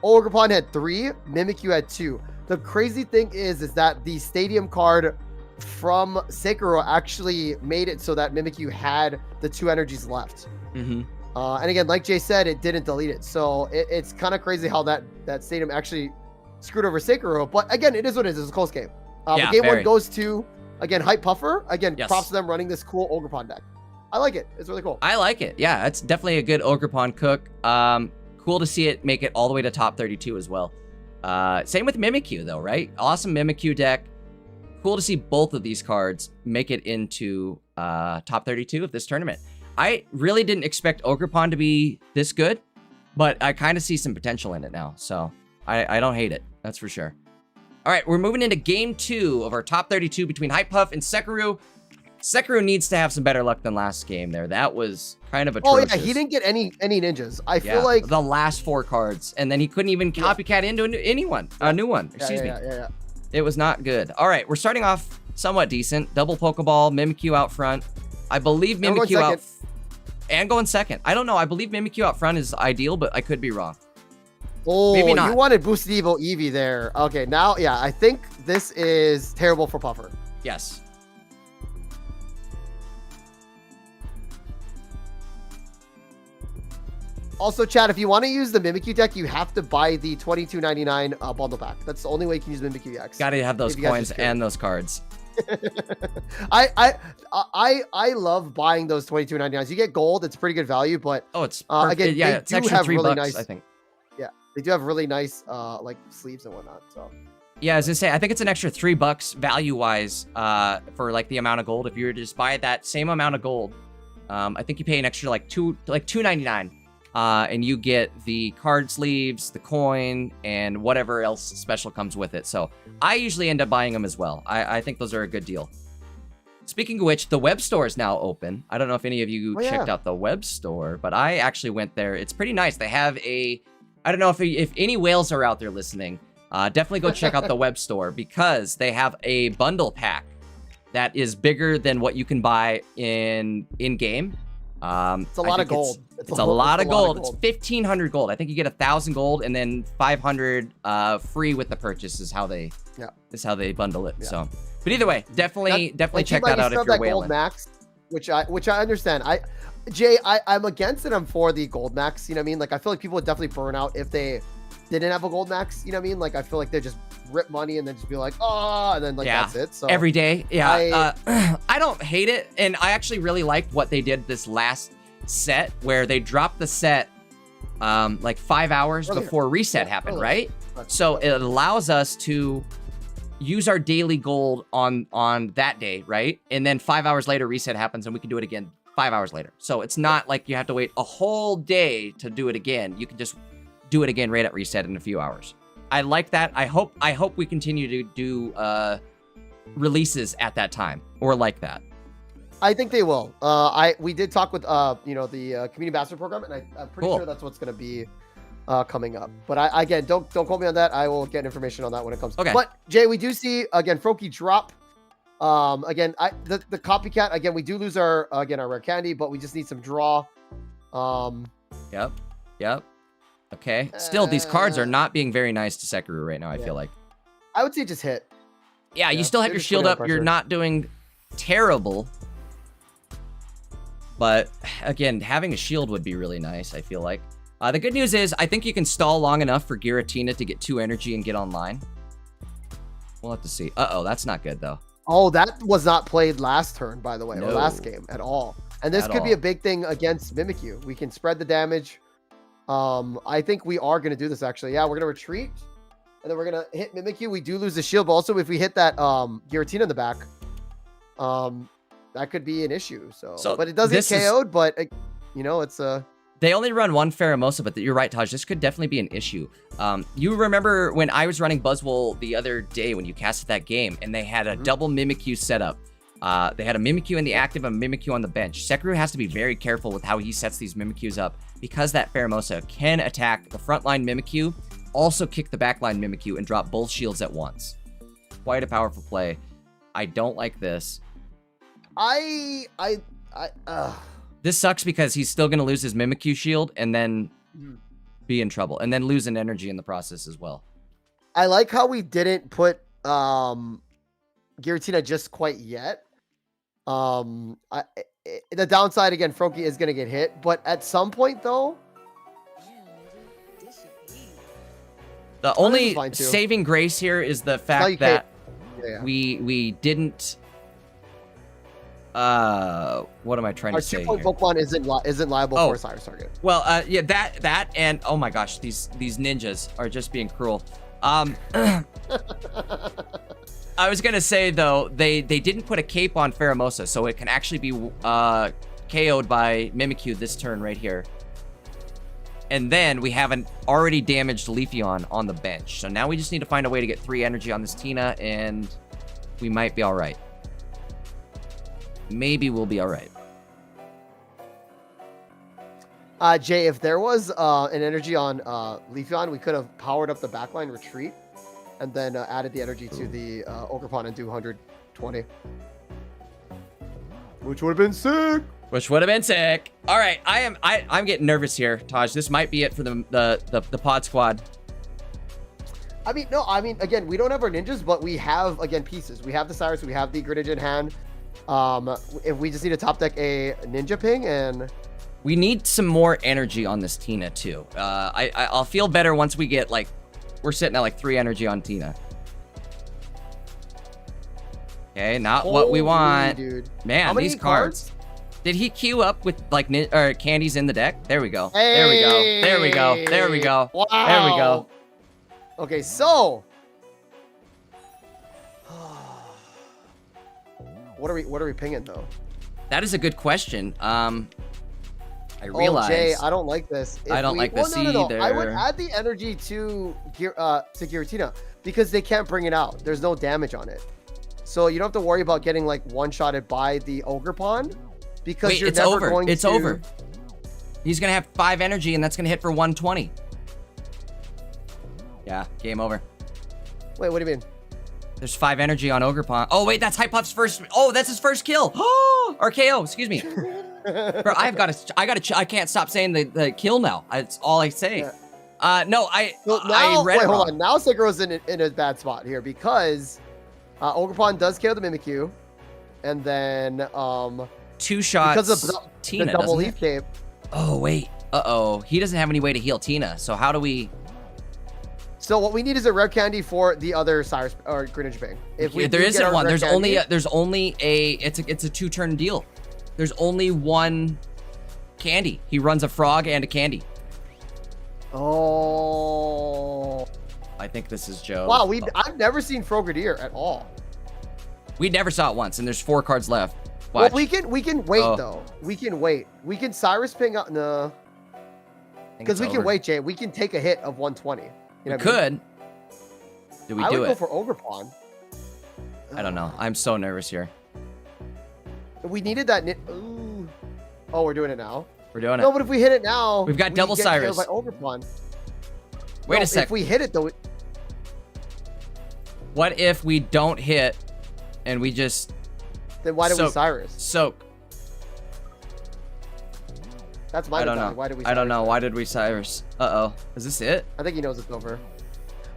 Ogerpon had 3, Mimikyu had 2. The crazy thing is that the Stadium card from Sekiro actually made it so that Mimikyu had the 2 energies left. Mm-hmm. And again, like Jay said, it didn't delete it. So it's kind of crazy how that Stadium actually screwed over Sekiro. But again, it is what it is. It's a close game. Yeah, game very. 1 goes to, again, Hype Puffer. Again, Yes. props to them running this cool Ogerpon deck. I like it. It's really cool. I like it. Yeah, it's definitely a good Ogerpon cook. Cool to see it make it all the way to top 32 as well. Same with Mimikyu, though, right? Awesome Mimikyu deck. Cool to see both of these cards make it into top 32 of this tournament. I really didn't expect Ogerpon to be this good, but I kind of see some potential in it now. So I don't hate it. That's for sure. All right, we're moving into game 2 of our top 32 between Hype Puff and Sekiro. Sekiro needs to have some better luck than last game there. That was kind of atrocious. Oh, yeah, he didn't get any ninjas. I feel like the last 4 cards, and then he couldn't even copycat into a new one. Excuse me. Yeah. It was not good. All right, we're starting off somewhat decent. Double Pokeball, Mimikyu out front. I believe Mimikyu out... And going second. I don't know. I believe Mimikyu out front is ideal, but I could be wrong. Oh, maybe not. You wanted Boosted Evo Eevee there. Okay, now, yeah, I think this is terrible for Puffer. Yes. Also, Chad, if you want to use the Mimikyu deck, you have to buy the $22.99 bundle pack. That's the only way you can use Mimikyu decks. Gotta have those coins and those cards. I love buying those $22.99s. You get gold; it's pretty good value. But it's again, yeah, it's extra $3 really nice. I think. Yeah, they do have really nice like sleeves and whatnot. So yeah, as I say, I think it's an extra $3 value wise for like the amount of gold. If you were to just buy that same amount of gold, I think you pay an extra like $2.99. And you get the card sleeves, the coin, and whatever else special comes with it. So I usually end up buying them as well. I think those are a good deal. Speaking of which, the web store is now open. I don't know if any of you checked out the web store, but I actually went there. It's pretty nice. They have I don't know if any whales are out there listening, definitely go check out the web store because they have a bundle pack that is bigger than what you can buy in game. It's a lot of gold. It's a lot of gold. It's 1,500 gold. I think you get 1,000 gold and then 500 free with the purchase is how they bundle it. Yeah. So, but either way, definitely check that out if you're whaling. Gold max, which I understand. I'm against it. I'm for the gold max. You know what I mean? Like I feel like people would definitely burn out if they didn't have a gold max. You know what I mean? Like I feel like they just rip money and then just be like, oh, and then like that's it. So every day, I don't hate it, and I actually really liked what they did this last set where they dropped the set like 5 hours before reset happened, right? So it allows us to use our daily gold on that day, right? And then 5 hours later reset happens and we can do it again 5 hours later. So it's not like you have to wait a whole day to do it again. You can just do it again right at reset in a few hours. I like that. I hope we continue to do releases at that time or like that. I think they will. We did talk with the community ambassador program, and I'm pretty sure that's what's going to be coming up. But again, don't quote me on that. I will get information on that when it comes. Okay. But Jay, we do see again Froakie drop. Again, the copycat. Again, we do lose our rare candy, but we just need some draw. Yep. Okay. Still, these cards are not being very nice to Sekiro right now. I feel like. I would say just hit. Yeah, you still have your shield up. You're not doing terrible. But again, having a shield would be really nice, I feel like. The good news is, I think you can stall long enough for Giratina to get 2 energy and get online. We'll have to see. Uh-oh, that's not good, though. Oh, that was not played last turn, by the way, or last game at all. And this could be a big thing against Mimikyu. We can spread the damage. I think we are going to do this, actually. Yeah, we're going to retreat. And then we're going to hit Mimikyu. We do lose the shield, but also if we hit that Giratina in the back, that could be an issue. So but it does get KO'd, but it's a... They only run one Pheromosa, but you're right, Taj. This could definitely be an issue. You remember when I was running Buzzwole the other day when you casted that game, and they had a double Mimikyu setup. They had a Mimikyu in the active and a Mimikyu on the bench. Sekiro has to be very careful with how he sets these Mimikyus up because that Pheromosa can attack the frontline Mimikyu, also kick the backline Mimikyu, and drop both shields at once. Quite a powerful play. I don't like this. This sucks because he's still going to lose his Mimikyu shield and then be in trouble, and then lose an energy in the process as well. I like how we didn't put Giratina just quite yet. The downside again, Froakie is going to get hit, but at some point though, the only saving grace here is the fact that we didn't. What am I trying to say? Our 2-point Pokemon isn't liable for a Cyrus target. Well, yeah, that and oh my gosh, these ninjas are just being cruel. I was gonna say though, they didn't put a cape on Pheromosa, so it can actually be KO'd by Mimikyu this turn right here. And then we have an already damaged Leafeon on the bench. So now we just need to find a way to get 3 energy on this Tina, and we might be all right. Maybe we'll be all right. Jay, if there was an energy on Leafeon, we could have powered up the backline retreat and then added the energy to the Ogerpon and do 120. Which would have been sick. Which would have been sick. All right, I'm getting nervous here, Taj. This might be it for the pod squad. I mean, again, we don't have our ninjas, but we have, again, pieces. We have the Cyrus, we have the Greninja in hand. If we just need to top deck a Ninja Ping, and we need some more energy on this Tina too. I'll feel better once we get we're sitting at 3 energy on Tina. Okay, not what we want. Dude. Man, these cards. Did he queue up with candies in the deck? There we go. Hey. There we go. There we go. There we go. Wow. There we go. Okay, so what are we pinging though? That is a good question. I realize. Oh, Jay, I don't like this. I don't like this either. I would add the energy to Giratina because they can't bring it out. There's no damage on it, so you don't have to worry about getting one-shotted by the Ogerpon because wait, you're it's never over. going it's to. over. He's gonna have 5 energy, and that's gonna hit for 120. Yeah, game over. Wait, what do you mean? There's 5 energy on Ogerpon. Oh wait, that's Hypuff's first. Oh, that's his first kill. Oh, or KO. Excuse me. Bro, I can't stop saying the kill now. That's all I say. Yeah. No, I read wait, it wrong. hold on. Now Sekiro's in a bad spot here because Ogerpon does KO the Mimikyu, and then 2 shots because of Tina, the double leaf cape. Oh wait. Uh-oh. He doesn't have any way to heal Tina. So how do we? So what we need is a rare candy for the other Cyrus or Greninja Ping. If we there isn't one. There's candy, only it's a 2-turn deal. There's only one candy. He runs a frog and a candy. Oh. I think this is Joe. Wow, I've never seen Frogadier at all. We never saw it once, and there's 4 cards left. Watch. Well, we can wait though. We can wait. We can Cyrus Ping up. No. Because we can wait, Jay. We can take a hit of 120. You know we could. Do we do it? I would go for Ogerpon. I don't know. I'm so nervous here. We needed that. Ooh. Oh, we're doing it now. We're doing it. No, but if we hit it now, we've got double Cyrus. By Ogerpon. Wait a sec. If we hit it though. What if we don't hit, and we just? Then why do we Cyrus? Soak. That's my design. Why did we Cyrus? I don't know. Why did we Cyrus? Uh-oh. Is this it? I think he knows it's over.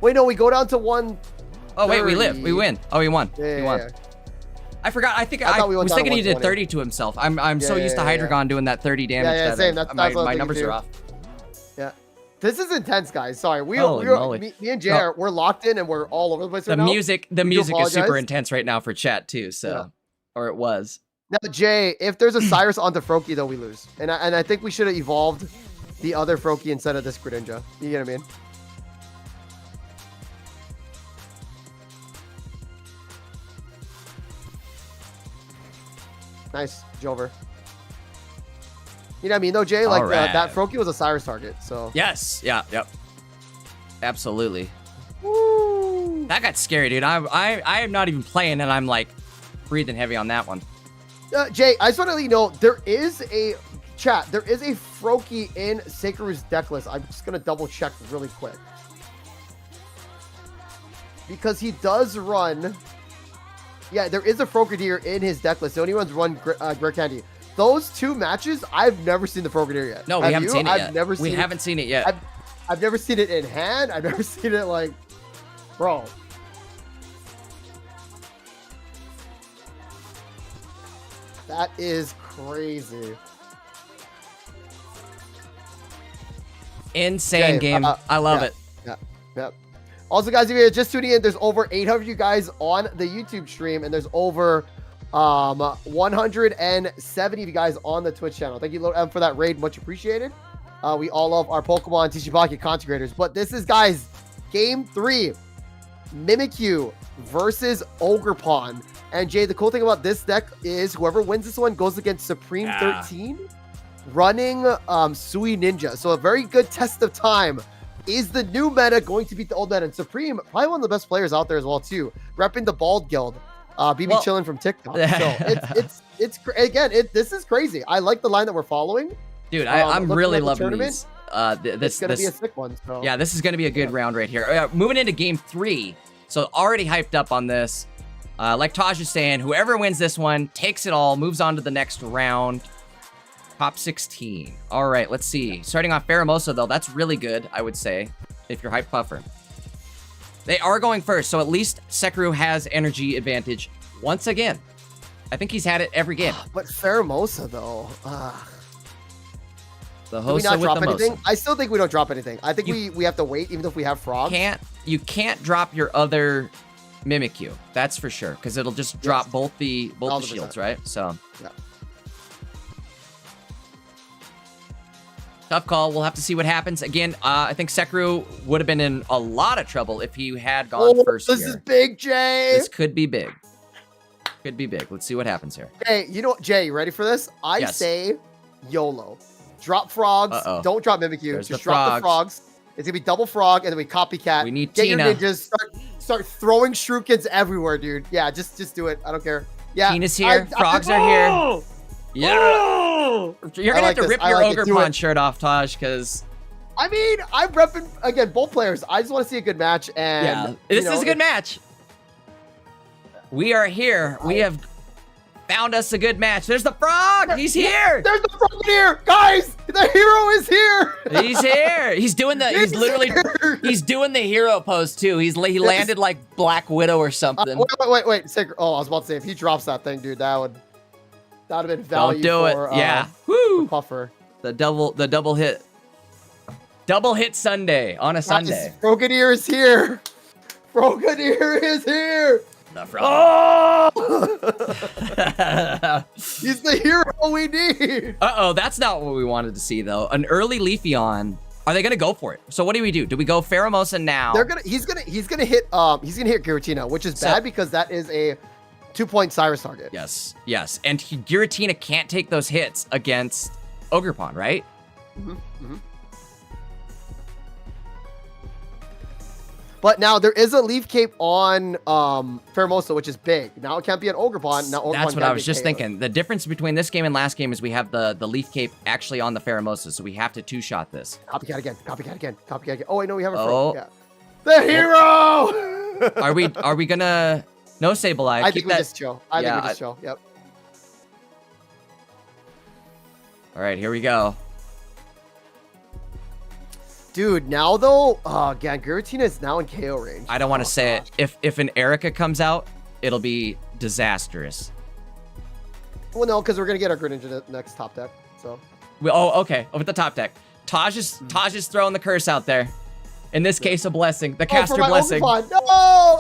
Wait, no, we go down to 1. Oh, wait, we live. We win. Oh, he won. Yeah, he won. Yeah. I forgot. I was thinking he did 30 to himself. I'm so used to Hydreigon doing that 30 damage. Yeah, same. That's my numbers are off. Yeah. This is intense, guys. Sorry. Me and Jay we're locked in and we're all over the place right now. The music is super intense right now for chat too, so or it was. Now, Jay, if there's a Cyrus onto Froakie, though, we lose. And I think we should have evolved the other Froakie instead of this Greninja. You get what I mean? Nice, Jover. You know what I mean, though, Jay? Like, that Froakie was a Cyrus target, so... Yes, yeah, yep. Absolutely. Woo! That got scary, dude. I am not even playing, and I'm like... breathing heavy on that one. Jay, I just want to let you know, there is a Froakie in Seikuru's deck list. I'm just going to double check really quick. Because he does run... Yeah, there is a Frogadier in his deck list. The only ones run Great Candy. Those 2 matches, I've never seen the Frogadier yet. No, we haven't seen it yet. We haven't seen it yet. I've never seen it in hand. I've never seen it like... Bro. That is crazy. Insane game. I love it. Yeah. Also, guys, if you're just tuning in, there's over 800 of you guys on the YouTube stream, and there's over 170 of you guys on the Twitch channel. Thank you, Lord M, for that raid. Much appreciated. We all love our Pokemon TCG Pocket content creators. But this is, guys, Game 3. Mimikyu versus Ogerpon. And, Jay, the cool thing about this deck is whoever wins this one goes against Supreme 13 running Sui Ninja. So a very good test of time. Is the new meta going to beat the old meta? And Supreme, probably one of the best players out there as well, too. Repping the Bald Guild. BB chilling from TikTok. So this is crazy. I like the line that we're following. Dude, I'm really loving these. It's going to be a sick one. So. Yeah, this is going to be a good round right here. Moving into game 3. So already hyped up on this. Like Taj is saying, whoever wins this one takes it all, moves on to the next round. Top 16. All right, let's see. Starting off Pheromosa, though, that's really good, I would say, if you're Hype Puffer. They are going first, so at least Sekiro has energy advantage once again. I think he's had it every game. But Pheromosa, though. The Do we Hosa not with drop the anything? Mosa. I still think we don't drop anything. I think we have to wait, even if we have frogs. You can't drop your other Mimikyu. That's for sure, because it'll just drop both the shields, right? So. Yeah. Tough call. We'll have to see what happens. Again, I think Sekiro would have been in a lot of trouble if he had gone first This is big, Jay. This could be big. Could be big. Let's see what happens here. Hey, you know what, Jay, you ready for this? I say YOLO. Drop frogs. Don't drop Mimikyu. Just drop the frogs. It's going to be double frog, and then we copycat. We need Get Tina. your ninjas. Start throwing shurikens everywhere, dude. Yeah, just do it. I don't care. Yeah. Tina's here. Frogs are here. Yeah. You're going to have to rip your Ogerpon shirt off, Taj, because... I mean, I'm repping, again, both players. I just want to see a good match. And this is a good match. We are here. We have found us a good match. There's the frog. He's here. There's the frog here. Guys, the hero is here. He's here. He's doing the, he's doing the hero pose too. He landed like Black Widow or something. Wait. Oh, I was about to say, if he drops that thing, dude, that would have been value. Don't do it. Yeah. Woo. Puffer. The double hit. Double hit Sunday on a Sunday. Frogadier is here. Frogadier is here. The frog. Oh! He's the hero we need. Uh-oh, that's not what we wanted to see though. An early Leafeon. Are they gonna go for it? So what do we do? Do we go Pheromosa now? He's gonna hit Giratina, which is bad because that is a 2-point Cyrus target. Yes. And Giratina can't take those hits against Ogerpon, right? Mm-hmm. But now there is a Leaf Cape on Pheromosa, which is big. Now it can't be an Ogerpon. Now Ogerpon That's what I was just thinking. The difference between this game and last game is we have the Leaf Cape actually on the Pheromosa, so we have to two-shot this. Copycat again. Oh, I know we have a frog. Yeah. The hero! Are we gonna... No Sableye. I think we just chill. I think we just chill. Yep. All right, here we go. Dude, now though, again, Giratina is now in KO range. I don't want to say it. If an Erica comes out, it'll be disastrous. Well, no, because we're gonna get our Greninja next top deck. So. Okay. Over the top deck. Taj is throwing the curse out there. In this case, a blessing. The caster blessing. Ogerpon. No,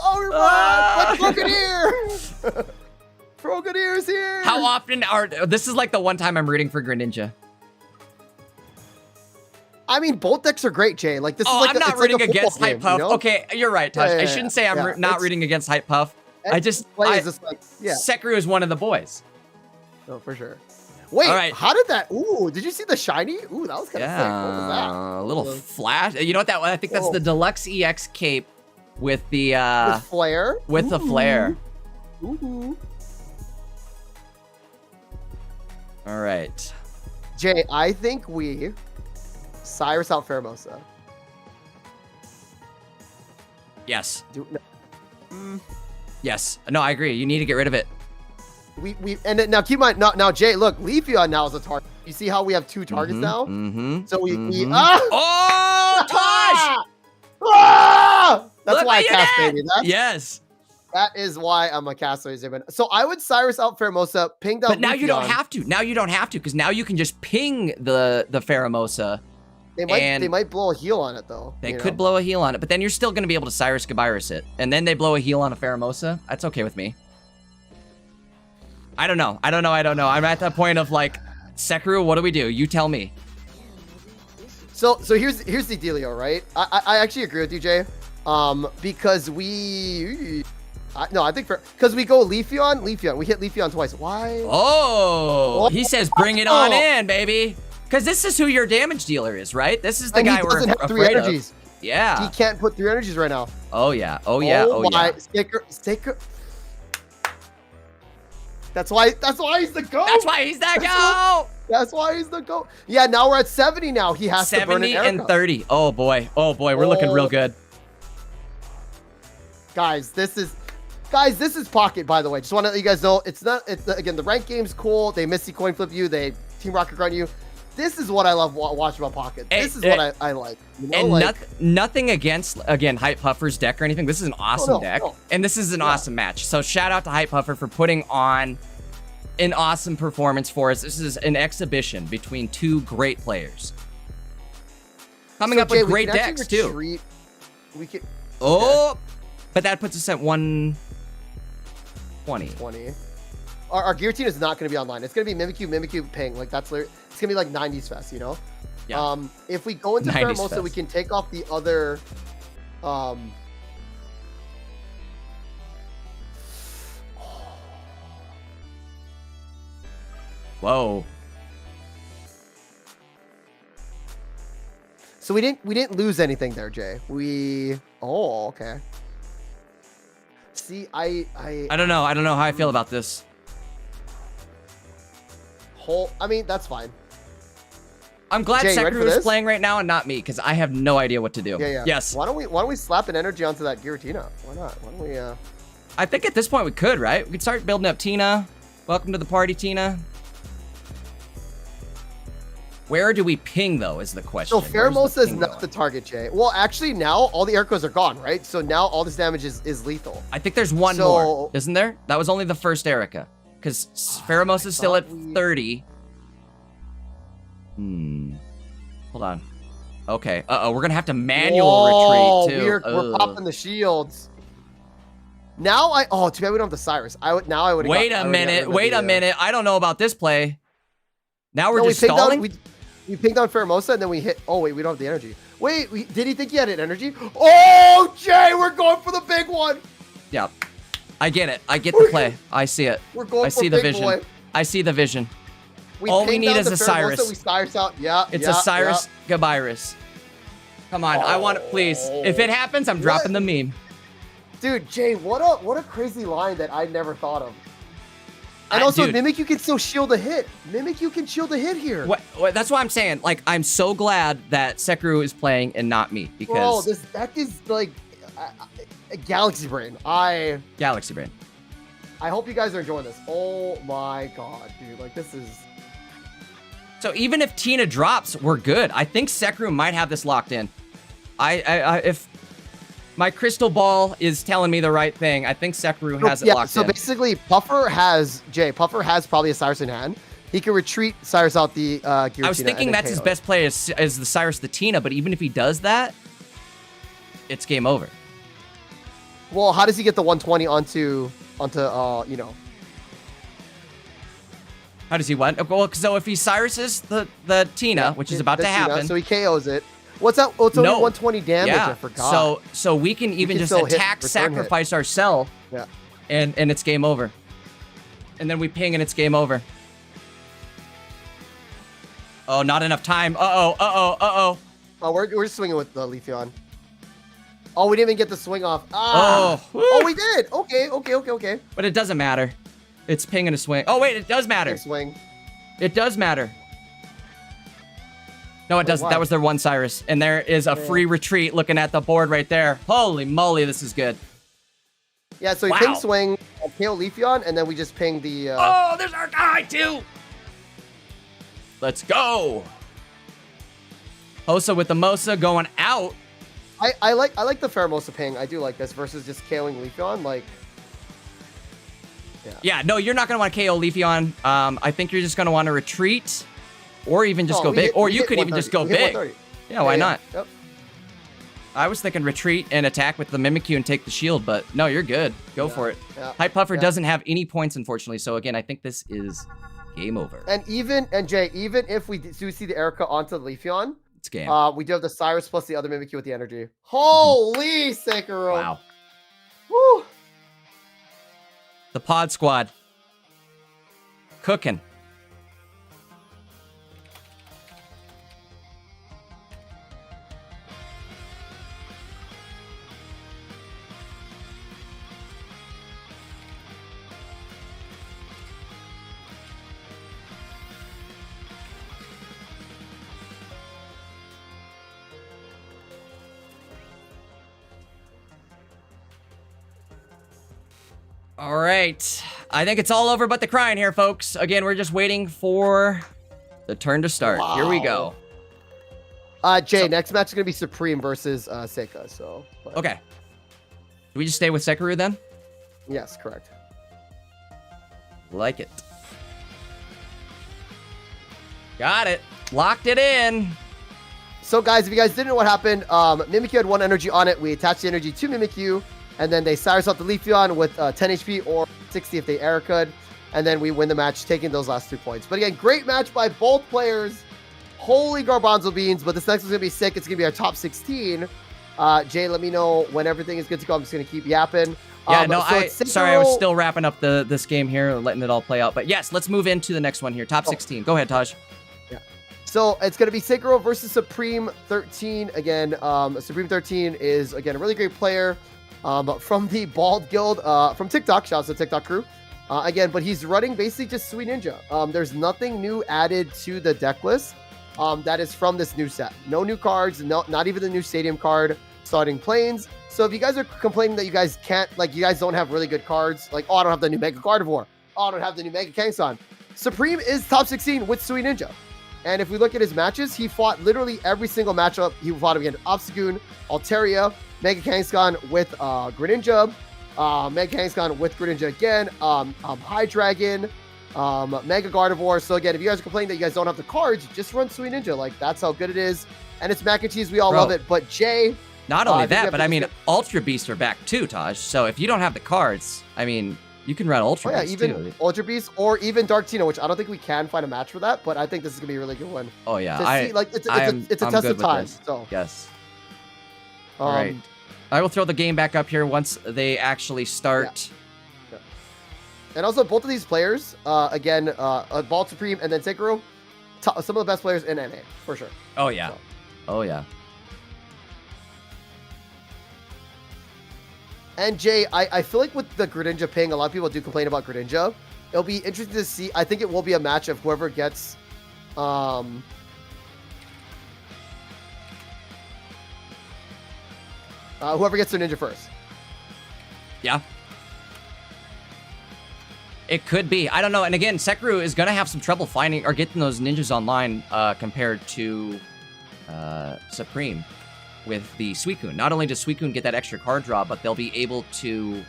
Ogerpon! Frogadier! Frogadier's here! How often this is like the one time I'm rooting for Greninja. I mean, both decks are great, Jay. Like this is like I'm not rooting against Hype Puff. You know? Okay, you're right, Taj. I shouldn't say I'm not rooting against Hype Puff. Sekiro is one of the boys. Oh, for sure. Wait, how did that? Ooh, did you see the shiny? Ooh, that was kind of sick. What was that? A little flash. You know what that was? I think that's the Deluxe EX cape with the with flare. With the flare. Ooh. All right. Jay, I think we Cyrus out Pheromosa. Yes. No. Yes. No, I agree. You need to get rid of it. And now keep in mind now Jay, look, Leafeon now is a target. You see how we have 2 targets now? So we oh, Tosh! That's Look why I cast baby. Yes. That is why I'm a caster. So I would Cyrus out Pheromosa, ping down. But now Leafeon. you don't have to. Now you don't have to, because now you can just ping the Pheromosa. They might blow a heal on it though. They could blow a heal on it, but then you're still going to be able to Cyrus Gabyrus it. And then they blow a heal on a Pheromosa. That's okay with me. I don't know. I'm at that point of like, Sekiro, what do we do? You tell me. So here's the dealio, right? I actually agree with you, Jay. Because I think because we go Leafeon. We hit Leafeon twice. Why? Oh, he says bring it on in, baby. Because this is who your damage dealer is, right? This is the guy we're afraid 3 energies. Of. Yeah. He can't put 3 energies right now. Oh yeah. Oh yeah. Oh yeah. Sticker. That's why he's the GOAT. That's why he's the GOAT. That's why he's the GOAT. Yeah, now we're at 70 now. He has to burn an 70 and 30. Oh boy. We're looking real good. Guys, this is Pocket, by the way. Just want to let you guys know, again, the ranked game's cool. They Misty Coin Flip you. They Team Rocket Grunt you. This is what I love watching about Pocket. This is what I like. You know, and nothing against, again, Hype Puffer's deck or anything. This is an awesome deck. And this is an awesome match. So shout out to Hype Puffer for putting on an awesome performance for us. This is an exhibition between 2 great players. Coming up with great decks, too. But that puts us at 120. Our Guillotine is not going to be online. It's going to be Mimikyu, Ping. Like, it's going to be like 90s Fest, you know? Yeah. If we go into Pheromosa, we can take off the other... Whoa. So we didn't lose anything there, Jay. Oh, okay. See, I don't know. I don't know how I feel about this. I mean, that's fine. I'm glad Jay, Sekiro is playing right now and not me, because I have no idea what to do. Yeah. Yes. Why don't we slap an energy onto that Giratina? Why not? Why don't we I think at this point we could, right? We could start building up Tina. Welcome to the party, Tina. Where do we ping, though, is the question. So Pheromosa is not the target, Jay. Well, actually, now all the air codes are gone, right? So now all this damage is lethal. I think there's one more, isn't there? That was only the first Erica. Because Pheromosa is still at 30. Hold on. Okay. We're going to have to manual retreat, too. We're popping the shields. Now too bad we don't have the Cyrus. I would Wait a minute. I don't know about this play. Now we're just stalling? We pinged on Pheromosa and then we hit. Oh, wait, we don't have the energy. Wait, did he think he had an energy? Oh, Jay, we're going for the big one. Yeah. I get it. I get the play. I see it. We're going I see the vision. Boy. I see the vision. All we need is a Cyrus. We Cyrus out. Yeah. It's a Cyrus Gabyrus. Come on. I want it, please. If it happens, I'm dropping the meme. Dude, Jay, what a crazy line that I never thought of. And also, Mimikyu can still shield a hit. Mimikyu can shield a hit here. That's why I'm saying, like, I'm so glad that Sekiro is playing and not me, because... Bro, this deck is, like, a Galaxy Brain. Galaxy Brain. I hope you guys are enjoying this. Oh, my God, dude. Like, this is... So even if Tina drops, we're good. I think Sekiro might have this locked in. If my crystal ball is telling me the right thing, I think Sekiro has it locked in. So basically, Puffer has probably a Cyrus in hand. He can retreat Cyrus out the Giratina. I was thinking that's his best play is the Cyrus the Tina, but even if he does that, it's game over. Well, how does he get the 120 onto you know? How does he what? Well, so if he Cyruses the Tina, which is about to happen. So he KOs it. What's that? Oh, it's only 120 damage. Yeah. I forgot. So we can even just attack, sacrifice ourselves. Yeah. And it's game over. And then we ping and it's game over. Oh, not enough time. Oh, we're swinging with the Leafeon. Oh, we didn't even get the swing off. Oh, we did. Okay. But it doesn't matter. It's ping and a swing. Oh, wait, it does matter. Swing. It does matter. No, it doesn't. Why? That was their one Cyrus. And there is a free retreat looking at the board right there. Holy moly, this is good. Yeah, so he ping swing, KO Leafeon, and then we just ping the... Oh, there's our guy, too! Let's go! Hosa with the Mosa going out. I like the Pheromosa ping. I do like this versus just KOing Leafeon. Like... Yeah, no, you're not going to want to KO Leafeon. I think you're just going to want to retreat. Or even just go big. Or you could even just go big. Yeah, why not? Yep. I was thinking retreat and attack with the Mimikyu and take the shield, but no, you're good. Go for it. Hype Puffer doesn't have any points, unfortunately. So again, I think this is game over. And Jay, even if we do see the Erica onto the Leafeon, it's game. We do have the Cyrus plus the other Mimikyu with the energy. Holy Sekiro! Wow. Woo! The Pod Squad. Cooking. All right. I think it's all over but the crying here, folks. Again, we're just waiting for the turn to start. Wow. Here we go. Jay, next match is going to be Supreme versus Seika. So. Okay. Do we just stay with Sekiro then? Yes, correct. Like it. Got it. Locked it in. So, guys, if you guys didn't know what happened, Mimikyu had 1 energy on it. We attached the energy to Mimikyu. And then they Cyrus off the Leafeon with 10 HP or 60 if they Erica'd. And then we win the match, taking those last 2 points. But again, great match by both players. Holy garbanzo beans. But this next one's going to be sick. It's going to be our top 16. Jay, let me know when everything is good to go. I'm just going to keep yapping. Yeah, no, sorry, I was still wrapping up this game here, letting it all play out. But yes, let's move into the next one here. Top 16. Go ahead, Taj. Yeah. So it's going to be Sekiro versus Supreme 13. Again, Supreme 13 is, again, a really great player. From the Bald Guild, from TikTok. Shout out to the TikTok crew. Again, but he's running basically just Sweet Ninja. There's nothing new added to the deck list that is from this new set. No new cards, not even the new Stadium card, starting planes. So if you guys are complaining that you guys can't, like, you guys don't have really good cards, like, oh, I don't have the new Mega Gardevoir. Oh, I don't have the new Mega Kangaskhan. Supreme is top 16 with Sweet Ninja. And if we look at his matches, he fought literally every single matchup. He fought against Obstagoon, Altaria, Mega Kangaskhan with Greninja, Mega Kangaskhan with Greninja again, Hydreigon, Mega Gardevoir. So again, if you guys are complaining that you guys don't have the cards, just run Sweet Ninja. Like, that's how good it is. And it's mac and cheese. We all love it. But Jay... Not only that, but I mean, Ultra Beasts are back too, Taj. So if you don't have the cards, I mean, you can run Ultra Beasts even too. Ultra Beasts or even Dark Tina, which I don't think we can find a match for that, but I think this is going to be a really good one. Oh, yeah. It's a test of time. So. Yes. All right. I will throw the game back up here once they actually start. Yeah. And also, both of these players, again, Bald Supreme and then Sekiro, some of the best players in NA, for sure. Oh, yeah. So. Oh, yeah. And Jay, I feel like with the Greninja ping, a lot of people do complain about Greninja. It'll be interesting to see. I think it will be a match of whoever gets... whoever gets their ninja first. Yeah. It could be. I don't know. And again, Sekiro is going to have some trouble finding or getting those ninjas online compared to Supreme with the Suicune. Not only does Suicune get that extra card draw, but they'll be able to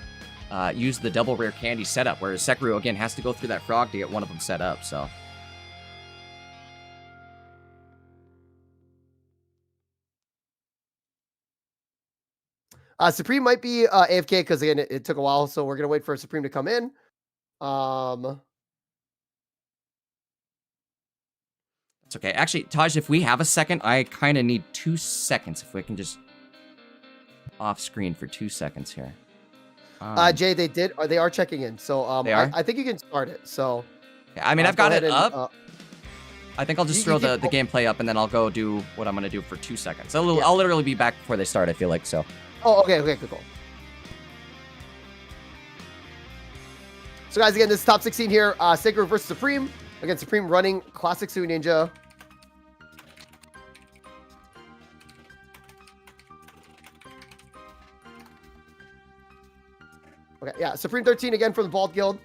use the double rare candy setup, whereas Sekiro, again, has to go through that frog to get one of them set up, so... Supreme might be AFK because, again, it took a while, so we're going to wait for Supreme to come in. It's okay. Actually, Taj, if we have a second, I kind of need 2 seconds. If we can just off screen for 2 seconds here. Jay, they are checking in, so they are? I think you can start it. So, I mean, I've got it up. I think I'll just throw the gameplay up, and then I'll go do what I'm going to do for 2 seconds. I'll literally be back before they start, I feel like, so. Oh, okay, cool. So, guys, again, this is top 16 here. Sekiro versus Supreme. Again, Supreme running Classic Sui Ninja. Okay, yeah, Supreme 13 again from the Bald Guild.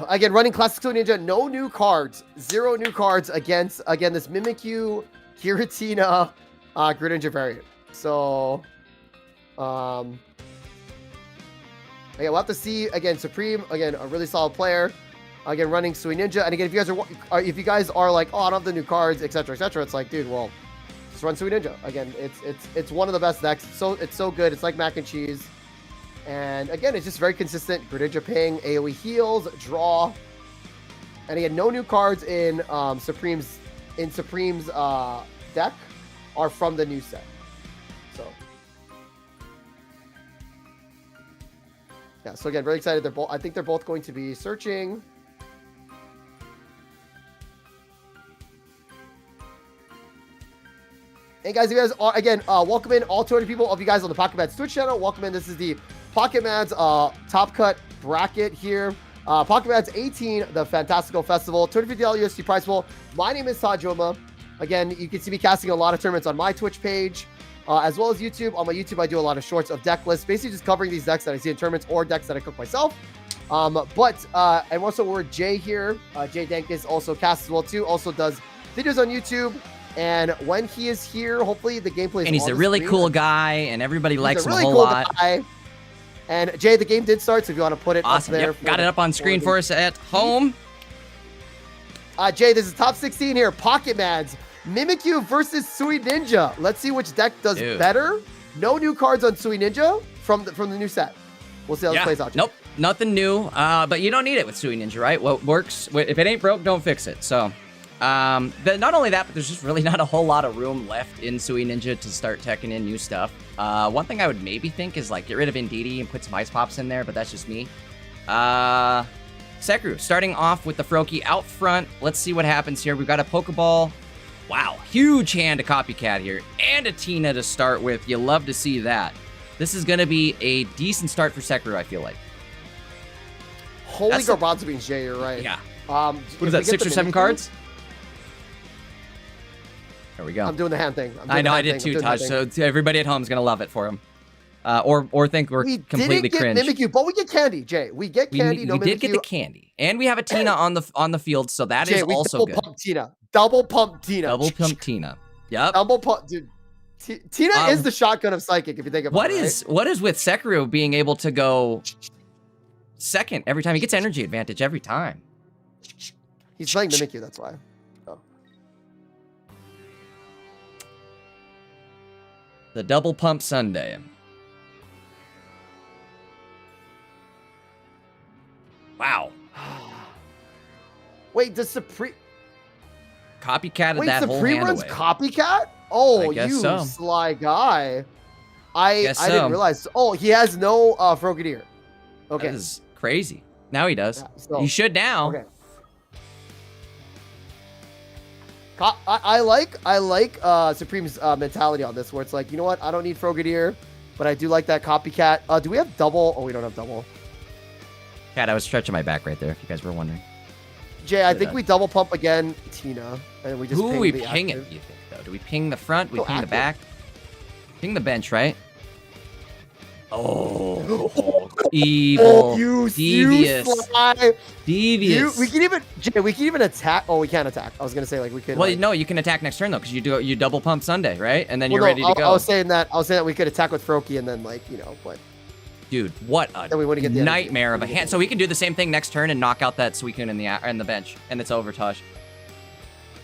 Again, running Classic Sui Ninja, no new cards. 0 new cards against, again, this Mimikyu, Giratina, Greninja variant. So, yeah, we'll have to see. Again, Supreme, again, a really solid player. Again, running Sui Ninja. And again, if you guys are like, oh, I don't have the new cards, etc., it's like, dude, well, just run Sui Ninja. Again, it's one of the best decks. It's so good. It's like mac and cheese. And again, it's just very consistent. Greninja ping, AoE heals, draw. And again, no new cards in Supreme's deck are from the new set. So yeah, so again, very excited. I think they're both going to be searching. Hey guys, you guys are, again, welcome in all 200 people of you guys on the Pocket Mads Twitch channel. Welcome in. This is the Pocket Mads top cut bracket here. Pocket Mads 18, the Fantastical Festival, $250 USD prize pool. My name is Tajoma. Again, you can see me casting a lot of tournaments on my Twitch page, as well as YouTube. On my YouTube, I do a lot of shorts of deck lists, basically just covering these decks that I see in tournaments or decks that I cook myself. And also we're Jay here. Jay Dankis also casts as well too. Also does videos on YouTube. And when he is here, hopefully the gameplay is and he's a really cool guy, and everybody likes him a whole lot. Guy. And Jay, the game did start, so if you want to put it awesome. up there. Yep. Got it up on screen for us at home. Jay, this is top 16 here. Pocket Mads, Mimikyu versus Sui Ninja. Let's see which deck does better. No new cards on Sui Ninja from the new set. We'll see how this plays out. Jay. Nope, nothing new. But you don't need it with Sui Ninja, right? What works, if it ain't broke, don't fix it. So. Not only that, but there's just really not a whole lot of room left in Sui Ninja to start teching in new stuff. One thing I would maybe think is like get rid of Indeedee and put some Ice Pops in there, but that's just me. Sekru, starting off with the Froakie out front. Let's see what happens here. We've got a Pokeball. Wow, huge hand to Copycat here, and a Tina to start with. You love to see that. This is gonna be a decent start for Sekru, I feel like. Holy Garbanzo Beans, Jay, you're right. Yeah. What is that, 6 or 7 cards? There we go. I'm doing the hand thing. I know, I did too, Taj. So everybody at home is gonna love it for him, or think we're completely cringe. We didn't get Mimikyu, but we get candy, Jay. We get candy. We did get the candy, and we have a Tina on the field, so that is also good. Double pump Tina. Double pump Tina. Yep. Double pump, dude. Tina is the shotgun of Psychic, if you think about it. What is with Sekiro being able to go second every time? He gets energy advantage every time. He's playing Mimikyu, that's why. The double pump Sunday. Wow. Wait, does Supreme copycatted that whole hand runs away? Copycat? Oh, you so. Sly guy. I didn't realize. Oh, he has no Frogadier. Okay. That is crazy. Now he does. Yeah, so, he should now. Okay. I like Supreme's mentality on this, where it's like, you know what, I don't need Frogadier, but I do like that Copycat. Do we have double? Oh, we don't have double. Cat, I was stretching my back right there, if you guys were wondering. Jay, I think we double pump again Tina, and we just who are we pinging, do you think, though? Do we ping the front? We ping the back? Ping the bench, right? Oh, evil, devious, devious. We can even attack. Oh, we can't attack. I was gonna say like we could. Well, no, you can attack next turn though, because you double pump Sunday, right? And then you're ready to go. I was saying that we could attack with Froakie and then like but. Dude, what a nightmare of a hand. So we can do the same thing next turn and knock out that Suicune in the bench, and it's over, Tosh.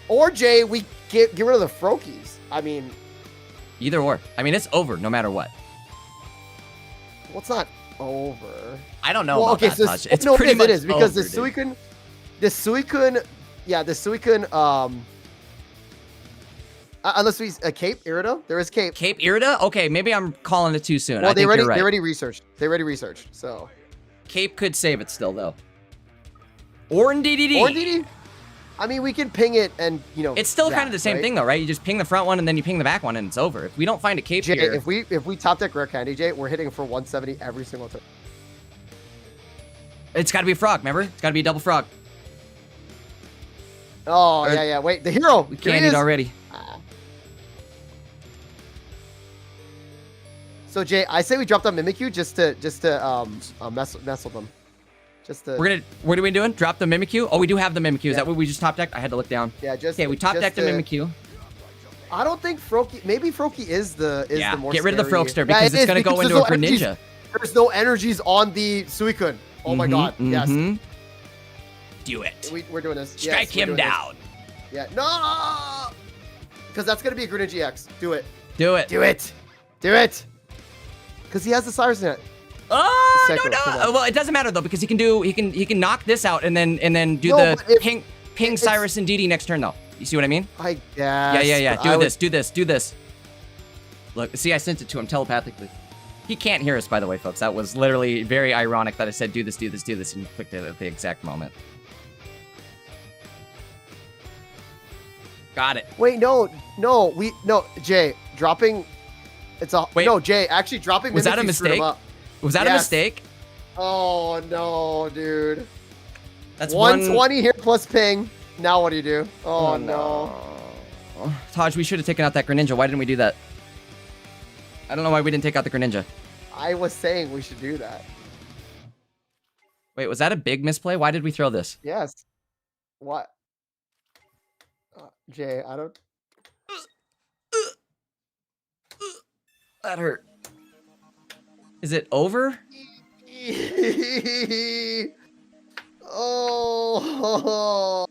Or Jay, we get rid of the Froakies. I mean, either or. I mean, it's over no matter what. Well, it's not over. I don't know about that, Tosh. It's pretty much over, because the Suicune, unless we Cape Irida, there is Cape. Cape Irida? Okay, maybe I'm calling it too soon. Well, they already researched. So Cape could save it still though. Or in DDD. I mean, we can ping it and it's still kind of the same thing though, right? You just ping the front one and then you ping the back one and it's over. If we don't find a Cape Jay, here, if we top deck Rare Candy, Jay, we're hitting for 170 every single turn. It's got to be a frog, remember? It's got to be a double frog. Oh, yeah. Wait, the hero. We can't eat already. So Jay, I say we drop down Mimikyu just to mess with them. What are we doing? Drop the Mimikyu? Oh, we do have the Mimikyu. Is that what we just top decked? I had to look down. Yeah, okay. We top decked the Mimikyu. I don't think Froakie. Maybe Froakie is the more. Get rid of the Frogster because it's gonna go into a Greninja. There's no energies on the Suicune. Oh my God. Yes. Do it. We're doing this. Strike him down. Yeah. No. Because that's gonna be a Greninja X. Do it. Do it. Do it. Do it. Because he has the Cyrus in it. Oh no! Well, it doesn't matter though because he can knock this out and then do the ping Cyrus and DD next turn though. You see what I mean? I guess. Yeah. Do this. Look, see, I sent it to him telepathically. He can't hear us, by the way, folks. That was literally very ironic that I said do this, and he clicked it at the exact moment. Got it. Wait, no, Jay, dropping. No, Jay, actually dropping. Was that a mistake? Was that a mistake? Oh no, dude. That's 120 here plus ping. Now what do you do? Oh no. Taj, we should have taken out that Greninja. Why didn't we do that? I don't know why we didn't take out the Greninja. I was saying we should do that. Wait, was that a big misplay? Why did we throw this? Yes. What? Jay, I don't. That hurt. Is it over? Oh.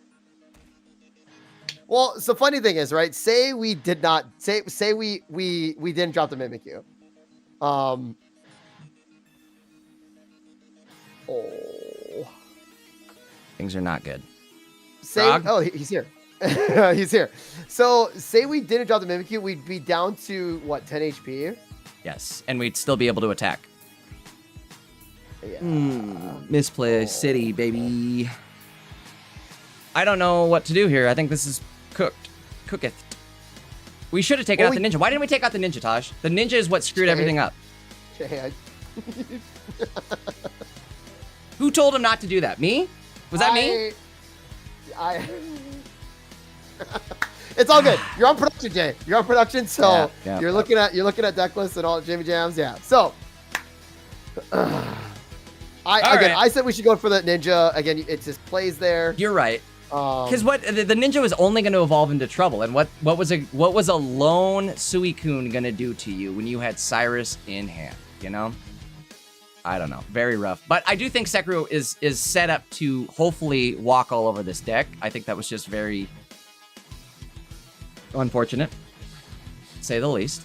Well, so funny thing is, right? Say we did not say we didn't drop the Mimikyu. Oh. Things are not good. Oh, he's here. He's here. So say we didn't drop the Mimikyu, we'd be down to what, 10 HP? Yes, and we'd still be able to attack. Yeah. Misplay city, baby. I don't know what to do here. I think this is cooketh. We should have taken out the ninja. Why didn't we take out the ninja, Taj? The ninja is what screwed everything up. Who told him not to do that? Me? Was that me? It's all good. You're on production, Jay. You're on production, so you're looking at deck lists and all Jimmy Jams. Yeah. So I said we should go for the ninja. Again, it just plays there. You're right. Because the ninja was only going to evolve into trouble, and what was a lone Suicune going to do to you when you had Cyrus in hand? You know, I don't know. Very rough. But I do think Sekiro is set up to hopefully walk all over this deck. I think that was just very unfortunate, to say the least.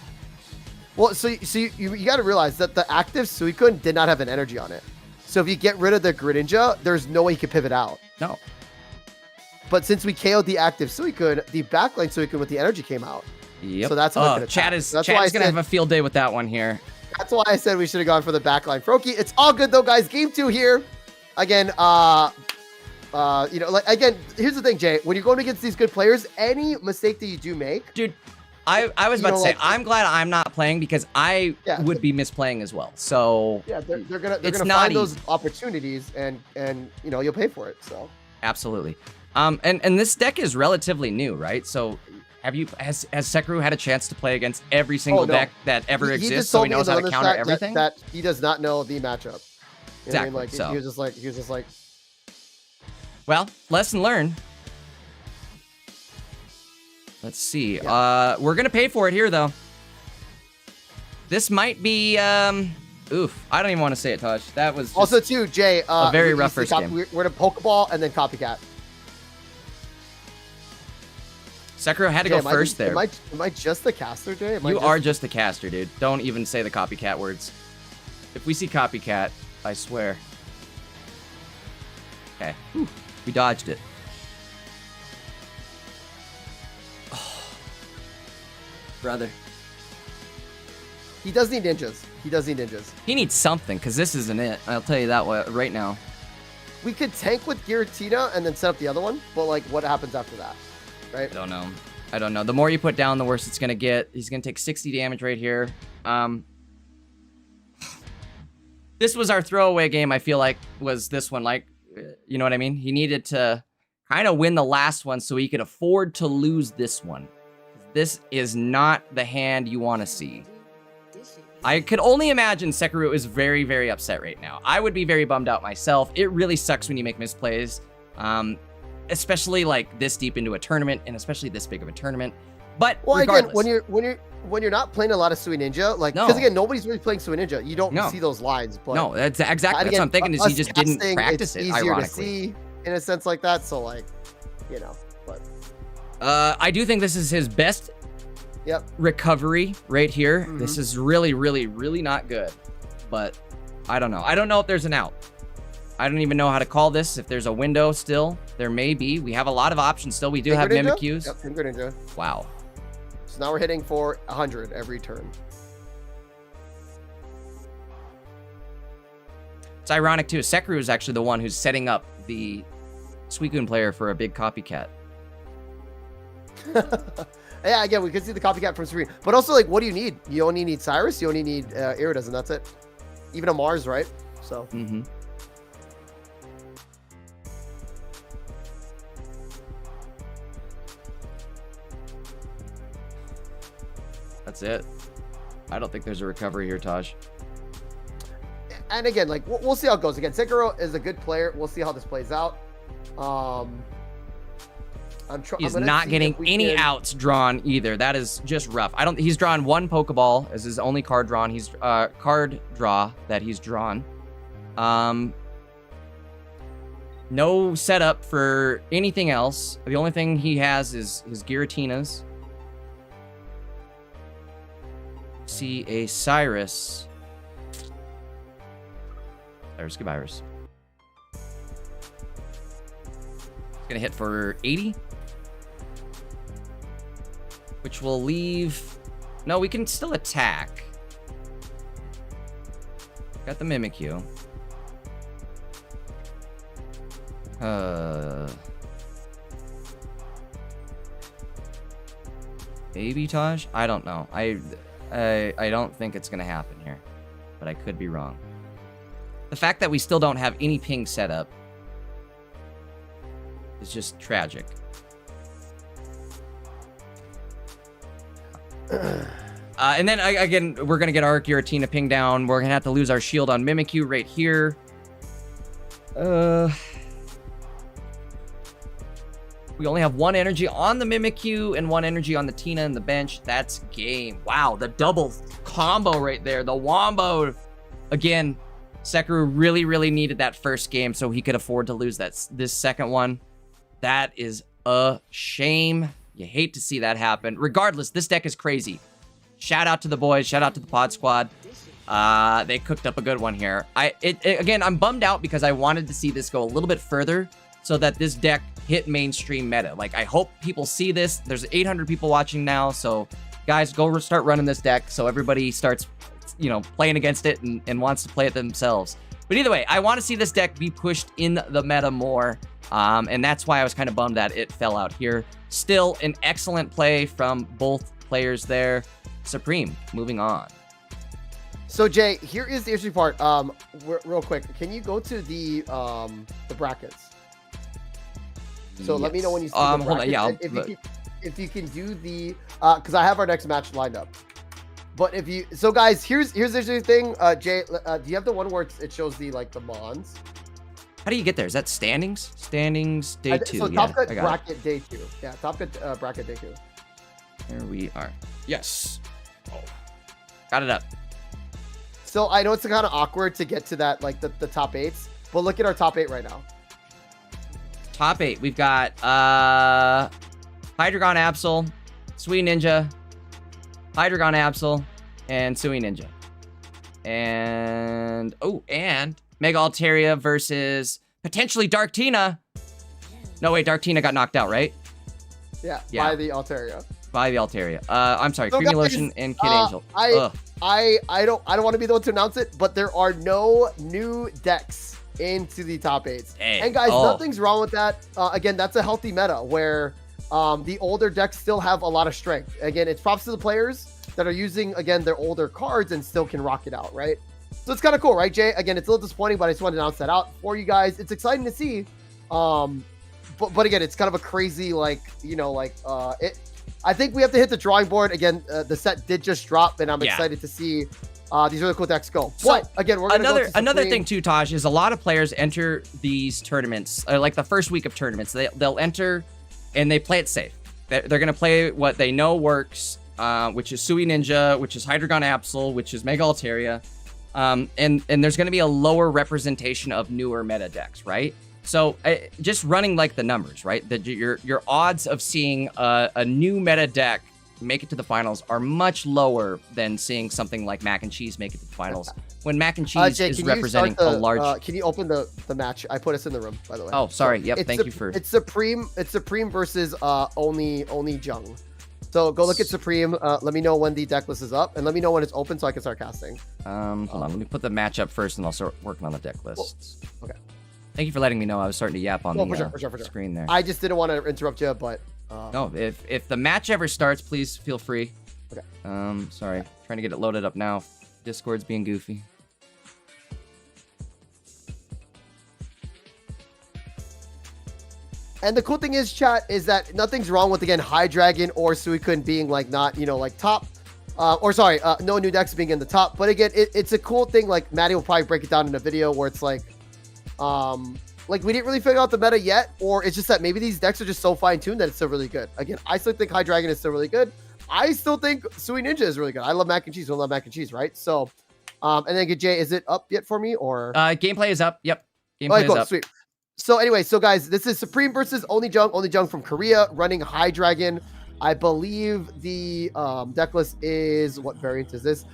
Well, so you got to realize that the active Suicune did not have an energy on it. So if you get rid of the Greninja, there's no way you can pivot out. No. But since we KO'd the active Suicune, the backline Suicune with the energy came out. Yep. So that's what Chad is going to have a field day with that one here. That's why I said we should have gone for the backline Froakie. It's all good though, guys. Game 2 here. Again, again, here's the thing, Jay. When you're going against these good players, any mistake that you do make, dude, I was about to say, I'm glad I'm not playing because I would be misplaying as well. So yeah, they're gonna find those opportunities and you'll pay for it. So absolutely. And this deck is relatively new, right? So has Sekiro had a chance to play against every single deck that ever exists, so he knows how to counter everything? That he does not know the matchup. You know exactly. What I mean? Like, he was just like. Well, lesson learned. Let's see. Yeah. We're gonna pay for it here, though. This might be oof. I don't even want to say it, Taj. That was also too, Jay. A very rough first game. We're gonna Pokeball and then Copycat. Sekiro had to go first there. Am I just the caster, Jay? You are just the caster, dude. Don't even say the copycat words. If we see copycat, I swear. Okay. Whew. We dodged it. Oh. Brother. He does need ninjas. He needs something, because this isn't it. I'll tell you that right now. We could tank with Giratina and then set up the other one, but like, what happens after that? Right? I don't know. The more you put down, the worse it's going to get. He's going to take 60 damage right here. The this was our throwaway game, I feel like, was this one. Like, you know what I mean? He needed to kind of win the last one so he could afford to lose this one. This is not the hand you want to see. I could only imagine Sekiro is very, very upset right now. I would be very bummed out myself. It really sucks when you make misplays, especially like this deep into a tournament, and especially this big of a tournament. But well, regardless, again, when you're not playing a lot of Sui Ninja, like, because again, nobody's really playing Sui Ninja. You don't see those lines. But no, that's exactly what I'm thinking. Is he just didn't practice it? It's easier ironically, to see in a sense like that. So like, you know, but I do think this is his best recovery right here. This is really, really, really not good. But I don't know. I don't know if there's an out. I don't even know how to call this. If there's a window still, there may be. We have a lot of options still. We do have Mimikyus. Yep, Finger Ninja. Wow. So now we're hitting for 100 every turn. It's ironic too. Sekiro is actually the one who's setting up the Suicune player for a big copycat. Yeah, again, we could see the copycat from Serene. But also, like, what do you need? You only need Cyrus, you only need Iridas, and that's it. Even a Mars, right? So. That's it. I don't think there's a recovery here, Taj. And again, like, we'll see how it goes. Again, Sekiro is a good player. We'll see how this plays out. He's not getting any outs drawn either. That is just rough. He's drawn one Pokeball as his only card drawn. He's card draw that he's drawn. No setup for anything else. The only thing he has is his Giratinas. See a Cyrus. Cyrus, goodbye, Iris. It's gonna hit for 80. Which will leave... No, we can still attack. Got the Mimikyu. Maybe, Taj? I don't know. I don't think it's gonna happen here. But I could be wrong. The fact that we still don't have any ping set up is just tragic. And then, again, we're going to get our Giratina ping down. We're going to have to lose our shield on Mimikyu right here. We only have one energy on the Mimikyu and one energy on the Tina in the bench. That's game. Wow, the double combo right there. The wombo. Again, Sekiro really, really needed that first game so he could afford to lose this second one. That is a shame. You hate to see that happen. Regardless, this deck is crazy. Shout out to the boys. Shout out to the pod squad. They cooked up a good one here. Again, I'm bummed out because I wanted to see this go a little bit further so that this deck hit mainstream meta. Like, I hope people see this. There's 800 people watching now. So, guys, go start running this deck so everybody starts, you know, playing against it and wants to play it themselves. But either way, I want to see this deck be pushed in the meta more. And that's why I was kind of bummed that it fell out here. Still an excellent play from both players there. Supreme, moving on. So Jay, here is the interesting part. Real quick, can you go to the brackets? So yes. Let me know when you see the brackets. Hold on, yeah. If you can do the, because I have our next match lined up. But if you, so guys, here's the interesting thing. Jay, do you have the one where it shows the the Mons? How do you get there? Is that standings? Standings day 2. So top cut bracket day 2. Yeah, top cut bracket day 2. Here we are. Yes. Oh. Got it up. So I know it's kind of awkward to get to that, the top 8s, but look at our top 8 right now. Top 8. We've got Hydreigon Absol, Sui Ninja, Hydreigon Absol, and Sui Ninja. And Mega Altaria versus potentially Dark Tina. No, wait, Dark Tina got knocked out, right? Yeah. By the Altaria. By the Altaria. I'm sorry, Creamy Lotion and Kid Angel. I don't want to be the one to announce it, but there are no new decks into the top 8s. Dang. And guys, nothing's wrong with that. Again, that's a healthy meta where the older decks still have a lot of strength. Again, it's props to the players that are using, again, their older cards and still can rock it out, right? So it's kind of cool, right, Jay? Again, it's a little disappointing, but I just wanted to announce that out for you guys. It's exciting to see. But again, it's kind of a crazy, like, you know, like, I think we have to hit the drawing board. Again, the set did just drop, and I'm excited to see these really cool decks go. So, but again, we're gonna another thing too, Taj, is a lot of players enter these tournaments, like the first week of tournaments. They'll enter and they play it safe. They're gonna play what they know works, which is Sui Ninja, which is Hydreigon Absol, which is Mega Altaria, and there's gonna be a lower representation of newer meta decks, right? So just running like the numbers, right? That your odds of seeing a new meta deck make it to the finals are much lower than seeing something like Mac and Cheese make it to the finals. When Mac and Cheese Jay, is representing a large. Can you open the match? I put us in the room, by the way. Oh, sorry. Yep. Thank you for. It's Supreme. It's Supreme versus only Jung. So go look at Supreme. Let me know when the deck list is up, and let me know when it's open so I can start casting. Hold on. Let me put the match up first, and I'll start working on the deck lists. Okay. Thank you for letting me know. I was starting to yap on the screen there. I just didn't want to interrupt you, but no. If the match ever starts, please feel free. Okay. Sorry. Trying to get it loaded up now. Discord's being goofy. And the cool thing is, chat, is that nothing's wrong with, again, Hydreigon or Suicune being like not, you know, like top. No new decks being in the top. But again, it's a cool thing. Like Maddie will probably break it down in a video where it's like we didn't really figure out the meta yet, or it's just that maybe these decks are just so fine-tuned that it's still really good. Again, I still think Hydreigon is still really good. I still think Sui Ninja is really good. I love Mac and Cheese. I love Mac and Cheese, right? So, and then Jay, is it up yet for me, or? Gameplay is up. Yep. Gameplay is up. Sweet. So anyway, so guys, this is Supreme versus Only Jung from Korea, running Hydreigon. I believe the deck list is, what variant is this?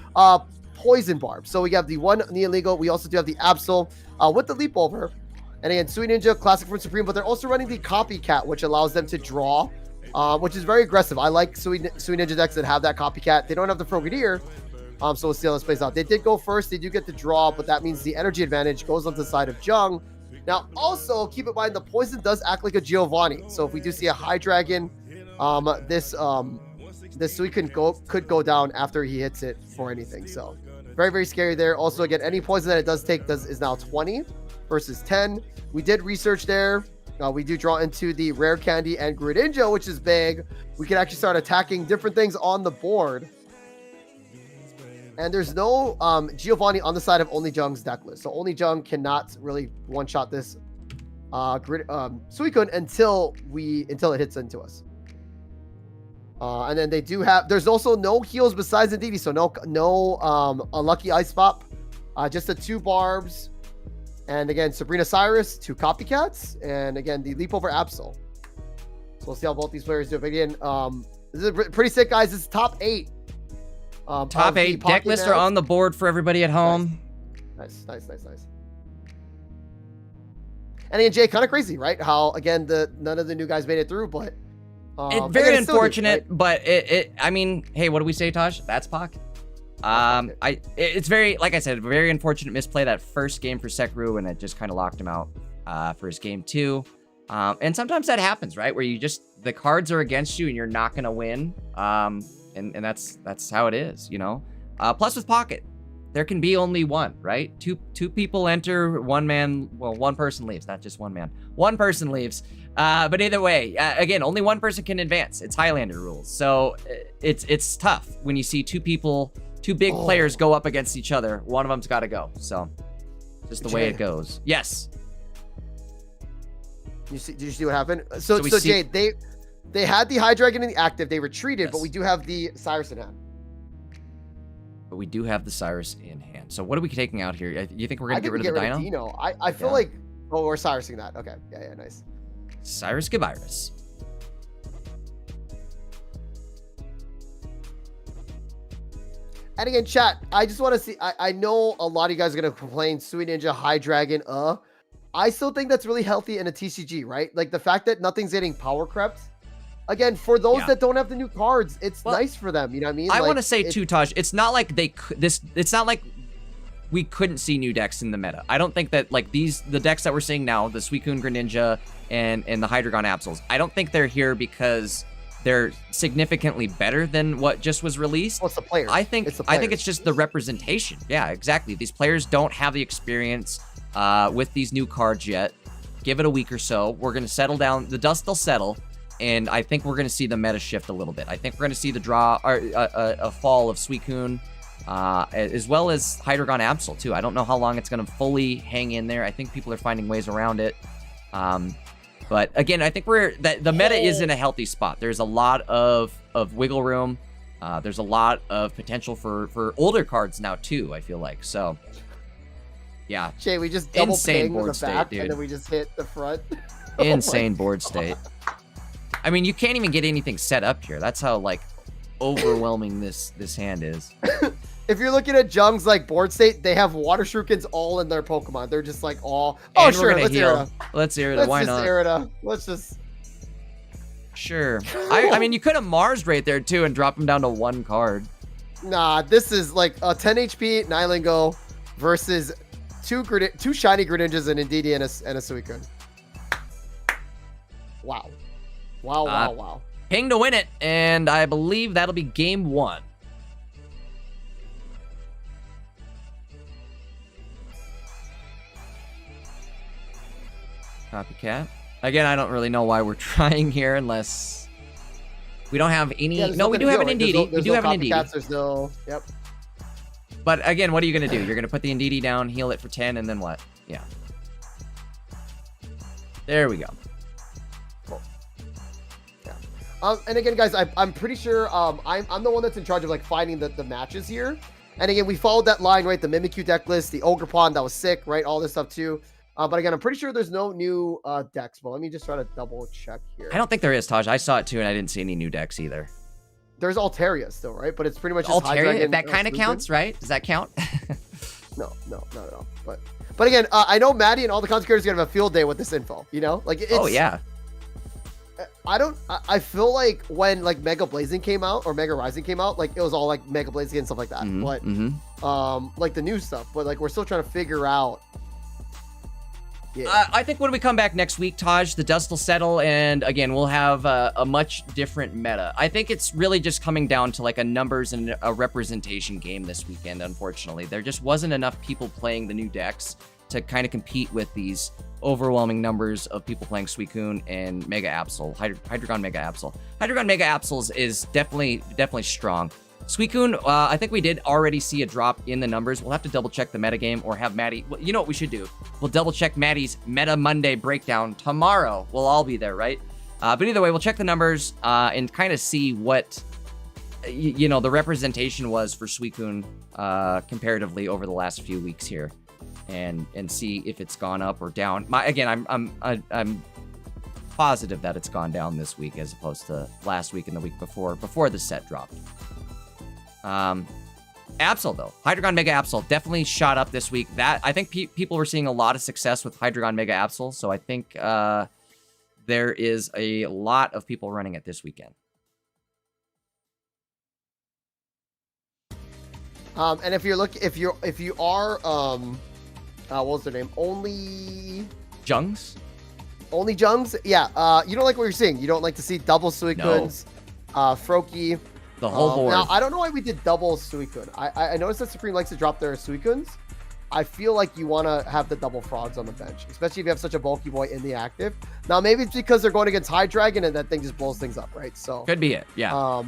Poison Barb. So we have the one Neoligo. We also do have the Absol with the Leap Over. And again, Sui Ninja, classic from Supreme, but they're also running the Copycat, which allows them to draw, which is very aggressive. I like Sui Ninja decks that have that Copycat. They don't have the Frogadier, so we'll see how this plays out. They did go first. They do get the draw, but that means the energy advantage goes onto the side of Jung. Now, also, keep in mind, the Poison does act like a Giovanni. So if we do see a Hydreigon, this Suicune could go down after he hits it for anything. So very, very scary there. Also, again, any poison that it does take is now 20 versus 10. We did research there. We do draw into the Rare Candy and Greninja, which is big. We can actually start attacking different things on the board. And there's no Giovanni on the side of Only Jung's deck list. So Only Jung cannot really one-shot this Suicune until it hits into us. And then they do have, there's also no heals besides Ndidi. So no a Lucky Ice Pop, just the 2 Barbs. And again, Sabrina Cyrus, 2 Copycats. And again, the Leap Over Absol. So we'll see how both these players do. But again, this is pretty sick, guys. This is top 8. Top 8 deck lists are on the board for everybody at home. Nice. And again, Jay, kind of crazy, right? How, again, none of the new guys made it through, but it's very unfortunate, right? But I mean, hey, what do we say, Taj? That's Pocket. It's very, like I said, very unfortunate misplay that first game for Sekru, and it just kind of locked him out for his game 2. And sometimes that happens, right? Where the cards are against you and you're not going to win. And that's how it is, you know. Plus with Pocket, there can be only one, right? Two people enter, one person leaves, not just one man. One person leaves. But either way, again, only one person can advance. It's Highlander rules. So it's tough when you see two big players go up against each other. One of them's got to go. So just the way it goes. Yes. Did you see what happened? So Jay, they had the Hydreigon in the active. They retreated, yes. But we do have the Cyrus in hand. So what are we taking out here? You think we're going to get rid of the Dino? I feel like... Oh, we're Cyrusing that. Okay. Yeah, nice. Cyrus Gavirus. And again, chat, I just want to see... I know a lot of you guys are going to complain, Sui Ninja, Hydreigon, I still think that's really healthy in a TCG, right? Like, the fact that nothing's getting power crept. Again, for those that don't have the new cards, it's nice for them. You know what I mean? I want to say too, Taj, it's not like it's not like we couldn't see new decks in the meta. I don't think that like the decks that we're seeing now, the Suicune Greninja and the Hydreigon Absols, I don't think they're here because they're significantly better than what just was released. What's the player? I think it's just the representation. Yeah, exactly. These players don't have the experience with these new cards yet. Give it a week or so. We're going to settle down. The dust will settle, and I think we're going to see the meta shift a little bit. I think we're going to see the draw, or a fall of Suicune, as well as Hydreigon Absol, too. I don't know how long it's going to fully hang in there. I think people are finding ways around it. But again, I think the meta is in a healthy spot. There's a lot of wiggle room. There's a lot of potential for older cards now, too, I feel like. So, yeah. Jay, we just double insane ping board the state, back, dude. and then we just hit the front. Insane board state. I mean, you can't even get anything set up here. That's how, like, overwhelming this hand is. If you're looking at Jung's like board state, they have water shurikens all in their Pokemon. They're just like all. Oh, And sure. we're gonna Let's heal. Irida. Let's Irida. Why not? Irida. Let's just. Sure. I mean, you could have Mars right there too and drop him down to 1 card. Nah, this is like a 10 HP Nihilingo versus two shiny Greninjas, and Indeedee, and a Suicune. Wow. Wow. Ping to win it, and I believe that'll be game 1. Copycat. Again, I don't really know why we're trying here unless we don't have any. Yeah, no, we do have an Indeedee. We do have an Indeedee. There's no. Yep. But again, what are you going to do? You're going to put the Indeedee down, heal it for 10, and then what? Yeah. There we go. Cool. Yeah. And again, guys, I'm pretty sure I'm the one that's in charge of like finding the matches here. And again, we followed that line, right? The Mimikyu deck list, the Ogerpon that was sick, right? All this stuff too. But again, I'm pretty sure there's no new decks. But let me just try to double check here. I don't think there is, Taj. I saw it too, and I didn't see any new decks either. There's Altaria still, right? But it's pretty much just Altaria. If that kind of counts, right? Does that count? No, not at all. But again, I know Maddie and all the content creators are gonna have a field day with this info. You know, like it's. Oh yeah. I feel like when like Mega Blazing came out or Mega Rising came out, like it was all like Mega Blazing and stuff like that. But like the new stuff, but like we're still trying to figure out. Yeah. I think when we come back next week, Taj, the dust will settle, and again, we'll have a much different meta. I think it's really just coming down to like a numbers and a representation game this weekend, unfortunately. There just wasn't enough people playing the new decks to kind of compete with these overwhelming numbers of people playing Suicune and Mega Absol, Hydreigon Mega Absol. Hydreigon Mega Absol is definitely strong. Suicune, I think we did already see a drop in the numbers. We'll have to double check the metagame or have Maddie. Well, you know what we should do? We'll double check Maddie's Meta Monday breakdown tomorrow. We'll all be there, right? But either way, we'll check the numbers and kind of see what you know the representation was for Suicune comparatively over the last few weeks here, and see if it's gone up or down. I'm positive that it's gone down this week as opposed to last week and the week before the set dropped. Absol though, Hydreigon Mega Absol definitely shot up this week. That I think people were seeing a lot of success with Hydreigon Mega Absol, so I think there is a lot of people running it this weekend. And if you are what was their name? Only Jungs? Yeah. You don't like what you're seeing. You don't like to see double Suicunes, Froakie. The whole board. Now, I don't know why we did double Suicune. I noticed that Supreme likes to drop their Suicunes. I feel like you want to have the double Frogs on the bench, especially if you have such a bulky boy in the active. Now, maybe it's because they're going against Hydreigon and that thing just blows things up, right? So could be it, yeah.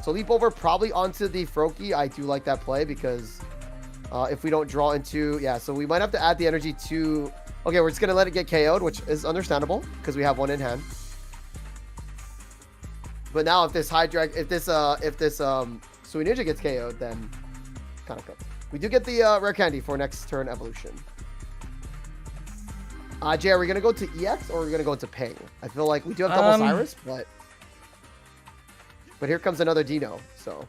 So leap over probably onto the Froakie. I do like that play because if we don't draw into... Yeah, so we might have to add the energy to... Okay, we're just going to let it get KO'd, which is understandable because we have one in hand. But now if this Suininja gets KO'd, then kind of cool. We do get the rare candy for next turn evolution. Jay, are we gonna go to EX or are we gonna go into Ping? I feel like we do have double Cyrus, but here comes another Dino. So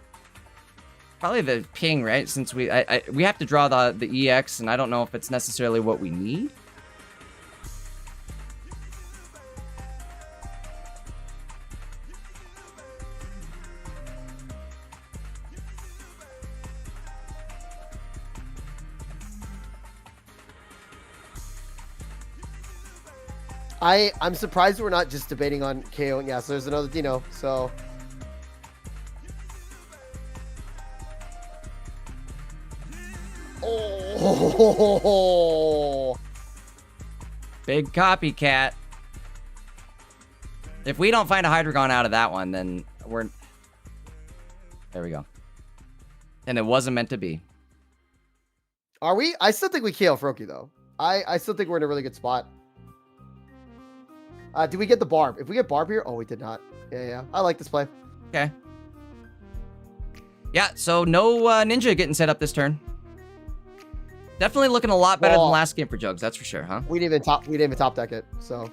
probably the Ping, right? Since we have to draw the EX, and I don't know if it's necessarily what we need. I'm surprised we're not just debating on KO. Yeah, so there's another Dino. So. Oh. Big copycat. If we don't find a Hydreigon out of that one, then we're... There we go. And it wasn't meant to be. Are we? I still think we KO Froakie, though. I still think we're in a really good spot. Do we get the Barb? If we get Barb here... Oh, we did not. Yeah. I like this play. Okay. Yeah, so no Ninja getting set up this turn. Definitely looking a lot better than last game for Jugs, that's for sure, huh? We didn't even top deck it, so...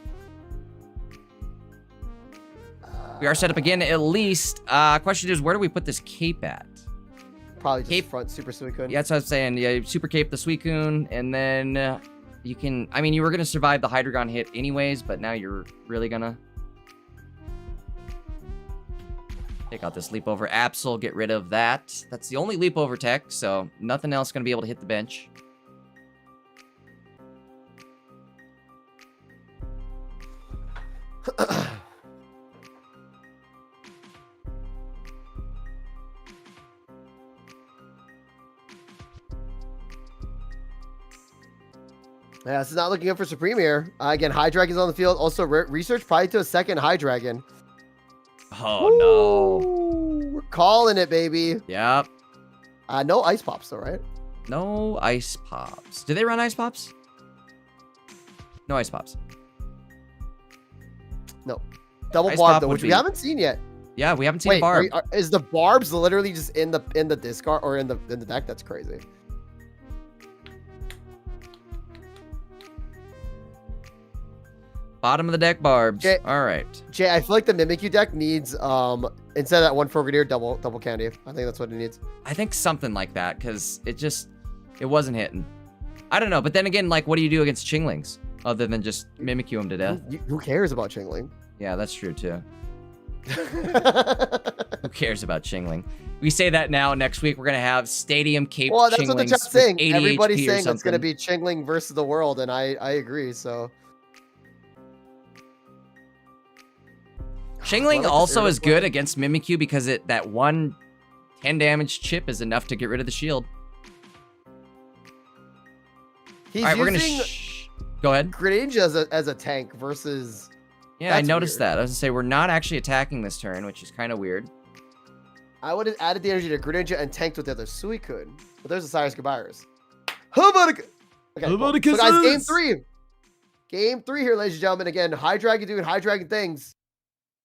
We are set up again, at least. Question is, where do we put this cape at? Probably just front Super Suicune. Yeah, that's what I was saying. Yeah, Super Cape the Suicune, and then you can... I mean, you were going to survive the Hydreigon hit anyways, but now you're really going to... Take out this Leap Over Absol, get rid of that. That's the only Leap Over tech, so nothing else going to be able to hit the bench. Yeah, this is not looking good for Supreme here. Again, Hydreigon's on the field. Also, research probably to a second Hydreigon. Oh, no. We're calling it, baby. Yep. No Ice Pops, though, right? No Ice Pops. Do they run Ice Pops? No Ice Pops. No. Double Ice Barb, Pop though, would which be... we haven't seen yet. Yeah, we haven't seen Wait, Barb. is the Barbs literally just in the discard or in the deck? That's crazy. Bottom of the deck Barbs. All right. Jay, I feel like the Mimikyu deck needs instead of that one Frogadier, double candy. I think that's what it needs. I think something like that, because it wasn't hitting. I don't know, but then again, like, what do you do against Chinglings other than just Mimikyu him to death? Who cares about Chingling? Yeah, that's true too. Who cares about Chingling? We say that now. Next week we're gonna have Stadium Cape. Well, that's what the chat's saying. Everybody's saying it's gonna be Chingling versus the world, and I agree. So. Chingling also is good against Mimikyu because that one 10 damage chip is enough to get rid of the shield. He's All right, using Go ahead. Greninja as a tank versus... Yeah, I noticed that. I was going to say, we're not actually attacking this turn, which is kind of weird. I would have added the energy to Greninja and tanked with the other Suicune. But there's a Cyrus Gabirus. How about it? Okay, cool. So guys, game 3. Game 3 here, ladies and gentlemen. Again, Hydreigon doing Hydreigon things.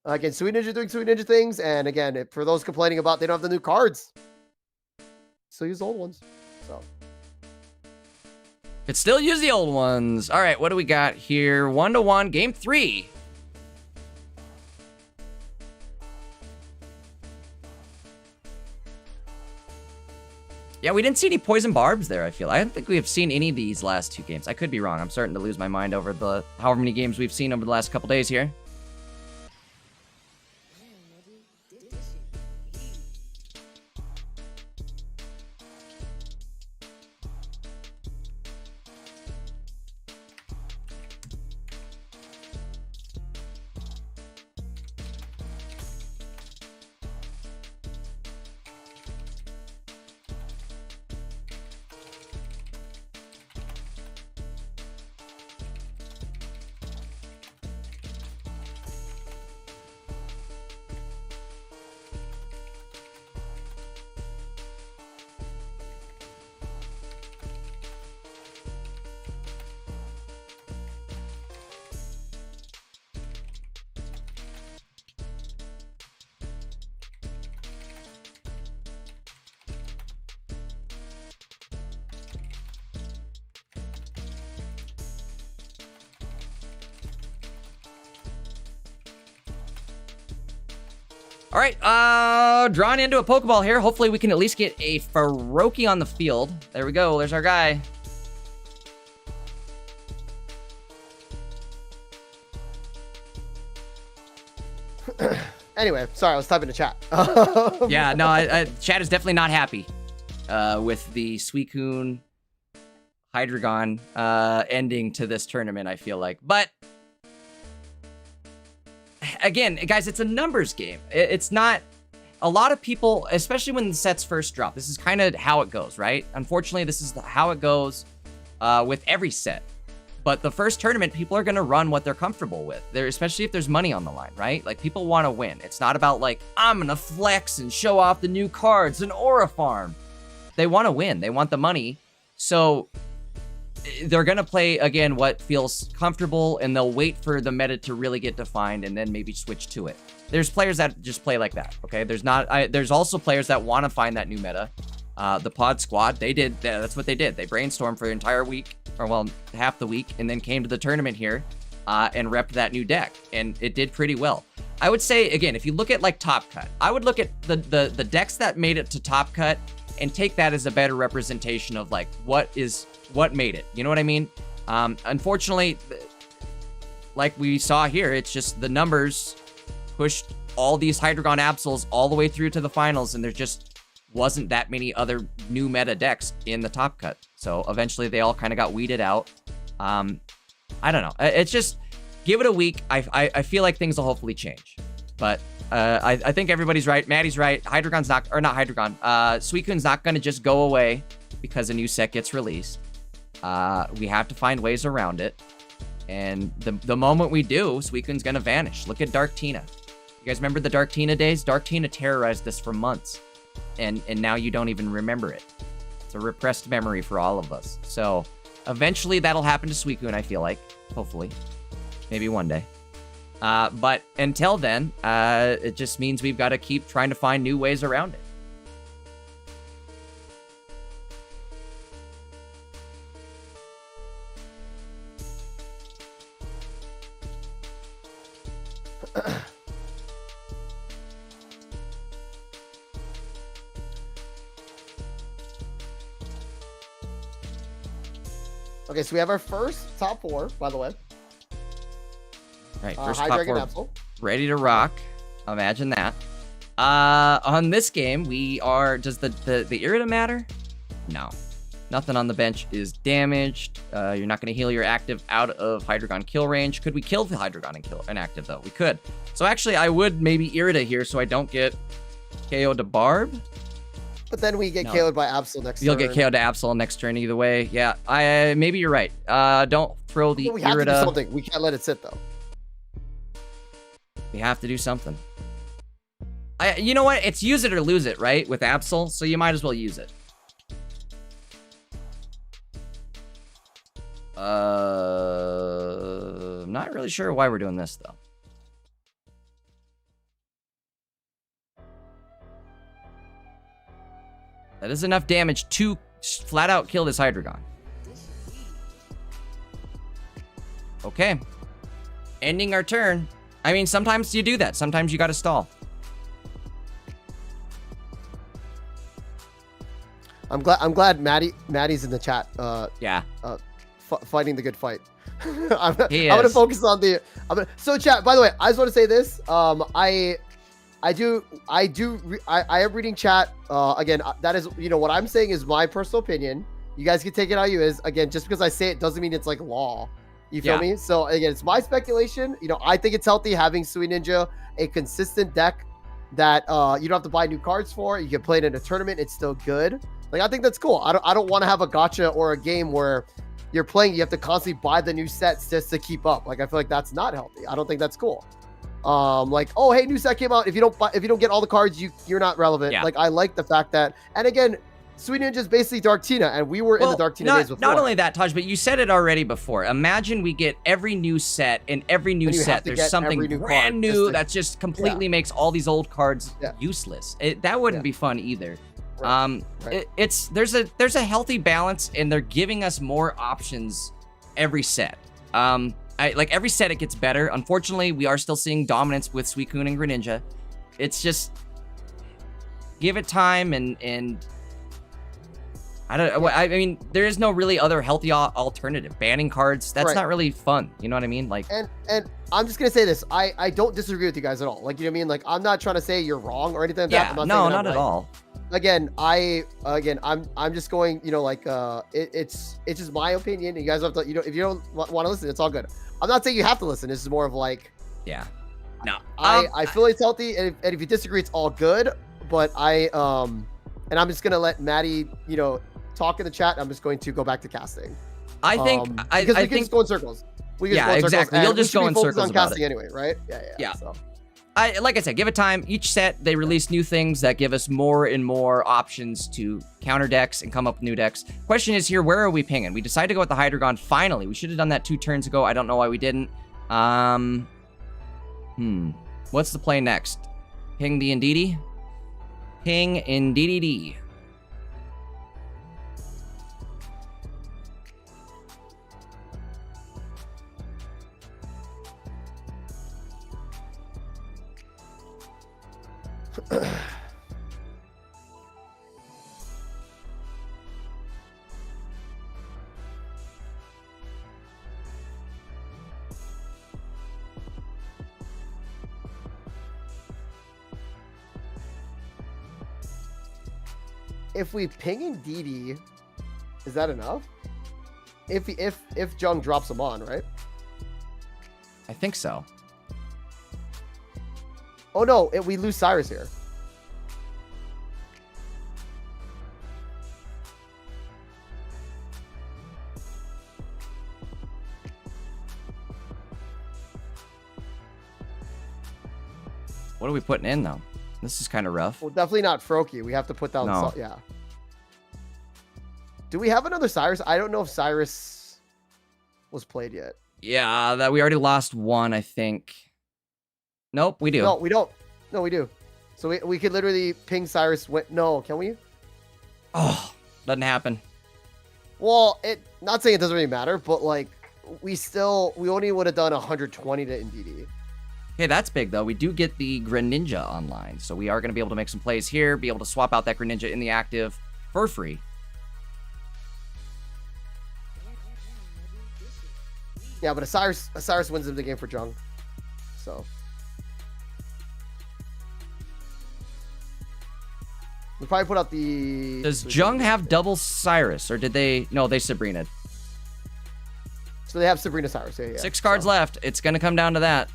Again, Sweet Ninja doing Sweet Ninja things. And again, for those complaining about they don't have the new cards, still use the old ones. So... Could still use the old ones. All right, what do we got here? 1-1, game 3. Yeah, we didn't see any poison barbs there, I feel. I don't think we have seen any of these last 2 games. I could be wrong. I'm starting to lose my mind over the however many games we've seen over the last couple days here. All right, drawn into a Pokeball here. Hopefully we can at least get a Froakie on the field. There we go. There's our guy. Anyway, sorry, I was typing to chat. Yeah, no, chat is definitely not happy with the Suicune Hydreigon ending to this tournament, I feel like. But again, guys, it's a numbers game. It's not. A lot of people, especially when the sets first drop, this is kind of how it goes, right? Unfortunately, this is how it goes with every set. But the first tournament, people are going to run what they're comfortable with. Especially if there's money on the line, right? Like, people want to win. It's not about, like, I'm going to flex and show off the new cards, an aura farm. They want to win. They want the money. So they're going to play, again, what feels comfortable, and they'll wait for the meta to really get defined and then maybe switch to it. There's players that just play like that, okay? There's also players that want to find that new meta. The pod squad, that's what they did. They brainstormed for the entire week, or well, half the week, and then came to the tournament here and repped that new deck, and it did pretty well. I would say, again, if you look at like Top Cut, I would look at the decks that made it to Top Cut and take that as a better representation of like what made it. You know what I mean? Unfortunately, like we saw here, it's just the numbers pushed all these Hydreigon Absols all the way through to the finals, and there just wasn't that many other new meta decks in the Top Cut. So eventually they all kind of got weeded out. I don't know. It's just, give it a week. I feel like things will hopefully change. But I think everybody's right. Maddie's right. Hydreigon's not, or not Hydreigon. Suicune's not going to just go away because a new set gets released. We have to find ways around it. And the moment we do, Suicune's going to vanish. Look at Dark Tina. You guys remember the Dark Tina days? Dark Tina terrorized us for months. And now you don't even remember it. It's a repressed memory for all of us. So eventually that'll happen to Suicune, I feel like. Hopefully. Maybe one day. But until then, it just means we've got to keep trying to find new ways around it. Okay, so we have our first top 4, by the way. All right, first top 4, Absol. ready to rock. Imagine that. On this game, we are. Does the Irida matter? No, nothing on the bench is damaged. You're not going to heal your active out of Hydreigon kill range. Could we kill the Hydreigon and kill an active though? We could. So actually, I would maybe Irida here, so I don't get KO'd to Barb. But then we get KO'd by Absol next turn. You'll get KO'd to Absol next turn either way. Yeah, maybe you're right. Don't throw the we have Irida. To do something. We can't let it sit though. We have to do something. You know what? It's use it or lose it, right? With Absol, so you might as well use it. I'm not really sure why we're doing this though. That is enough damage to flat out kill this Hydreigon. Okay. Ending our turn. I mean, sometimes you do that. Sometimes you gotta stall. I'm glad Maddie's in the chat. Yeah. Fighting the good fight. I'm gonna focus on the. So chat. By the way, I just want to say this. I am reading chat. Again, that is, you know, what I'm saying is my personal opinion. You guys can take it how you is. Again, just because I say it doesn't mean it's like law. You feel me? So again, it's my speculation. You know, I think it's healthy having Sweet Ninja, a consistent deck that you don't have to buy new cards for. You can play it in a tournament. It's still good. Like, I think that's cool. I don't want to have a gacha or a game where you're playing, you have to constantly buy the new sets just to keep up. Like, I feel like that's not healthy. I don't think that's cool. Like, oh, hey, new set came out. If you don't get all the cards, you're not relevant. Yeah. Like, I like the fact that, and again, Sweet Ninja is basically Dark Tina, and we were in the Dark Tina days before. Not only that, Taj, but you said it already before. Imagine we get every new set, and every new set, there's something brand new that just completely makes all these old cards useless. That wouldn't be fun either. Right. There's a healthy balance, and they're giving us more options every set. Like every set it gets better. Unfortunately, we are still seeing dominance with Suicune and Greninja. It's just give it time, and I don't. I mean, there is no really other healthy alternative. Banning cards, that's not really fun. You know what I mean? Like, and I'm just gonna say this. I don't disagree with you guys at all. Like, you know what I mean? Like, I'm not trying to say you're wrong or anything like that. I'm not not at all. Again, I'm just going, you know, like, it's just my opinion. You guys have to, you know, if you don't want to listen, it's all good. I'm not saying you have to listen. This is more of like, No. I feel it's healthy, and if you disagree, it's all good. But and I'm just gonna let Maddie, talk in the chat. I'm just going to go back to casting. I think because we can just go in circles. We can yeah, exactly. You'll just go in circles on about casting it anyway, right? Yeah. So. Like I said, give it time. Each set, they release new things that give us more and more options to counter decks and come up with new decks. Question is here, where are we pinging? We decided to go with the Hydreigon finally. We should have done that 2 turns ago. I don't know why we didn't. What's the play next? Ping the Indeedee? Ping Indeedee. If we ping Indeedee, is that enough? If Jung drops him on, right? I think so. Oh no, we lose Cyrus here. What are we putting in though? This is kind of rough. Well, definitely not Froakie. We have to put down. No. Yeah. Do we have another Cyrus? I don't know if Cyrus was played yet. Yeah, that we already lost one, I think. Nope, we do. No, we don't. No, we do. So we could literally ping Cyrus. No, can we? Oh, doesn't happen. Well, not saying it doesn't really matter, but like we only would have done 120 to Indeedee. Okay, that's big though. We do get the Greninja online, so we are going to be able to make some plays here, be able to swap out that Greninja in the active for free. Yeah, but a Cyrus wins the game for Jung. So we probably put out the. Does Jung have double Cyrus, or did they? No, they Sabrina. So they have Sabrina Cyrus. Yeah. 6 cards left. It's going to come down to that.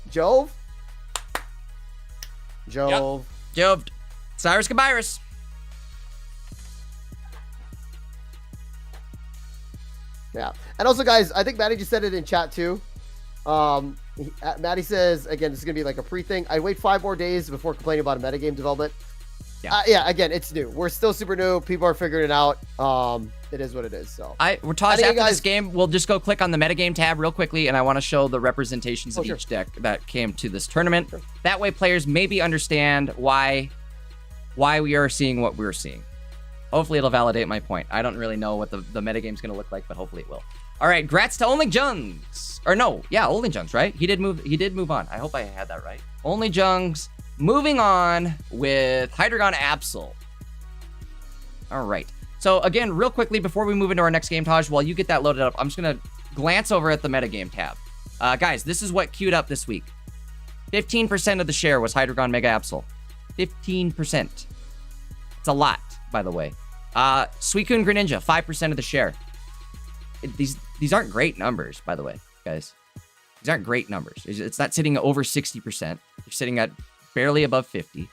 Jove. Jove. Cyrus Kabyrus. Yeah. And also, guys, I think Maddie just said it in chat too. Maddie says, again, this is going to be like a pre-thing. I wait 5 more days before complaining about a metagame development. Yeah. Again, it's new. We're still super new. People are figuring it out. It is what it is. So we're tossed after this game. We'll just go click on the metagame tab real quickly, and I want to show the representations of each deck that came to this tournament. Sure. That way, players maybe understand why we are seeing what we're seeing. Hopefully, it'll validate my point. I don't really know what the metagame's going to look like, but hopefully it will. All right, grats to Only Jungs. Or no, yeah, Only Jungs, right? He did move on. I hope I had that right. Only Jungs moving on with Hydreigon Absol. All right. So again, real quickly, before we move into our next game, Taj, while you get that loaded up, I'm just going to glance over at the metagame tab. Guys, this is what queued up this week. 15% of the share was Hydreigon Mega Absol. 15%. It's a lot, by the way. Suicune Greninja, 5% of the share. These aren't great numbers, by the way, guys. These aren't great numbers. It's not sitting over 60%. You're sitting at barely above 50.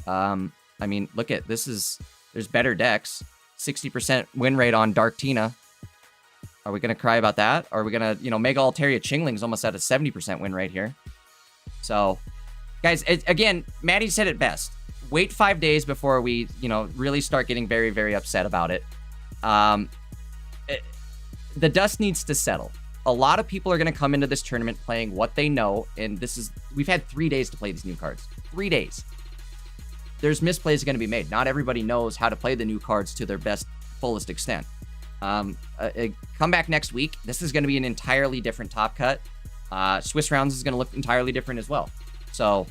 I mean, look at this. There's better decks. 60% win rate on Dark Tina. Are we gonna cry about that? Or are we gonna, Mega Altaria Chingling's almost at a 70% win rate here. So, guys, again, Maddie said it best. Wait 5 days before we, really start getting very, very upset about it. The dust needs to settle. A lot of people are going to come into this tournament playing what they know, and we've had 3 days to play these new cards. 3 days. There's misplays going to be made. Not everybody knows how to play the new cards to their fullest extent. Come back next week. This is going to be an entirely different top cut. Swiss rounds is going to look entirely different as well. So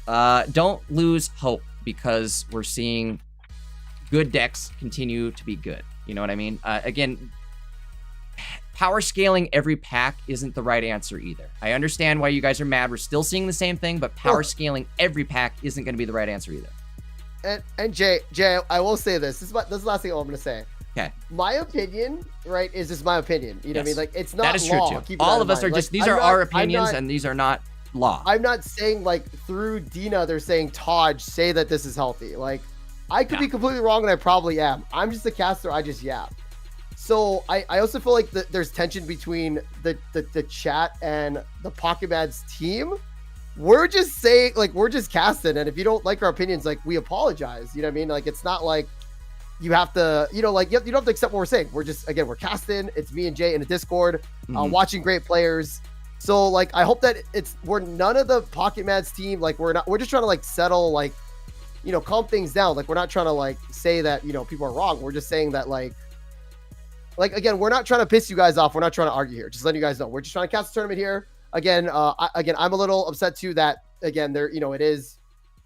don't lose hope because we're seeing good decks continue to be good. You know what I mean? Again, power scaling every pack isn't the right answer either. I understand why you guys are mad. We're still seeing the same thing, but power scaling every pack isn't going to be the right answer either. And Jay, I will say this. This is the last thing I'm going to say. Okay. My opinion, right, is just my opinion. You know what I mean? Like, it's not that is law. True too. All of us are just, these are our opinions, and these are not law. I'm not saying, like, through Dina, they're saying, Taj, say that this is healthy. Like, I could be completely wrong, and I probably am. I'm just a caster. I just yap. So I also feel like there's tension between the chat and the Pocket Mads team. We're just saying, like, we're just casting, and if you don't like our opinions, like, we apologize. You know what I mean? Like, it's not like you have to, you know, like, you don't have to accept what we're saying. We're just, again, we're casting. It's me and Jay in a Discord, watching great players. So, like, I hope that we're none of the Pocket Mads team, like, we're just trying to, like, settle, like, you know, calm things down. Like, we're not trying to, like, say that, you know, people are wrong. We're just saying that, like, again, we're not trying to piss you guys off. We're not trying to argue here. Just letting you guys know. We're just trying to cast a tournament here. Again, I'm a little upset too that, again, there's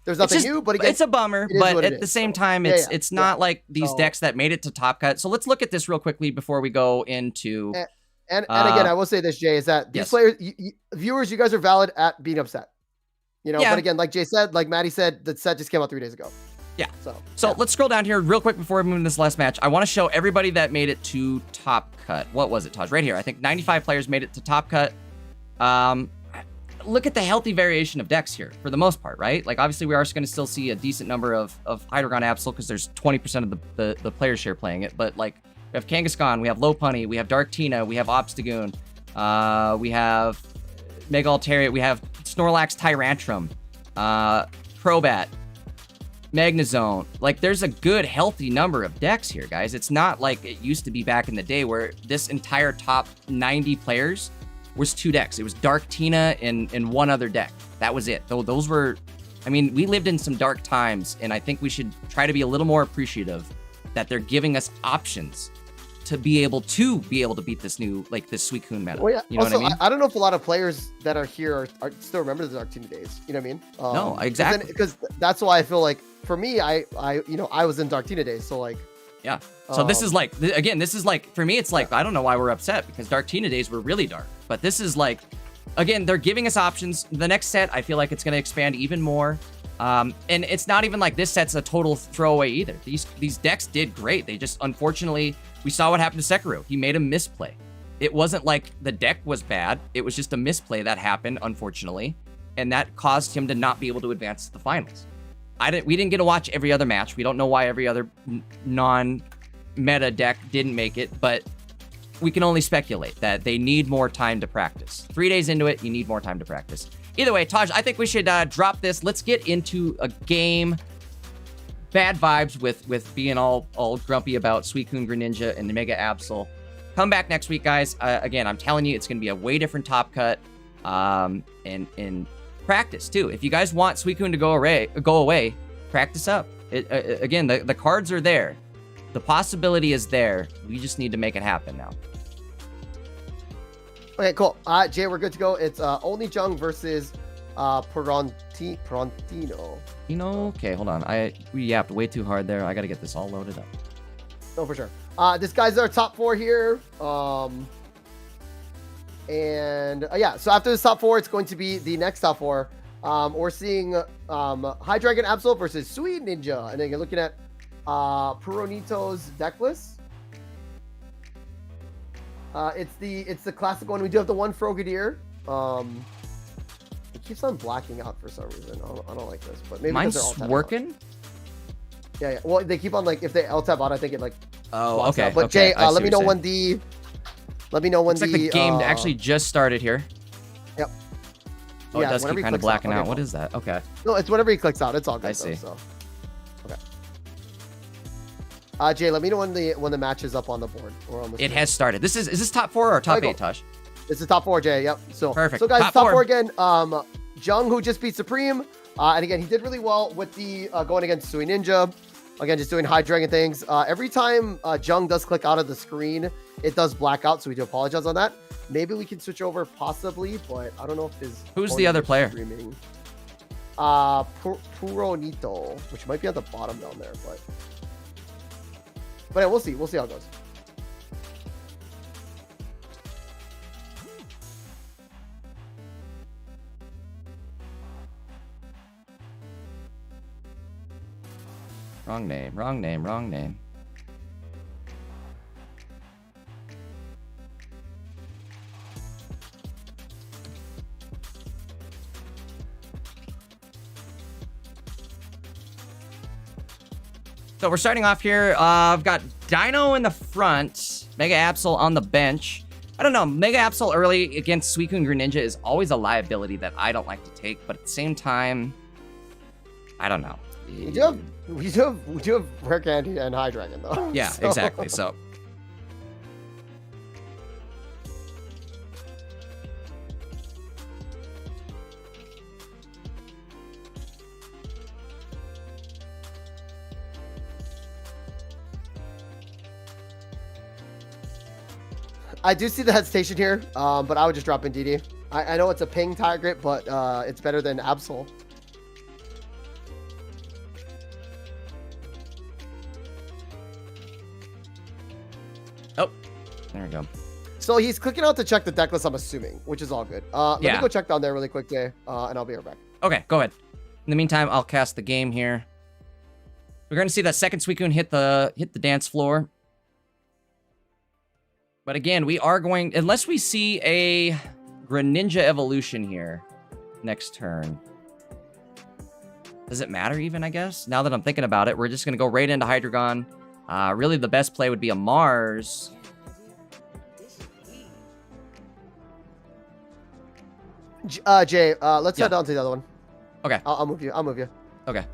nothing new, but again, it's a bummer. But at the same time, it's not like these decks that made it to Top Cut. So let's look at this real quickly before we go into. And again, I will say this, Jay, is that these players, viewers, you guys are valid at being upset. You know, but again, like Jay said, like Maddie said, the set just came out 3 days ago. Yeah. So let's scroll down here real quick before we move into this last match. I want to show everybody that made it to Top Cut. What was it, Taj? Right here. I think 95 players made it to Top Cut. Look at the healthy variation of decks here for the most part, right? Like, obviously, we are going to still see a decent number of Hydreigon Absol because there's 20% of the player share playing it. But, like, we have Kangaskhan, we have Lopunny, we have Dark Tina, we have Obstagoon, we have Mega Altaria, we have Snorlax Tyrantrum, Crobat, Magnezone. Like, there's a good healthy number of decks here, guys. It's not like it used to be back in the day where this entire top 90 players was 2 decks. It was Dark Tina and one other deck. That was it. Though those were, I mean, we lived in some dark times, and I think we should try to be a little more appreciative that they're giving us options to be able to beat this new, like, this Suicune meta. Well, yeah. You know also, what I mean? I don't know if a lot of players that are here are still remember the Dark Tina days. You know what I mean? No, exactly. Because that's why I feel like, for me, I was in Dark Tina days, so, like, yeah. So this is like, again, this is like, for me, it's like, I don't know why we're upset, because Dark Tina days were really dark. But this is like, again, they're giving us options. The next set, I feel like it's going to expand even more. And it's not even like this set's a total throwaway either. These decks did great. They just, unfortunately, we saw what happened to Sekiro. He made a misplay. It wasn't like the deck was bad. It was just a misplay that happened, unfortunately. And that caused him to not be able to advance to the finals. We didn't get to watch every other match. We don't know why every other non-meta deck didn't make it, but we can only speculate that they need more time to practice. 3 days into it, you need more time to practice. Either way, Taj, I think we should drop this. Let's get into a game. Bad vibes with being all grumpy about Suicune Greninja and the Mega Absol. Come back next week, guys. Again, I'm telling you, it's going to be a way different Top Cut. And practice too. If you guys want Suicune to go away, practice up. Again, the cards are there. The possibility is there. We just need to make it happen now. Okay, cool. Jay, we're good to go. It's only Jung versus Prontino. Okay, hold on. We yapped way too hard there. I got to get this all loaded up. Oh, for sure. This guy's our top 4 here. Yeah, so after this top 4, it's going to be the next top 4. We're seeing Hydreigon Absol versus Sweet Ninja, and then you're looking at Puronito's deck list. It's the classic one. We do have the one Frogadier. It keeps on blacking out for some reason. I don't like this, but maybe mine's working. Yeah. Well, they keep on, like, if they L-tab out, I think it, like. Oh, okay. Out. But okay. Jay, let me know when the. Let me know when Looks like the game actually just started here. Yep. Oh, yeah, it does keep kind of blacking out. What is that? Okay. No, it's whenever he clicks out. It's all good. I see. So. Okay. Jay, let me know when the match is up on the board or on the screen. It has started. Is this top 4 or top 8, Tosh? This is top 4, Jay. Yep. So perfect. So guys, top 4 again. Jung, who just beat Supreme, and again, he did really well with the going against Sui Ninja. Again, just doing Hydreigon things. Every time Jung does click out of the screen, it does black out, so we do apologize on that. Maybe we can switch over, possibly, but I don't know if his. Who's the other player? Streaming. Puronito, which might be at the bottom down there, but yeah, we'll see. We'll see how it goes. Wrong name, wrong name, wrong name. So we're starting off here. I've got Dino in the front, Mega Absol on the bench. I don't know, Mega Absol early against Suicune Greninja is always a liability that I don't like to take, but at the same time, I don't know. We do have Rare Candy and Hydreigon though. Yeah, so. Exactly. So. I do see the hesitation here, but I would just drop in DD. I know it's a ping target, but it's better than Absol. Oh, there we go. So he's clicking out to check the deck list, I'm assuming, which is all good. Let me go check down there really quick, Jay, and I'll be right back. Okay, go ahead. In the meantime, I'll cast the game here. We're going to see that second Suicune hit the dance floor. But again, we are going, unless we see a Greninja evolution here next turn. Does it matter even, I guess? Now that I'm thinking about it, we're just going to go right into Hydreigon. Really, the best play would be a Mars. Jay, let's head down to the other one. Okay. I'll move you. I'll move you. Okay.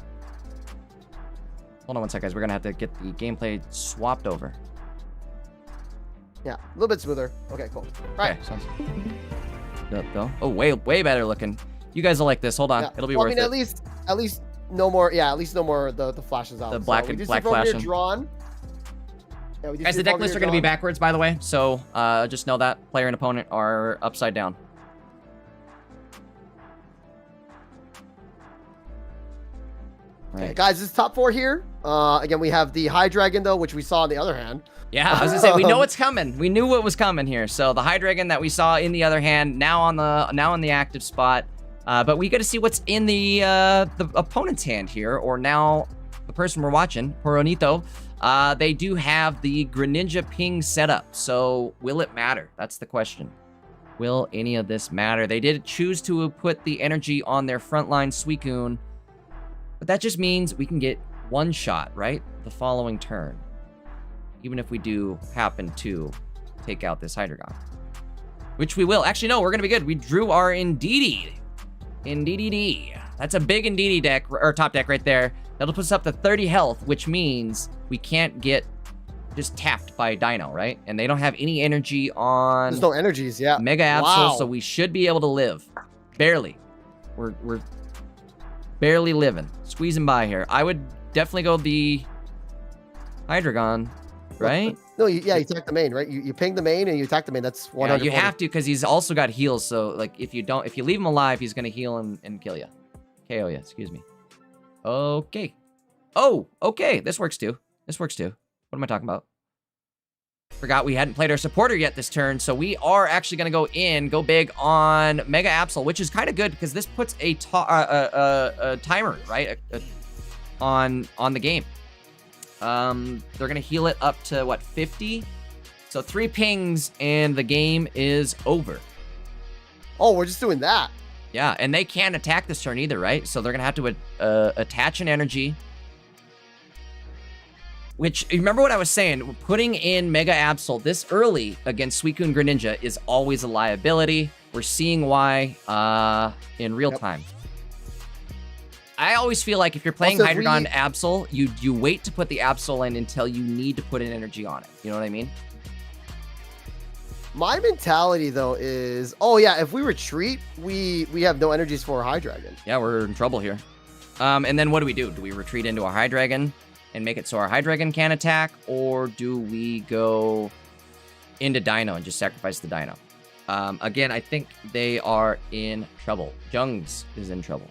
Hold on one sec, guys. We're going to have to get the gameplay swapped over. Yeah, a little bit smoother. Okay, cool. All right. Sounds good. Oh, way better looking. You guys will like this. Hold on. Yeah. It'll be worth it. At least no more. Yeah, at least no more the flashes out. The black and black flashing. Drawn. Yeah, guys, the deck lists are going to be backwards, by the way. So just know that player and opponent are upside down. Okay, guys, this is top 4 here. Again, we have the Hydreigon though, which we saw on the other hand. Yeah, I was gonna say we know what's coming. We knew what was coming here. So the Hydreigon that we saw in the other hand, now on the active spot. But we got to see what's in the opponent's hand here, or now the person we're watching, Puronito. They do have the Greninja ping setup. So will it matter? That's the question. Will any of this matter? They did choose to put the energy on their frontline Suicune, but that just means we can get one shot, right? The following turn. Even if we do happen to take out this Hydreigon. Which we will. Actually, no, we're going to be good. We drew our Indeedee. Indeedee. That's a big Indeedee deck, or top deck right there. That'll put us up to 30 health, which means we can't get just tapped by Dino, right? And they don't have any energy on... There's no energies, yeah. Mega Absol, so we should be able to live. Barely. We're barely living. Squeezing by here. I would definitely go the Hydreigon. Right? No, you attack the main, right? You ping the main and you attack the main. That's 100. Yeah, you have to, because he's also got heals. So like, if you leave him alive, he's gonna heal and kill you. KO you. Excuse me. Okay. Oh, okay. This works too. This works too. What am I talking about? Forgot we hadn't played our supporter yet this turn, so we are actually gonna go big on Mega Absol, which is kind of good because this puts a timer, right, on the game. They're gonna heal it up to what, 50? So 3 pings and the game is over. Oh, we're just doing that. Yeah, and they can't attack this turn either, right? So they're gonna have to attach an energy. Which, remember what I was saying? Putting in Mega Absol this early against Suicune Greninja is always a liability. We're seeing why in real time. I always feel like if you're playing Hydreigon Absol, you wait to put the Absol in until you need to put an energy on it. You know what I mean? My mentality though is, oh yeah, if we retreat, we have no energies for our Hydreigon. Yeah, we're in trouble here. And then what do we do? Do we retreat into our Hydreigon and make it so our Hydreigon can attack, or do we go into Dino and just sacrifice the Dino? Again, I think they are in trouble. Jungs is in trouble.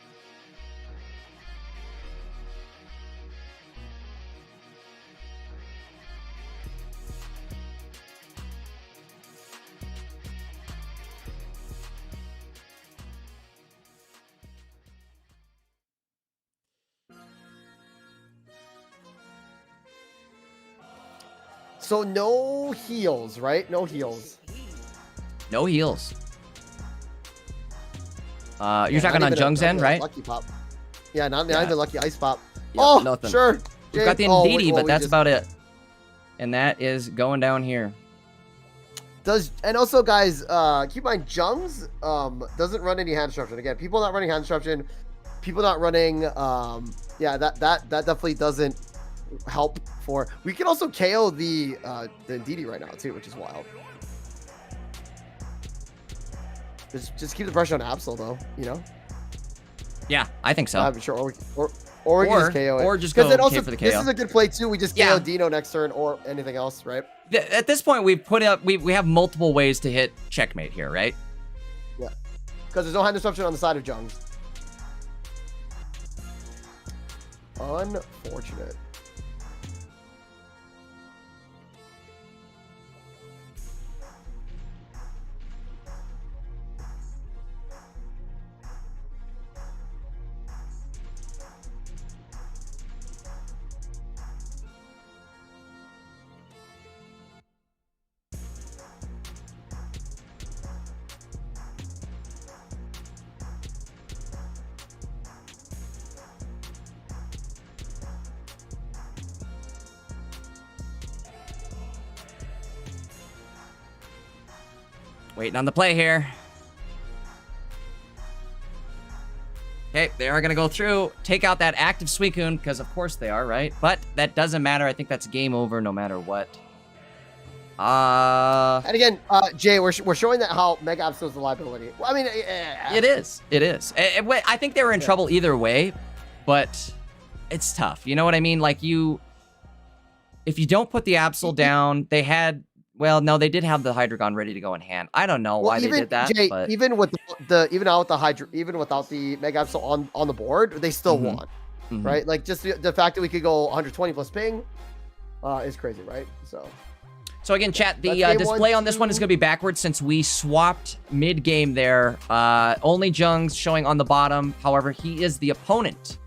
So no heals, right? No heals. No heals. You're talking on Jung's end, right? Lucky pop. Yeah, not even lucky ice pop. Yep, oh, nothing. Sure. We've got the Ndidi, but that's about it. And that is going down here. And also, guys, keep in mind, Jung's doesn't run any hand disruption. Again, people not running hand disruption, people not running, yeah, that definitely doesn't help for. We can also KO the Ndidi right now too, which is wild. Just keep the pressure on Absol though, you know. Yeah, I think so. I'm sure, or we can just KO it. Or just go also, for the KO. This is a good play too. We just KO Dino next turn or anything else, right? At this point, we have multiple ways to hit checkmate here, right? Yeah, because there's no hand disruption on the side of Jung's. Unfortunate. Waiting on the play here. Okay, they are going to go through, take out that active Suicune, because of course they are, right? But that doesn't matter. I think that's game over no matter what. And again, Jay, we're showing that how Mega Absol is a liability. Well, I mean, it is. It is. I think they were in trouble either way, but it's tough. You know what I mean? Like if you don't put the Absol down, they had. Well, no, they did have the Hydreigon ready to go in hand. I don't know why they did that. Jay, but... even without the Mega Absol on the board, they still won, right? Like just the fact that we could go 120 plus ping is crazy, right? So again, chat, the display on this one is going to be backwards since we swapped mid-game there. Only Jung's showing on the bottom. However, he is the opponent.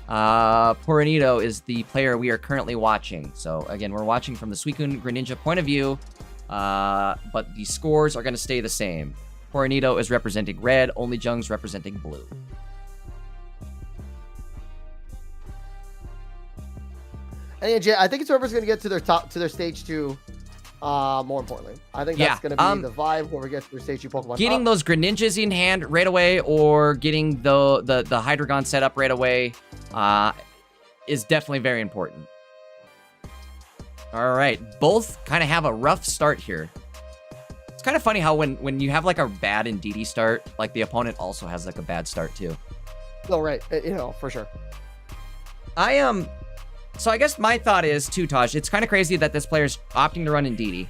Poronito is the player we are currently watching. So again, we're watching from the Suicune Greninja point of view, but the scores are going to stay the same. Poronito is representing red, Only Jung's representing blue. And yeah, Jay, I think it's whoever's going to get to their stage 2. More importantly, I think that's going to be the vibe whoever gets to their stage 2 Pokemon. Getting those Greninjas in hand right away, or getting the Hydreigon set up right away, is definitely very important. All right, both kind of have a rough start here. It's kind of funny how when you have like a bad Ndidi start, like the opponent also has like a bad start too. Oh, right, you know, for sure. So I guess my thought is too, Taj, it's kind of crazy that this player's opting to run Ndidi.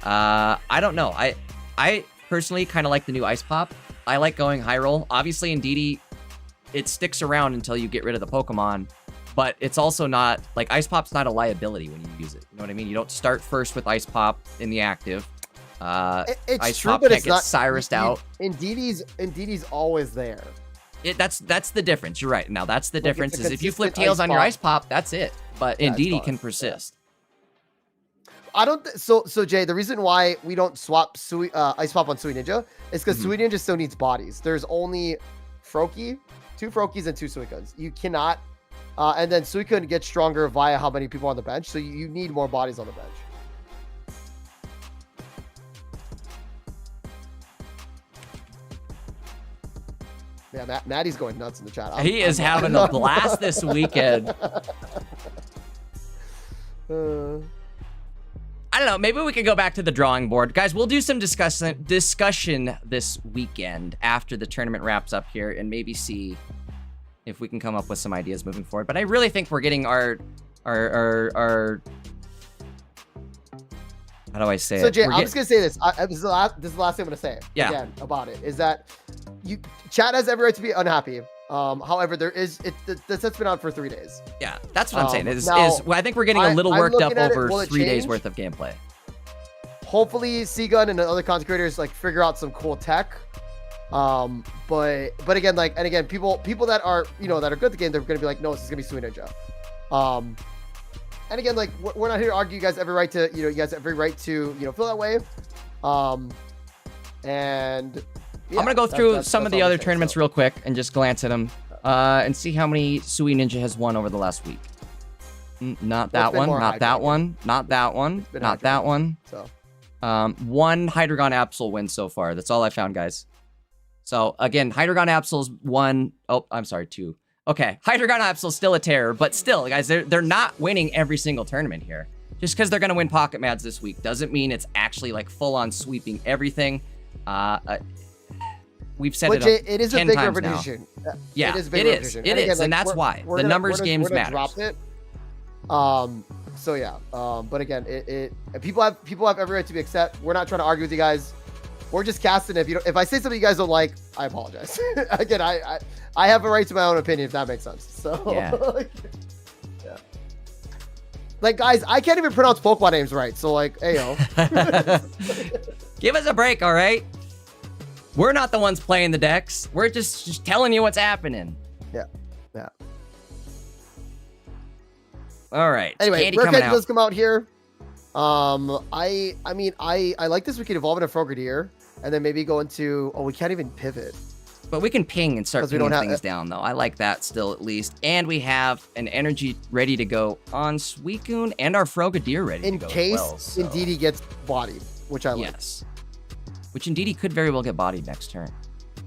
I don't know. I personally kind of like the new Ice Pop. I like going high roll. Obviously, Ndidi, it sticks around until you get rid of the Pokemon, but it's also not, like, Ice Pop's not a liability when you use it. You know what I mean? You don't start first with Ice Pop in the active. It's Ice true, Pop but can't it's get not. Cyrused out. Ndidi's always there. That's the difference. You're right. Now, that's the difference, is if you flip tails on your Ice Pop, that's it. But Ndidi can persist. I don't. So Jay, the reason why we don't swap Ice Pop on Sui Ninja is because Sui Ninja still needs bodies. There's only Froakie, 2 Froakies, and 2 Suicuns. You cannot. And then Suicune gets stronger via how many people on the bench. So you need more bodies on the bench. Yeah, Maddie's going nuts in the chat. He is having a blast this weekend. I don't know. Maybe we could go back to the drawing board. Guys, we'll do some discussion this weekend after the tournament wraps up here and maybe see if we can come up with some ideas moving forward. But I really think we're getting our how do I say it? So Jay, I'm just gonna say this. This is the last thing I'm gonna say. Yeah. Again about it is that chat has every right to be unhappy. However, this has been out for 3 days. Yeah, that's what I'm saying. I think we're getting a little worked up over 3 days worth of gameplay. Hopefully, Seagun and other content creators like figure out some cool tech. But again, people that are that are good at the game, they're gonna be like, no, this is gonna be Sui Ninja. And again, like we're not here to argue. You guys have every right to, you guys have every right to, feel that way. And yeah, I'm gonna go through some of the other tournaments real quick and just glance at them and see how many Sui Ninja has won over the last week. Not that one. Not that one. Not that one. Not that one. So, one Hydreigon Absol win so far. That's all I found, guys. So again, Hydreigon Absol's one. Oh, I'm sorry, two. Okay, Hydreigon Absol's still a terror, but still, guys, they're not winning every single tournament here. Just because they're gonna win Pocket Mads this week doesn't mean it's actually like full on sweeping everything. We've said it is 10 a bigger times repetition. Now. Yeah, it is. It is, and that's why the numbers games matter. Drop it. So yeah. But again, people have every right to be upset. We're not trying to argue with you guys. We're just casting. If I say something you guys don't like, I apologize. Again, I have a right to my own opinion, if that makes sense. So yeah. Yeah. Like, guys, I can't even pronounce Pokemon names right. So like, ayo. Give us a break, all right? We're not the ones playing the decks. We're just telling you what's happening. Yeah. Yeah. All right. Anyway, Candy Rare coming Candy out. does come out here. I mean, I like this. We could evolve into Frogadier and then maybe go into. Oh, we can't even pivot. But we can ping and start pinging things have down, though. I like that still, at least. And we have an energy ready to go on Suicune and our Frogadier ready to go in case as well, so. Indeedee gets bodied, which I like. Yes. Which Indeedee could very well get bodied next turn.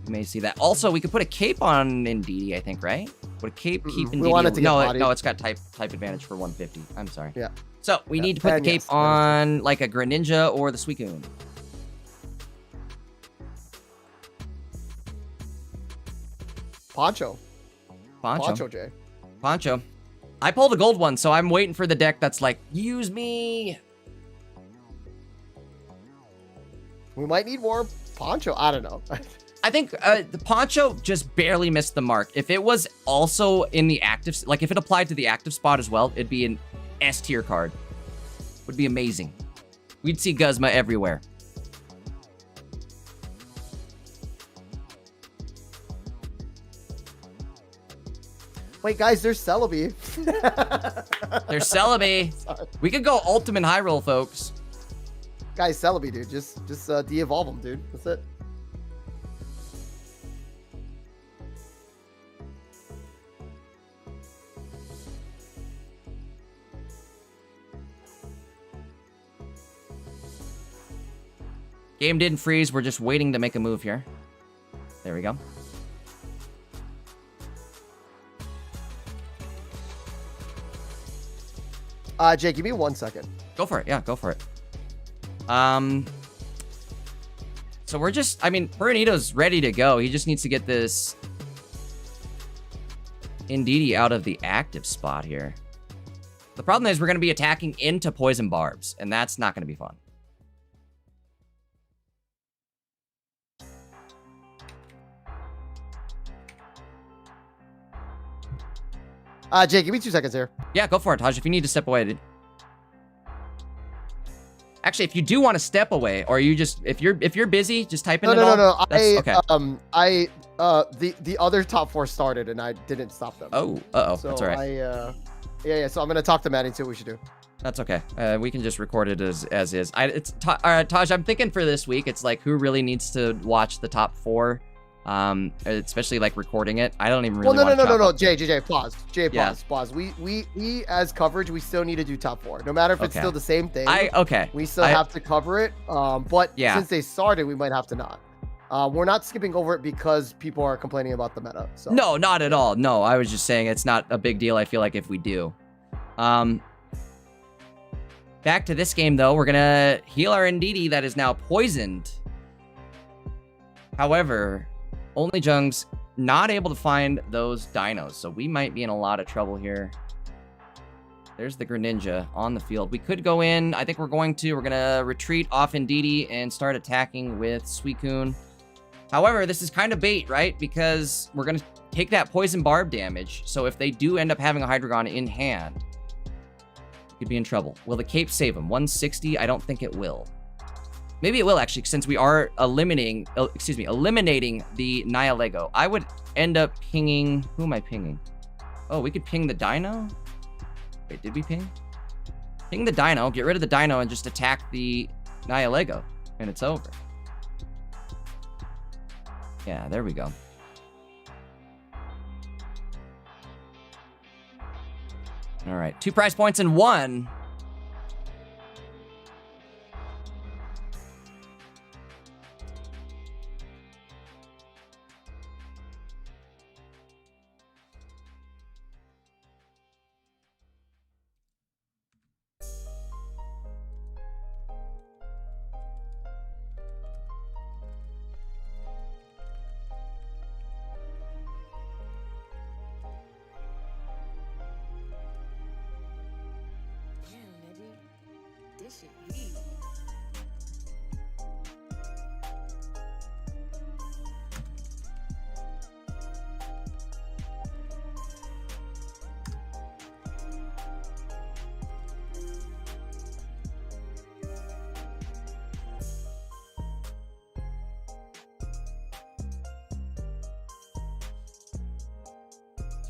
You may see that. Also, we could put a cape on Indeedee, I think, right? Would a cape keep Indeedee? We want it to get bodied. No, it's got type advantage for 150. I'm sorry. Yeah. So we need to put the cape on like a Greninja or the Suicune. Poncho, Jay. Poncho. I pulled a gold one, so I'm waiting for the deck that's like, use me. We might need more Poncho. I don't know. I think the Poncho just barely missed the mark. If it was also in the active, like if it applied to the active spot as well, it'd be an S tier card. Would be amazing. We'd see Guzma everywhere. Wait, guys, there's Celebi. There's Celebi. We could go Ultimate High Roll, folks. Guys, Celebi, dude. Just de-evolve him, dude. That's it. Game didn't freeze. We're just waiting to make a move here. There we go. Jay, give me 1 second. Go for it. Yeah, go for it. So we're just, I mean, Puranido's ready to go. He just needs to get this Indeedee out of the active spot here. The problem is we're going to be attacking into Poison Barbs, and that's not going to be fun. Jay, give me 2 seconds here. Yeah, go for it, Taj. If you need to step away, dude. Actually, if you do want to step away, or you just if you're busy, just type in it all. No. Okay. The other top four started and I didn't stop them. Oh, So that's all right. Yeah. So I'm gonna talk to Maddie and see what we should do. That's okay. We can just record it as is. Taj, I'm thinking for this week, it's like who really needs to watch the top four, especially like recording it. I don't even really. Well, no. Jay, pause. Yeah. Pause. We as coverage, we still need to do top four, no matter if it's still the same thing. We still have to cover it. But since they started, we might have to not. We're not skipping over it because people are complaining about the meta. So. No, not at all. No, I was just saying it's not a big deal. I feel like if we do. Back to this game, though. We're going to heal our Indeedee that is now poisoned. However, Only Jung's not able to find those dinos, so we might be in a lot of trouble here. There's the Greninja on the field. We could go in. I think we're going to retreat off Indeedee and start attacking with Suicune. However, this is kind of bait, right? Because we're going to take that Poison Barb damage. So if they do end up having a Hydreigon in hand, we could be in trouble. Will the cape save him? 160? I don't think it will. Maybe it will, actually, since we are eliminating the Nihilego. I would end up pinging... Who am I pinging? Oh, we could ping the Dino? Wait, did we ping? Ping the dino, get rid of the dino, and just attack the Nihilego, and it's over. Yeah, there we go. All right, 2 prize points and 1.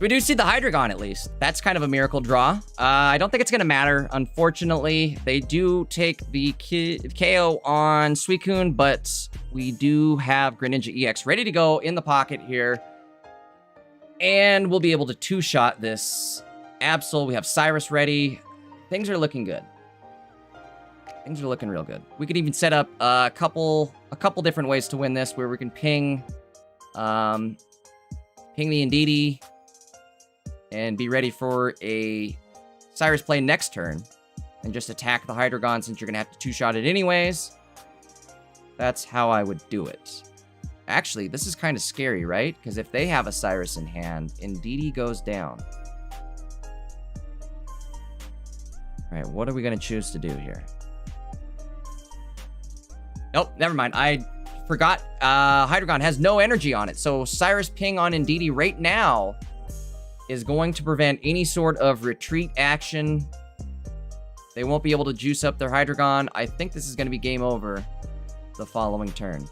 We do see the Hydreigon at least. That's kind of a miracle draw. I don't think it's going to matter. Unfortunately, they do take the KO on Suicune, but we do have Greninja EX ready to go in the pocket here. And we'll be able to 2-shot this Absol. We have Cyrus ready. Things are looking good. Things are looking real good. We could even set up a couple different ways to win this, where we can ping the Indeedee and be ready for a Cyrus play next turn, and just attack the Hydreigon since you're going to have to 2-shot it anyways. That's how I would do it. Actually, this is kind of scary, right? Because if they have a Cyrus in hand, Indeedee goes down. All right, what are we going to choose to do here? Nope, never mind. I forgot Hydreigon has no energy on it, so Cyrus ping on Indeedee right now is going to prevent any sort of retreat action. They won't be able to juice up their Hydreigon. I think this is going to be game over the following turn.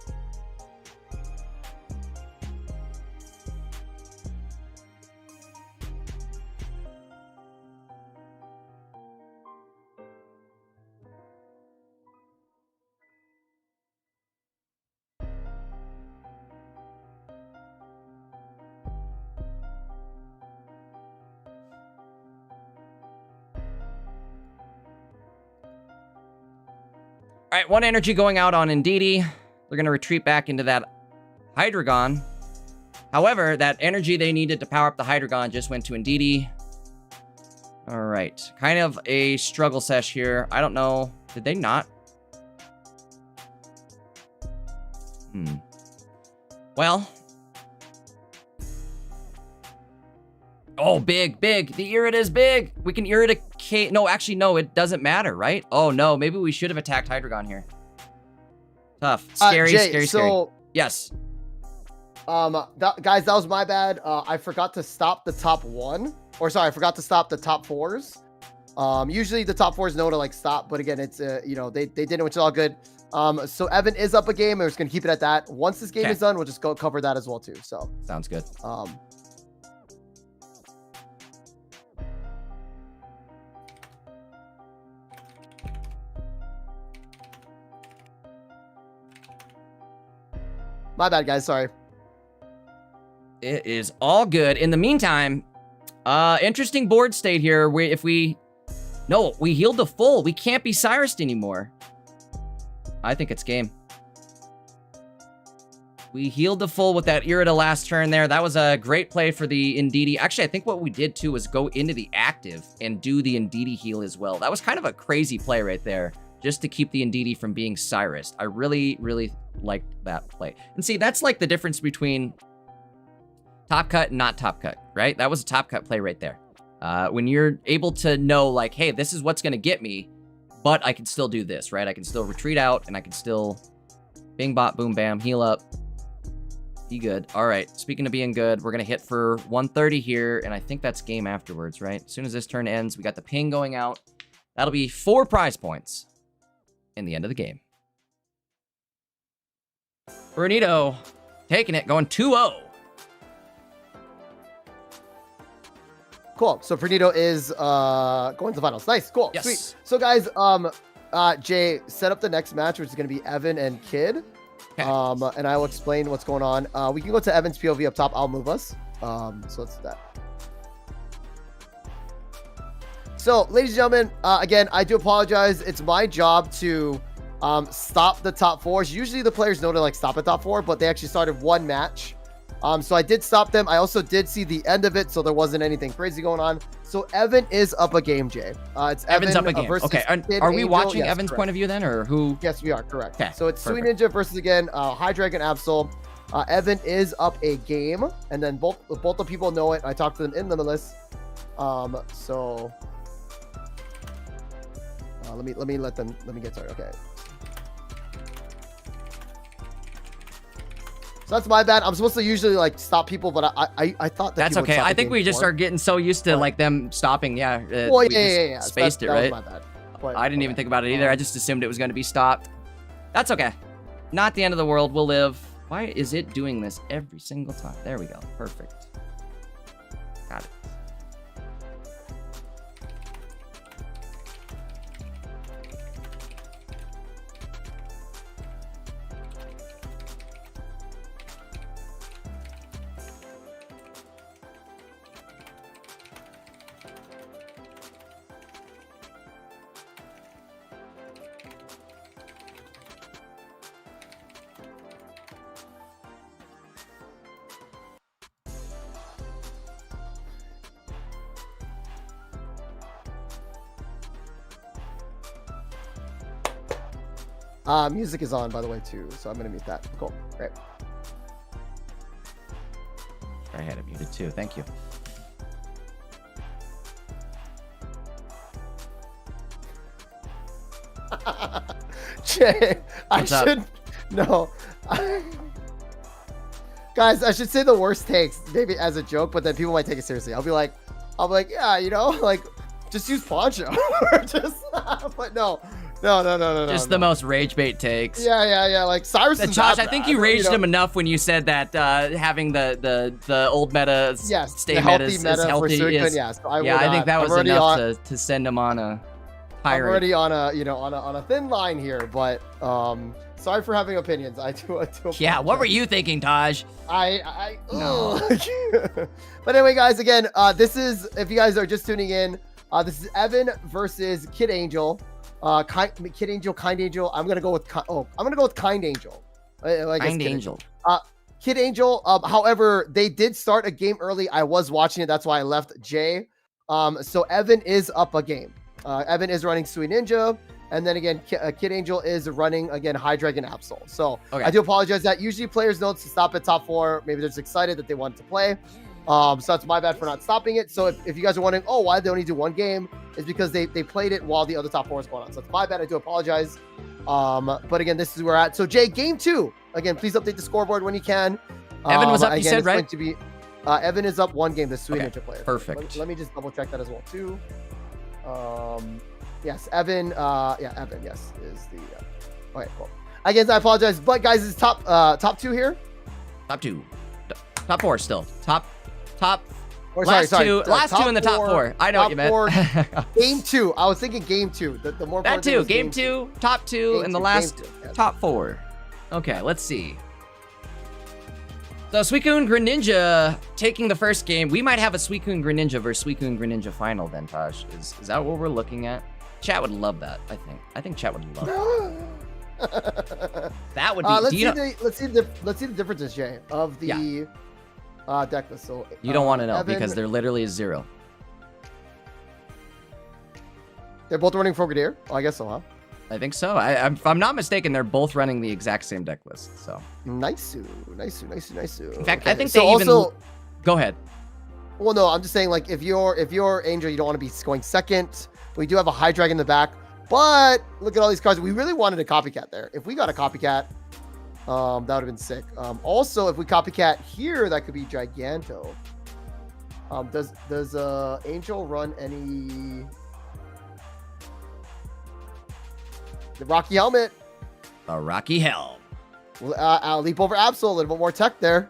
All right, 1 energy going out on Indeedee. They're going to retreat back into that Hydreigon. However, that energy they needed to power up the Hydreigon just went to Indeedee. All right, kind of a struggle sesh here. I don't know. Did they not? Well. Oh, big. The Irida is big. We can Irida K. No, actually, no, it doesn't matter, right? Oh, no. Maybe we should have attacked Hydreigon here. Tough. Scary, Jay, scary. Yes. Guys, that was my bad. I forgot to stop the top 1. Or sorry, I forgot to stop the top 4s. Usually the top 4s know to like stop, but again, it's you know, they didn't, which is all good. So Evan is up a game, and we're just gonna keep it at that. Once this game is done, we'll just go cover that as well too. So sounds good. My bad, guys. Sorry. It is all good. In the meantime, interesting board state here. We healed the full. We can't be Cyrused anymore. I think it's game. We healed the full with that Irida last turn there. That was a great play for the Indeedee. Actually, I think what we did too was go into the active and do the Indeedee heal as well. That was kind of a crazy play right there, just to keep the Indeedee from being Cyrused. I really, really liked that play. And see, that's like the difference between top cut and not top cut, right? That was a top cut play right there. When you're able to know, like, hey, this is what's going to get me, but I can still do this, right? I can still retreat out, and I can still bing, bop, boom, bam, heal up. Be good. All right, speaking of being good, we're going to hit for 130 here, and I think that's game afterwards, right? As soon as this turn ends, we got the ping going out. That'll be 4 prize points in the end of the game. Bernito taking it, going 2-0. Cool. So Pernito is going to the finals. Nice. Cool. Yes. Sweet. So guys, Jay, set up the next match, which is going to be Evan and Kid. Okay. And I will explain what's going on. We can go to Evan's POV up top. I'll move us. So let's do that. So, ladies and gentlemen, again, I do apologize. It's my job to stop the top fours. Usually the players know to like stop at top four, but they actually started one match. So I did stop them. I also did see the end of it, so there wasn't anything crazy going on. So Evan is up a game, Jay. It's Evan's Evan up a game. versus Okay. Kid Are we Angel. watching Yes, Evan's correct. point of view then, or who? Yes, we are. Correct. Okay, So it's Sweet perfect. Ninja versus, again, High Dragon Absol. Evan is up a game, and then both the people know it. I talked to them in Limitless. So let me get started. Okay. So that's my bad. I'm supposed to usually like stop people, but I thought That's okay. I think we just are getting so used to like them stopping. Yeah. Well, we yeah. Spaced that it, right? was my bad. But, I didn't even think about it either. I just assumed it was going to be stopped. That's okay. Not the end of the world. We'll live. Why is it doing this every single time? There we go. Perfect. Got it. Music is on, by the way, too, so I'm gonna mute that. Cool. Great. I had it muted too. Thank you. Jay, What's up? no. Guys, I should say the worst takes, maybe as a joke, but then people might take it seriously. I'll be like, yeah, you know, like, just use Poncho. But no. Just the most rage bait takes. Yeah. Like Cyrus is Josh, not I think bad, you raged know? him enough when you said that having the old meta stay the meta is meta healthy. For Is, yes, I think that was enough to send him on a high I'm rate. already on a thin line here, but sorry for having opinions. I do Yeah, what were you thinking, Taj? No. But anyway, guys, again, this is, if you guys are just tuning in, this is Evan versus Kid Angel. Kid Angel, Kind Angel. I'm gonna go with Kind Angel. Kind Angel. Kid Angel. However, they did start a game early. I was watching it. That's why I left Jay. So Evan is up a game. Evan is running Sweet Ninja, and then again, Kid Angel is running again High Dragon Absol. So Okay. I do apologize that usually players know to stop at top four. Maybe they're just excited that they want to play. So that's my bad for not stopping it. So if you guys are wondering, oh, why they only do one game, is because they played it while the other top four was going on. So it's my bad. I do apologize. But again, this is where we're at. So Jay, game 2. Again, please update the scoreboard when you can. Evan was up, again, you said, it's right? going to be, Evan is up one game, the Sweet Okay, Ninja player. perfect. Let me just double check that as well too. Yes, Evan. Evan. Yes, is the. Okay, cool. Again, I apologize, but guys, it's top 2 here. Top 2. Top 4 still. Top. Or, Last sorry. two. Last two in the top 4. I know what you meant. Game 2. I was thinking game 2. The more That important thing too. was Game 2, top 2, Game and the two, last game two, yes. top 4. Okay, let's see. So Suicune Greninja taking the first game. We might have a Suicune Greninja versus Suicune Greninja final then, Taj. Is that what we're looking at? Chat would love that, I think. I think chat would love that. That would be... Let's see the differences, Jay, of the deck list. So you don't want to know Evan, because there literally is 0. They're both running Frogadier? Oh, I guess so, huh? I think so. If I'm not mistaken, they're both running the exact same deck list. So nice. In fact, I think they even... Go ahead. Well, no, I'm just saying, like, if you're Angel, you don't want to be going second. We do have a High Dragon in the back, but look at all these cards. We really wanted a copycat there. If we got a copycat, that would have been sick. Also, if we copycat here, that could be Giganto. Does Angel run any... The Rocky Helmet. A Rocky Helm. Leap over Absol, a little bit more tech there.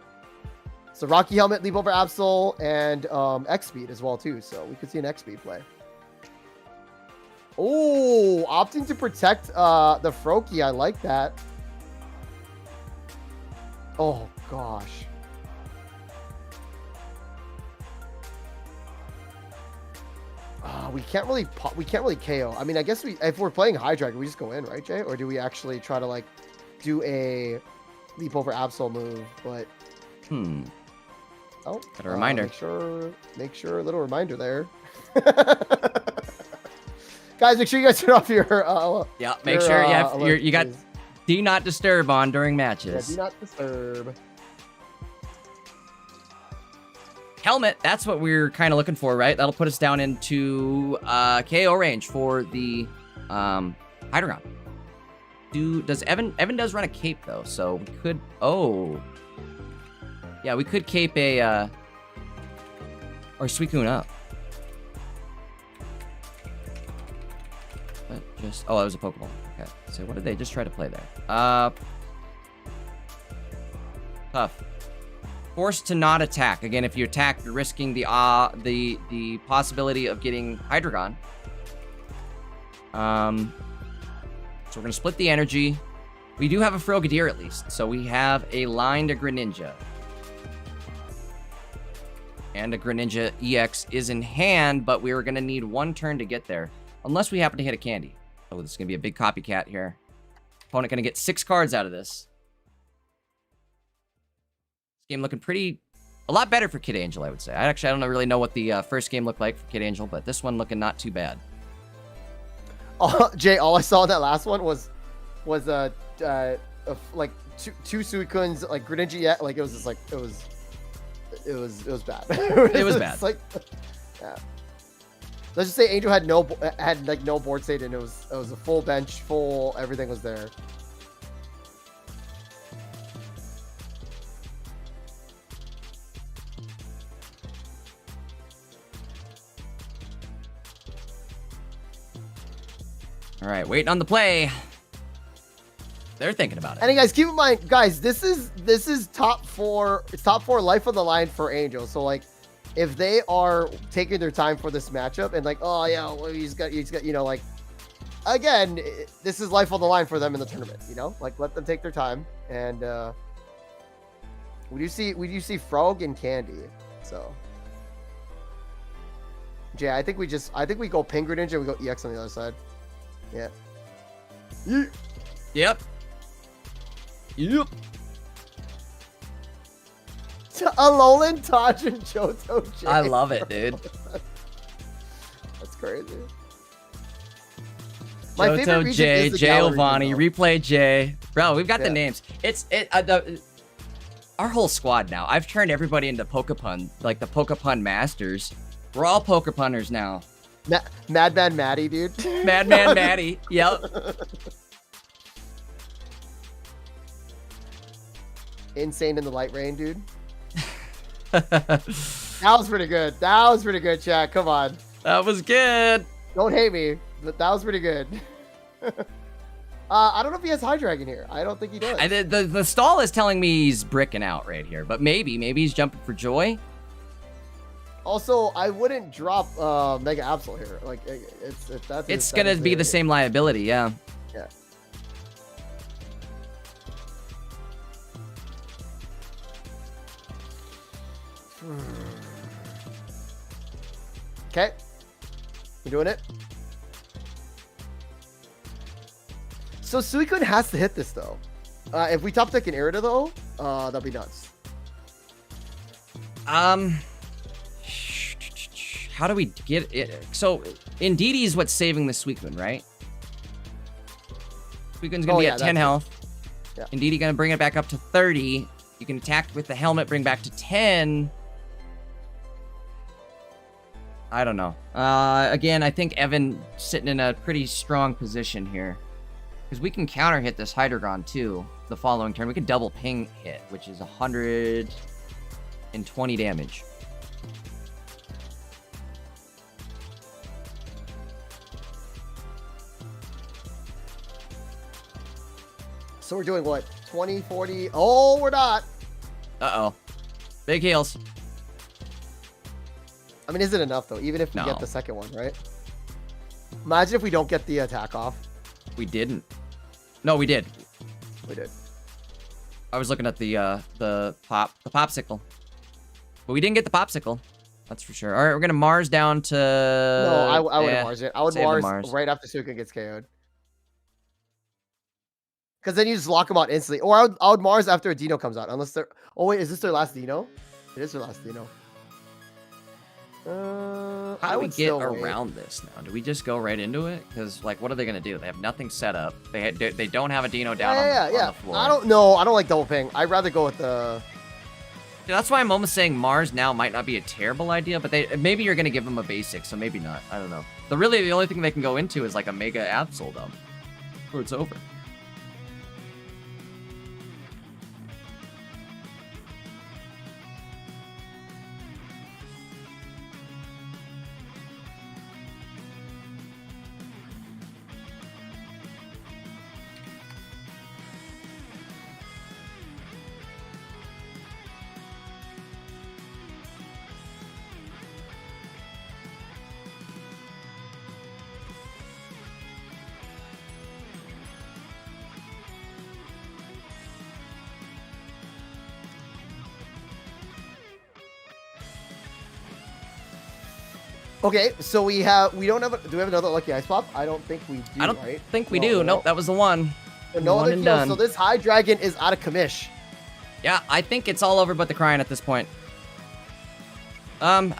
So Rocky Helmet, Leap Over Absol, and X Speed as well too. So we could see an X Speed play. Oh, opting to protect the Froakie. I like that. Oh gosh. We can't really KO. I mean, I guess if we're playing Hydreigon, we just go in, right, Jay? Or do we actually try to like do a Leap Over Absol move? But oh, got a reminder. Make sure a little reminder there. Guys, make sure you guys turn off your yeah, make sure you got do not disturb on during matches. Yeah, do not disturb. Helmet, that's what we're kind of looking for, right? That'll put us down into KO range for the Hydreigon. Does Evan does run a cape though, so we could yeah, we could cape a or Suicune up. But just that was a Pokeball. Okay. So what did they just try to play there? Tough. Forced to not attack. Again, if you attack, you're risking the possibility of getting Hydreigon. So we're gonna split the energy. We do have a Frogadier at least, so we have a line to Greninja. And a Greninja EX is in hand, but we were gonna need one turn to get there, unless we happen to hit a candy. Oh, this is gonna be a big copycat here. Opponent gonna get 6 cards out of this. Game looking a lot better for Kid Angel, I would say. I don't really know what the first game looked like for Kid Angel, but this one looking not too bad. Jay, all I saw in that last one was like two Suicunes, like Greninja. Yeah, like it was just like it was bad. It was bad. Like, yeah. Let's just say Angel had no board state, and it was a full bench, full everything was there. All right, waiting on the play. They're thinking about it. And guys, keep in mind, guys, this is top 4. It's top 4 life on the line for Angel. So like, if they are taking their time for this matchup and like, oh yeah, well, he's got, you know, like, again, this is life on the line for them in the tournament. You know, like let them take their time. And we do see Frog and Candy. So Jay, I think we go Ping Greninja and we go EX on the other side. Yeah. Yep. Alolan, Taj, and Johto J. I love it, dude. That's crazy. My favorite region J, is the Giovanni, replay J. Bro, we've got the names. Our whole squad now. I've turned everybody into Pokepun, like the Pokepun masters. We're all Pokepunners now. Madman Maddie, dude. Madman Maddie. Yep. Insane in the light rain, dude. That was pretty good. That was pretty good, chat. Come on. That was good. Don't hate me, but that was pretty good. I don't know if he has Hydreigon here. I don't think he does. The stall is telling me he's bricking out right here, but maybe he's jumping for joy. Also, I wouldn't drop Mega Absol here. Like, it's gonna be the same liability, yeah. Yeah. Okay. You doing it? So Suicune has to hit this though. If we top deck an Irida though, that'd be nuts. How do we get it? So, Indeedee is what's saving the Suicune, right? Suicune's gonna be at 10 health. Yeah. Indeedee gonna bring it back up to 30. You can attack with the helmet, bring back to 10. I don't know. Again, I think Evan sitting in a pretty strong position here. Because we can counter hit this Hydreigon too the following turn. We can double ping hit, which is 120 damage. So we're doing what? 20, 40? Oh, we're not. Uh-oh. Big heals. I mean, is it enough though? Even if we get the second one, right? Imagine if we don't get the attack off. We didn't. No, we did. We did. I was looking at the popsicle, but we didn't get the popsicle. That's for sure. All right, we're gonna Mars down to. No, I would Mars it. I would Mars right after Sukin gets KO'd. Because then you just lock them out instantly. Or I would Mars after a Dino comes out, unless they're. Oh wait, is this their last Dino? It is their last Dino. How do we get around this now? Do we just go right into it? Because like, what are they gonna do? They have nothing set up. They don't have a Dino down on the floor. I don't know. I don't like double ping. I'd rather go with the. Yeah, that's why I'm almost saying Mars now might not be a terrible idea, but maybe you're gonna give them a basic, so maybe not. I don't know. The only thing they can go into is like a Mega Absol though, or it's over. Okay, so we don't have. Do we have another lucky ice pop? I don't think we do. I don't think we do. Nope, that was the one. No other kills. So this high dragon is out of commish. Yeah, I think it's all over but the crying at this point. I'm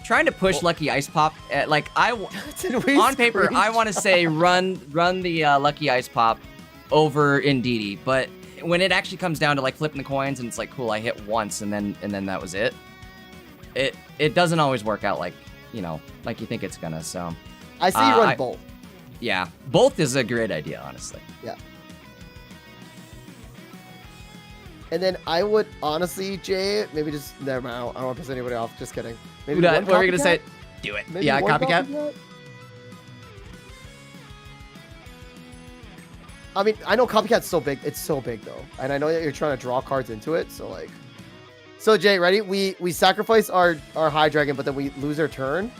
trying to push lucky ice pop. On paper, I want to say run the lucky ice pop over Indeedee, but when it actually comes down to like flipping the coins and it's like, cool, I hit once and then that was it. It doesn't always work out like you think it's gonna. So I see you run both. Yeah, both is a great idea, honestly. Yeah. And then I would honestly, Jay, maybe just never mind. I don't want to piss anybody off. Just kidding. Maybe what were you gonna say? Do it. Maybe yeah, copycat. I mean, I know copycat's so big. It's so big though, and I know that you're trying to draw cards into it. So like. So Jay, ready? We sacrifice our high dragon, but then we lose our turn,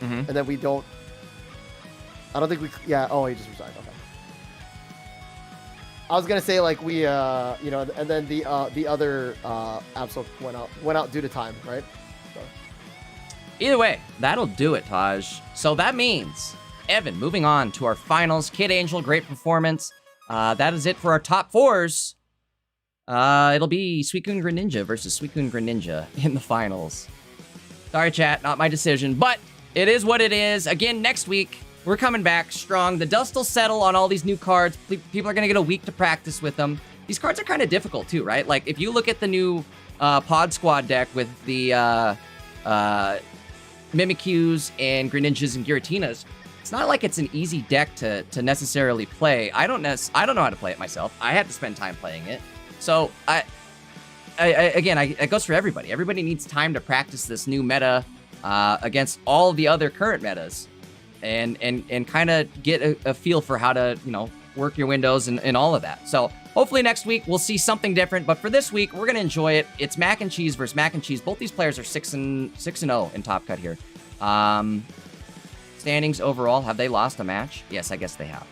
and then we don't. I don't think we. Yeah. Oh, he just resigned. Okay. I was gonna say like we, and then the other Absol went out due to time, right? So. Either way, that'll do it, Taj. So that means Evan. Moving on to our finals. Kid Angel, great performance. That is it for our top fours. It'll be Suicune Greninja versus Suicune Greninja in the finals. Sorry, chat, not my decision, but it is what it is. Again, next week, we're coming back strong. The dust will settle on all these new cards. People are going to get a week to practice with them. These cards are kind of difficult, too, right? Like, if you look at the new Pod Squad deck with the Mimikyus and Greninjas and Giratinas, it's not like it's an easy deck to necessarily play. I don't know how to play it myself. I had to spend time playing it. So, it goes for everybody. Everybody needs time to practice this new meta against all the other current metas and kind of get a feel for how to, work your windows and all of that. So, hopefully next week we'll see something different. But for this week, we're going to enjoy it. It's Mac and Cheese versus Mac and Cheese. Both these players are 6-0 in Top Cut here. Standings overall, have they lost a match? Yes, I guess they have.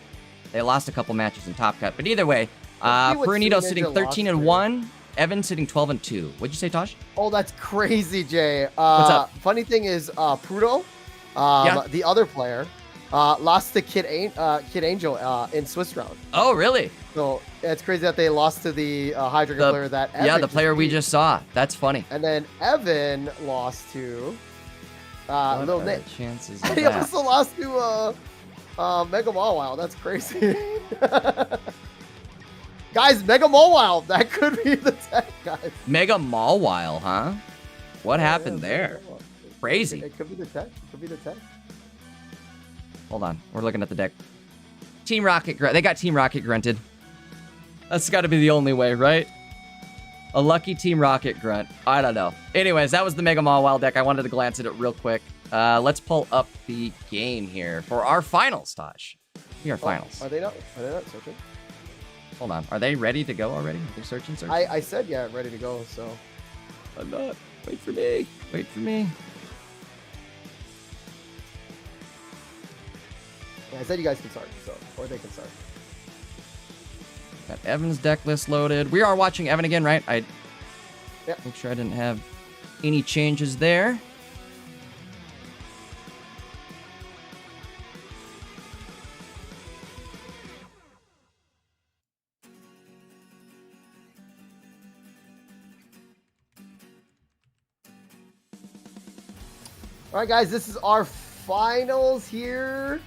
They lost a couple matches in Top Cut. But either way, Pernito sitting 13-1. Evan sitting 12-2. What'd you say, Tosh? Oh, that's crazy, Jay. What's up? Funny thing is, Prudo, the other player, lost to Kid Angel in Swiss round. Oh, really? So it's crazy that they lost to the Hydra player that Evan the player we just saw. That's funny. And then Evan lost to Lil Nick. Chances and he also lost to Mega Mawile. That's crazy. Guys, Mega Mawile, that could be the tech, guys. Mega Mawile, huh? What happened there? Crazy. It could be the tech. It could be the tech. Hold on. We're looking at the deck. Team Rocket Grunt. They got Team Rocket grunted. That's got to be the only way, right? A lucky Team Rocket grunt. I don't know. Anyways, that was the Mega Mawile deck. I wanted to glance at it real quick. Let's pull up the game here for our finals, Tosh. Finals. Are they not searching? Hold on. Are they ready to go already? They're searching. I said, yeah, ready to go, so. I'm not. Wait for me. Wait for me. Yeah, I said you guys can start, so, or they can start. Got Evan's deck list loaded. We are watching Evan again, right? Yep. Make sure I didn't have any changes there. All right, guys, this is our finals here.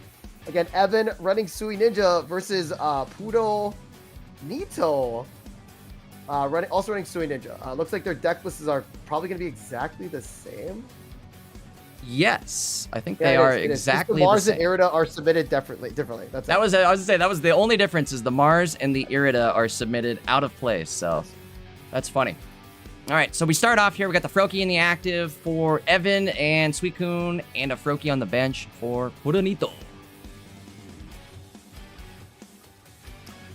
Again, Evan running Sui Ninja versus Pudo Nito. Also running Sui Ninja. Looks like their deck lists are probably going to be exactly the same. Yes, I think they are exactly the Mars the same. and Irida are submitted differently. I was gonna say that was the only difference is the Mars and the Irida are submitted out of place. So that's funny. All right, so we start off here. We got the Froakie in the active for Evan and Suicune, and a Froakie on the bench for Puronito.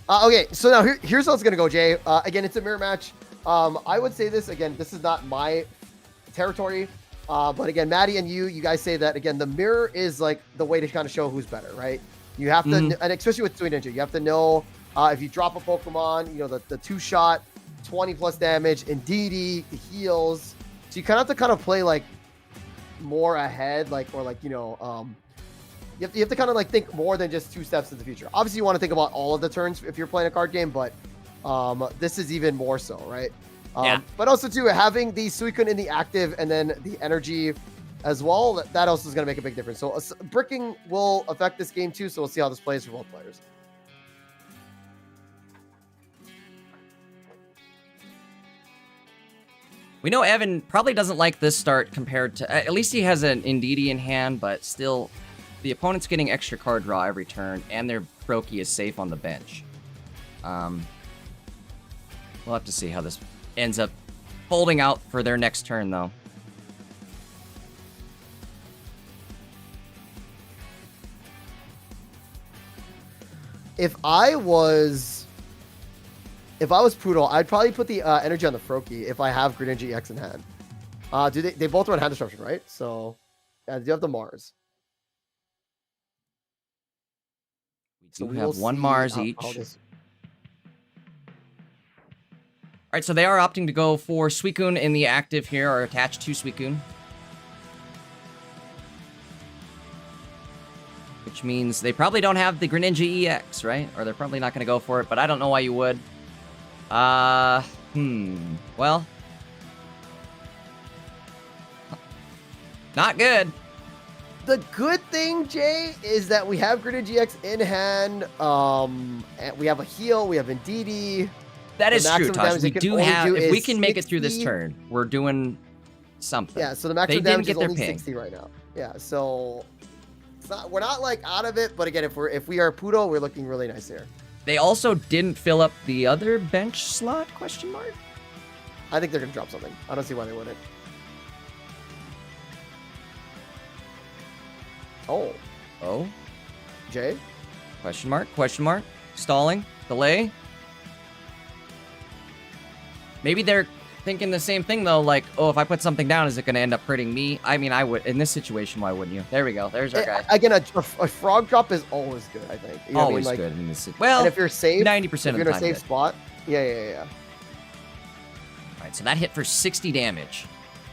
Okay, so now here's how it's gonna go, Jay. Again, it's a mirror match. I would say this again. This is not my territory, but again, Maddie and you guys say that again. The mirror is like the way to kind of show who's better, right? You have to, and especially with Sui Ninja, you have to know if you drop a Pokemon, you know the 2-shot. 20 plus damage, and DD, the heals. So you kind of have to play like more ahead, you have to kind of like think more than just 2 steps in the future. Obviously, you want to think about all of the turns if you're playing a card game, but this is even more so, right? Yeah. But also too, having the Suicune in the active and then the energy as well, that also is going to make a big difference. So bricking will affect this game too. So we'll see how this plays for both players. We know Evan probably doesn't like this start compared to... At least he has an Indeedee in hand, but still, the opponent's getting extra card draw every turn, and their Froakie is safe on the bench. We'll have to see how this ends up folding out for their next turn, though. If I was Poodle, I'd probably put the energy on the Froakie if I have Greninja EX in hand. They both run hand disruption, right? So, yeah, they do have the Mars. We do have one Mars each. All right, so they are opting to go for Suicune in the active here, or attached to Suicune. Which means they probably don't have the Greninja EX, right? Or they're probably not going to go for it, but I don't know why you would. Well. Not good. The good thing, Jay, is that we have Greninja EX in hand. And we have a heal. We have Indeedee. That is true, Tosh. We do have... If we can make it through this turn, we're doing something. Yeah, so the maximum damage is only 60 right now. Yeah, so... we're not like out of it, but again, if we are Poodle, we're looking really nice here. They also didn't fill up the other bench slot, question mark? I think they're going to drop something. I don't see why they wouldn't. Oh. Jay? Question mark. Stalling. Delay. Maybe they're thinking the same thing, though. Like, oh, if I put something down, is it going to end up hurting me? I mean, I would. In this situation, why wouldn't you? There we go. There's our guy. Again, a frog drop is always good, I think. You know always what I mean? Good in this situation. Well, and if you're safe, 90% of the time. If you're in a safe spot. Yeah. All right, so that hit for 60 damage,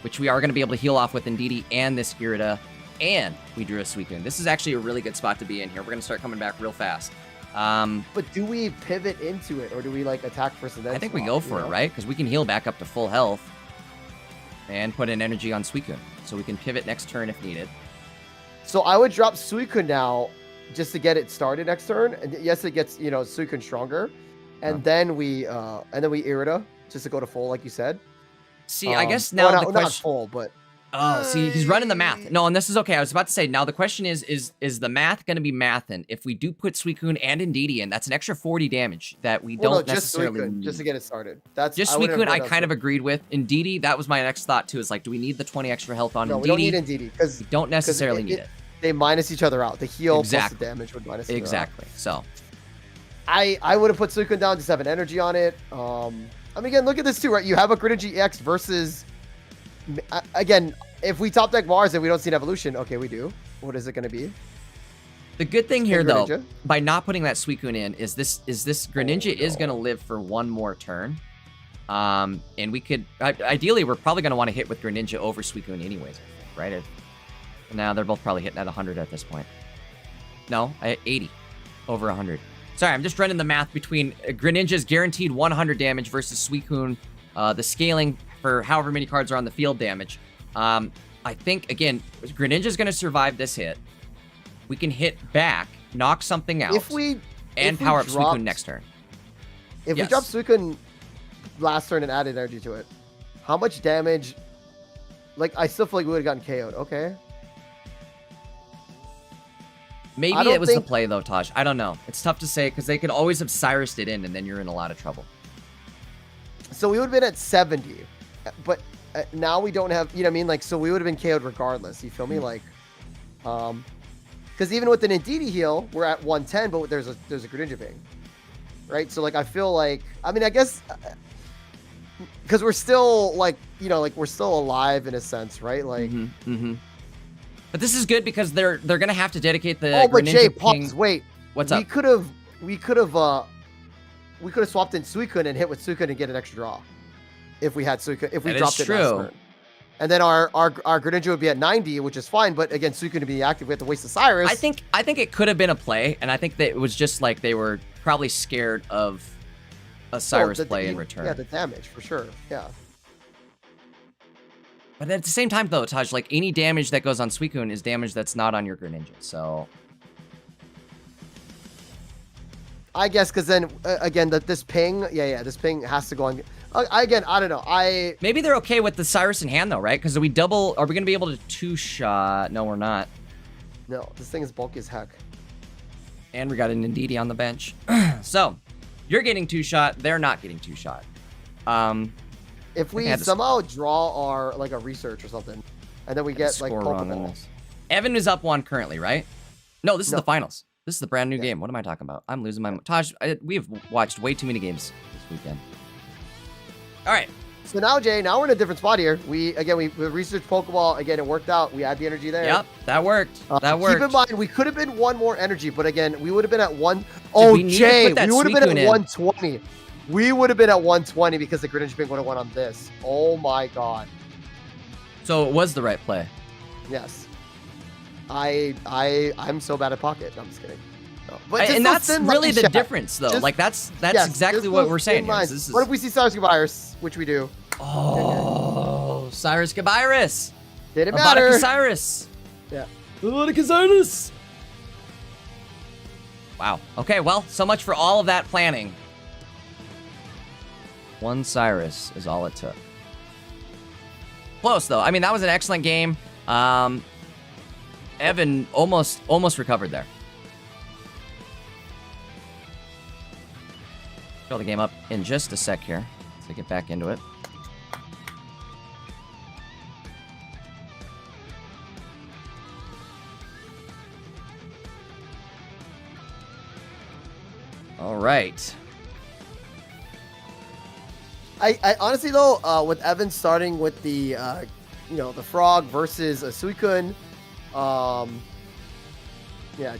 which we are going to be able to heal off with Indeedee and this Irida. And we drew a Suicune. This is actually a really good spot to be in here. We're going to start coming back real fast. But do we pivot into it, or do we like attack first and then I think we go for it, right? Because we can heal back up to full health and put an energy on Suicune. So we can pivot next turn if needed. So I would drop Suicune now just to get it started next turn. And yes, it gets, Suicune stronger. And then we Irida just to go to full, like you said. See, I guess now the question... Not full, but... Oh, see, he's running the math. No, and this is okay. I was about to say, now the question is the math going to be mathin'? If we do put Suicune and Indeedee in, that's an extra 40 damage that we don't necessarily need. Just to get it started. Just Suicune, I kind of agreed with. Indeedee, that was my next thought, too, is like, do we need the 20 extra health on Indeedee? No, we don't need Indeedee. Because we don't necessarily need it. They minus each other out. The heal plus the damage would minus each other out. Exactly. So, I would have put Suicune down to 7 energy on it. I mean, again, look at this too, right? You have a Greninja EX versus, again, if we top deck Mars and we don't see an evolution, okay, we do. What is it going to be? The good thing here, though, by not putting that Suicune in, is this Greninja is going to live for one more turn. And we could, ideally, we're probably going to want to hit with Greninja over Suicune anyways, right? Now they're both probably hitting at 100 at this point. No, 80 over 100. Sorry, I'm just running the math between Greninja's guaranteed 100 damage versus Suicune, the scaling for however many cards are on the field damage. I think, again, Greninja's going to survive this hit. We can hit back, knock something out, and power up Suicune next turn. If we drop Suicune last turn and added energy to it, how much damage? Like, I still feel like we would have gotten KO'd. Okay. Maybe it was the play, though, Taj. I don't know. It's tough to say because they could always have Cyrus'd it in, and then you're in a lot of trouble. So we would have been at 70, but now we don't have, you know what I mean? Like, so we would have been KO'd regardless. You feel me? Like, because even with an Indeedee heal, we're at 110, but there's a Greninja ping, right? So like, I feel like, I mean, I guess because we're still like, you know, like we're still alive in a sense, right? Like, but this is good because they're gonna have to dedicate the. Oh, but Greninja Jay, ping. Pops, wait, what's up? We could have swapped in Suicune and hit with Suicune and get an extra draw if we had Suicune, if we dropped it last turn. And then our Greninja would be at 90, which is fine. But again, Suicune to be active, we have to waste the Cyrus. I think it could have been a play, and I think that it was just like they were probably scared of a Cyrus play in return. Yeah, the damage for sure. Yeah. But at the same time, though, Taj, like any damage that goes on Suicune is damage that's not on your Greninja. So I guess because then again, this ping, this ping has to go on. Again, I don't know. Maybe they're okay with the Cyrus in hand though, right? Because are we going to be able to 2-shot? No, we're not. No, this thing is bulky as heck. And we got an Indeedee on the bench. So you're getting 2-shot. They're not getting 2-shot. If we somehow draw our like a research or something, and then we get like Pokeball. Evan is up 1 currently, right? No, this is the finals. This is the brand new game. What am I talking about? I'm losing my mind. Taj, we've watched way too many games this weekend. All right. So now, Jay, now we're in a different spot here. We researched Pokeball. Again, it worked out. We had the energy there. Yep, that worked. That worked. Keep in mind, we could have been 1 more energy, but again, we would have been at 1. Oh, Jay, we would have been at 120. We would have been at 120 because the Greninja ping would have went on this. Oh my god. So it was the right play. Yes. I'm so bad at pocket. No, I'm just kidding. No. But and that's really the difference, though. Like that's exactly what we're saying. What if we see Cyrus Cavirus, which we do? Oh, Cyrus Cavirus. Didn't matter. Cyrus. Yeah. Cyrus. Wow. Okay. Well, so much for all of that planning. 1 Cyrus is all it took. Close though. I mean, that was an excellent game. Evan almost recovered there. Fill the game up in just a sec here to get back into it. All right. I honestly though, with Evan starting with the the frog versus a Suicune,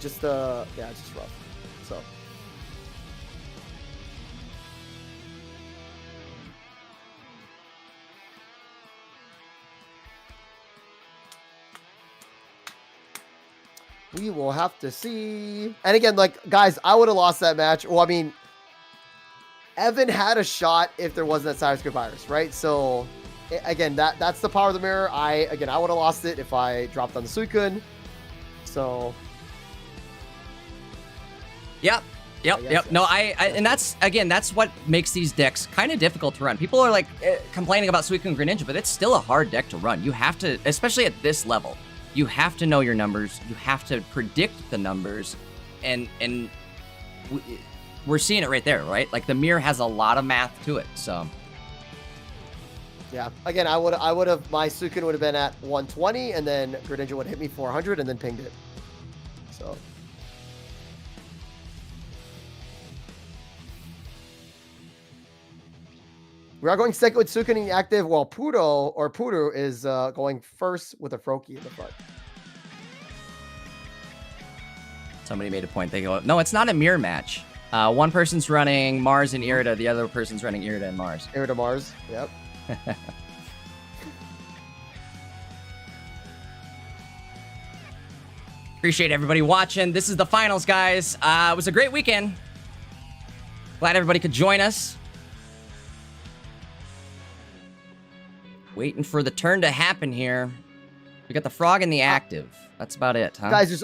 just rough. So we will have to see. And again, like guys, I would have lost that match. Well, I mean, Evan had a shot if there wasn't that Cyrus Cavirus, right? So again, that's the power of the mirror. I would have lost it if I dropped on the Suicune. So Yep. No, and that's what makes these decks kind of difficult to run. People are like complaining about Suicune Greninja, but it's still a hard deck to run. You have to, especially at this level, you have to know your numbers. You have to predict the numbers, and we're seeing it right there, right? Like the mirror has a lot of math to it. So yeah, again, I would have my Suicune would have been at 120, and then Greninja would hit me 400, and then pinged it. So We are going second with Sukunin active, while Puru is going first with a Froakie in the front. Somebody made a point. They go, no, it's not a mirror match. One person's running Mars and Irida. The other person's running Irida and Mars. Irida Mars. Yep. Appreciate everybody watching. This is the finals, guys. It was a great weekend. Glad everybody could join us. Waiting for the turn to happen here. We got the frog and the active. That's about it, huh? Guys, there's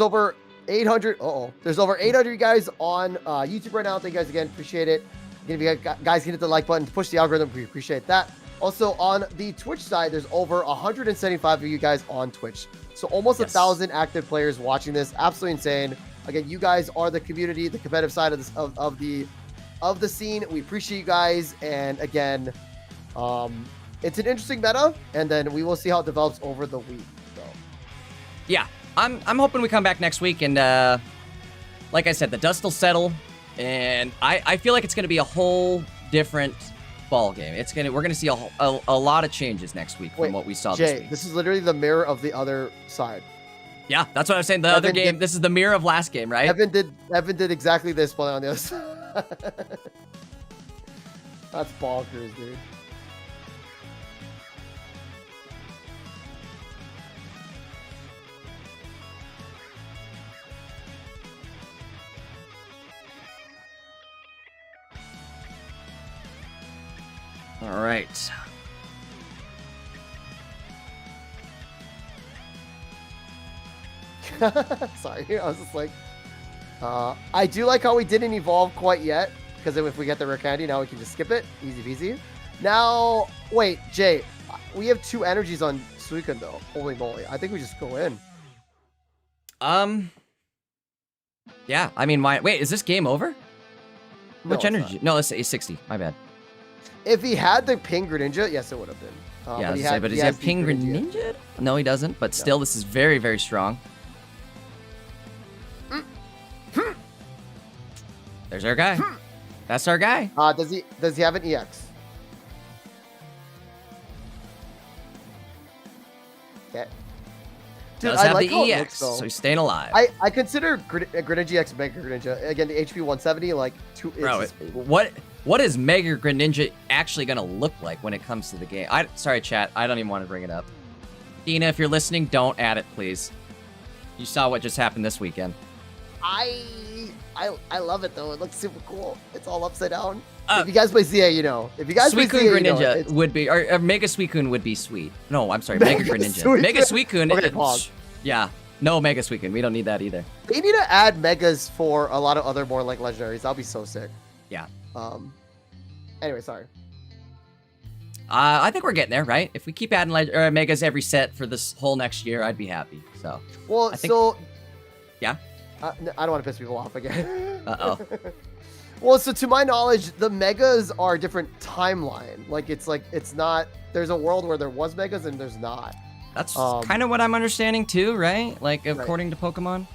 over 800. There's over 800 guys on YouTube right now. Thank you guys again. Appreciate it. Again, if you guys can hit the like button to push the algorithm, we appreciate that. Also, on the Twitch side, there's over 175 of you guys on Twitch. So almost 1,000 active players watching this. Absolutely insane. Again, you guys are the community, the competitive side of this of the scene. We appreciate you guys. And again, it's an interesting meta, and then we will see how it develops over the week. So yeah, I'm hoping we come back next week, and like I said, the dust will settle, and I feel like it's going to be a whole different ball game. We're gonna see a lot of changes next week from what we saw this week. This is literally the mirror of the other side. Yeah, that's what I was saying. The other game. This is the mirror of last game, right? Evan did exactly this, but on the other side. That's bonkers, dude. All right. Sorry, I was just like, I do like how we didn't evolve quite yet, because if we get the rare candy, now we can just skip it. Easy peasy. Now, wait, Jay, we have 2 energies on Suicune though. Holy moly. I think we just go in. Yeah, I mean, wait, is this game over? No, Which energy? No, it's 60. My bad. If he had the Ping Greninja, yes, it would have been. Yeah, but does he have Ping Greninja? No, he doesn't. But still, this is very, very strong. There's our guy. That's our guy. Does he have an EX? Okay. Dude, Does have like the EX, looks, so he's staying alive. I consider Greninja X Mega Greninja. Again, the HP 170, like 2 Bro, what is Mega Greninja actually gonna look like when it comes to the game? Sorry, chat. I don't even want to bring it up. Dina, if you're listening, don't add it, please. You saw what just happened this weekend. I love it though. It looks super cool. It's all upside down. If you guys play ZA, you know. If you guys play ZA, Greninja would be, or Mega Suicune would be sweet. No, I'm sorry, Mega Greninja. Mega Suicune. Okay, pause. Yeah, no Mega Suicune. We don't need that either. They need to add Megas for a lot of other more like legendaries. That'll be so sick. Yeah. Anyway, sorry. I think we're getting there, right? If we keep adding Megas every set for this whole next year, I'd be happy. So. Well, yeah. I don't want to piss people off again. Uh-oh. Well, so to my knowledge, the Megas are a different timeline. It's not. There's a world where there was Megas and there's not. That's kind of what I'm understanding too, right? Like according to Pokemon.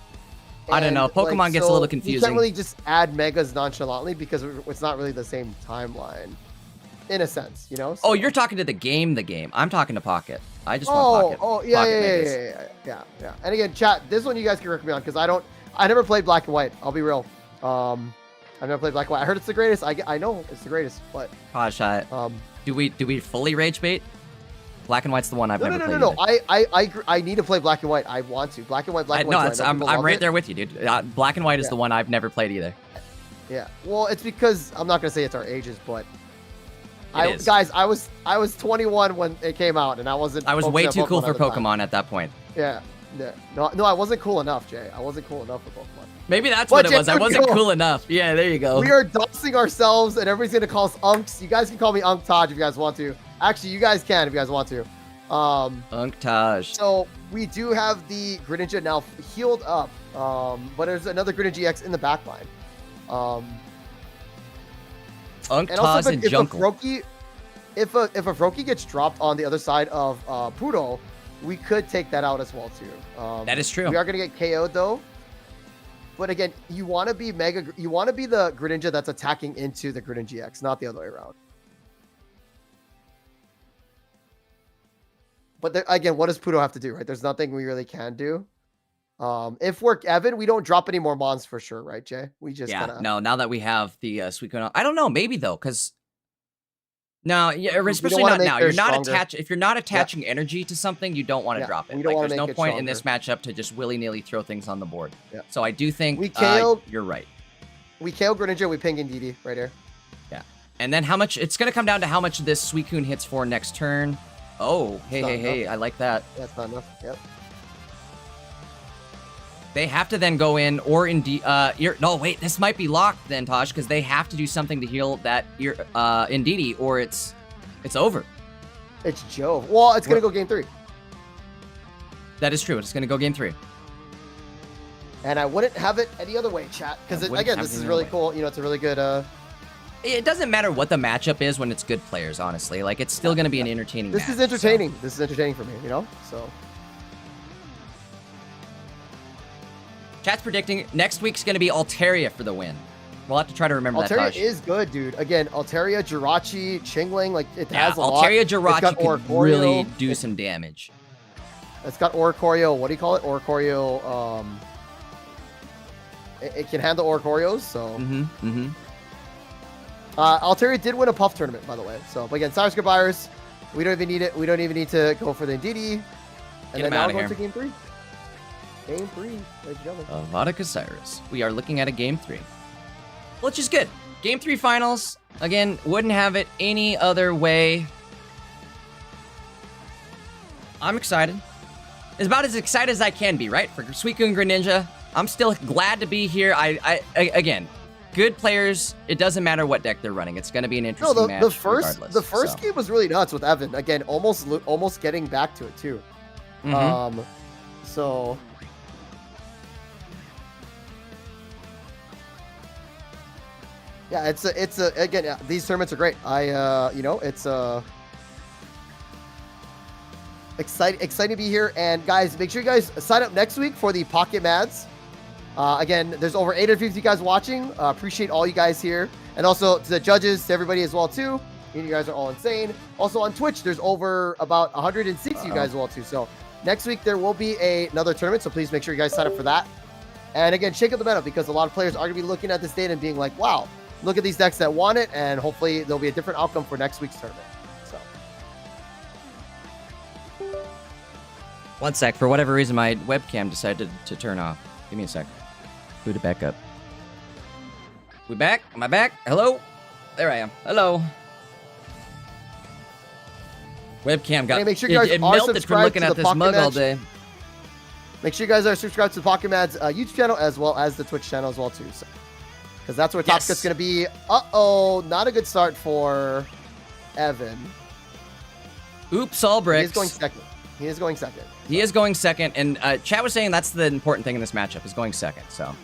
I don't know. Pokemon gets a little confusing. You can't really just add Megas nonchalantly because it's not really the same timeline, in a sense, you know. So. Oh, you're talking to the game. I'm talking to Pocket. I just want Pocket. Oh, yeah. And again, chat. This one you guys can correct me on because I never played Black and White. I'll be real. I've never played Black and White. I heard it's the greatest. I know it's the greatest, but gosh, do we fully rage bait? Black and White's the one I've never played. No. I need to play Black and White. I want to. Black and White. I'm right there with you, dude. Black and White is the one I've never played either. Yeah. Well, it's because I'm not gonna say it's our ages, but guys, I was 21 when it came out, and I wasn't. I was way too cool for Pokemon at that point. Yeah. No, I wasn't cool enough, Jay. I wasn't cool enough for Pokemon. Maybe that's what it was. I wasn't cool enough. Yeah, there you go. We are doxing ourselves, and everybody's gonna call us Unks. You guys can call me Unk Taj if you guys want to. Actually, you guys can if you guys want to. Unk Taj. So we do have the Greninja now healed up, but there's another Greninja X in the back line. Unk Taj and Jungle. If a Froakie gets dropped on the other side of Poodle, we could take that out as well too. That is true. We are gonna get KO'd though. But again, you want to be the Greninja that's attacking into the Greninja X, not the other way around. But there, again, what does Puto have to do, right? There's nothing we really can do. If we're Evan, we don't drop any more mons for sure, right, Jay? We just no. Now that we have the Suicune, I don't know, maybe though, because no, yeah, especially not now. You're not attached. If you're not attaching energy to something, you don't want to drop it. Like, there's no point in this matchup to just willy-nilly throw things on the board. Yeah. So I do think you're right. We KO Greninja, we ping Indeedee right here. Yeah. And then how much? It's gonna come down to how much this Suicune hits for next turn. Oh, hey, I like that. That's not enough. Yep. They have to then go in, or indeed, no, wait, this might be locked then, Tosh, because they have to do something to heal that Indeedee, or it's over. It's Jove. Well, it's gonna go game 3. That is true. It's gonna go game 3. And I wouldn't have it any other way, chat, because again, this is really cool. You know, it's a really good. It doesn't matter what the matchup is when it's good players, honestly. Like, it's still gonna be an entertaining. This is entertaining. So. This is entertaining for me, you know. So. Chat's predicting next week's going to be Altaria for the win. We'll have to try to remember that. Altaria is good, dude. Again, Altaria, Jirachi, Chingling, like it has a lot. Altaria, Jirachi can really do some damage. It's got Oricorio. What do you call it? Oricorio. It can handle Oricorios. So. Altaria did win a Puff tournament, by the way. So, but again, Cyrus Goodbyers, we don't even need it. We don't even need to go for the Indeedee. And then now we're going to game 3. Game 3, ladies and gentlemen. Avada Cyrus. We are looking at a game 3. Which is good. Game 3 finals. Again, wouldn't have it any other way. I'm excited. It's about as excited as I can be, right? For Suicune Greninja. I'm still glad to be here. Again, good players. It doesn't matter what deck they're running. It's going to be an interesting match. The first game was really nuts with Evan. Again, almost getting back to it too. So. Yeah, it's again, these tournaments are great. It's exciting to be here. And guys, make sure you guys sign up next week for the Pocket Mads. Again, there's over 850 guys watching. Appreciate all you guys here. And also to the judges, to everybody as well too. You guys are all insane. Also on Twitch, there's over about 160 you guys as well too. So next week there will be another tournament. So please make sure you guys sign up for that. And again, shake up the meta, because a lot of players are going to be looking at this data and being like, wow, look at these decks that won it, and hopefully there'll be a different outcome for next week's tournament. So, one sec. For whatever reason, my webcam decided to turn off. Give me a sec. Boot it back up. We back? Am I back? Hello? There I am. Hello. Webcam got. Hey, make sure you guys it are melted from looking at this mug all day. Make sure you guys are subscribed to the Pocket Mads YouTube channel as well as the Twitch channel as well too. So. Because that's where Top Cut's going to be. Uh-oh, not a good start for Evan. Oops, all bricks. He is going second. He is going second, and chat was saying that's the important thing in this matchup, is going second, so.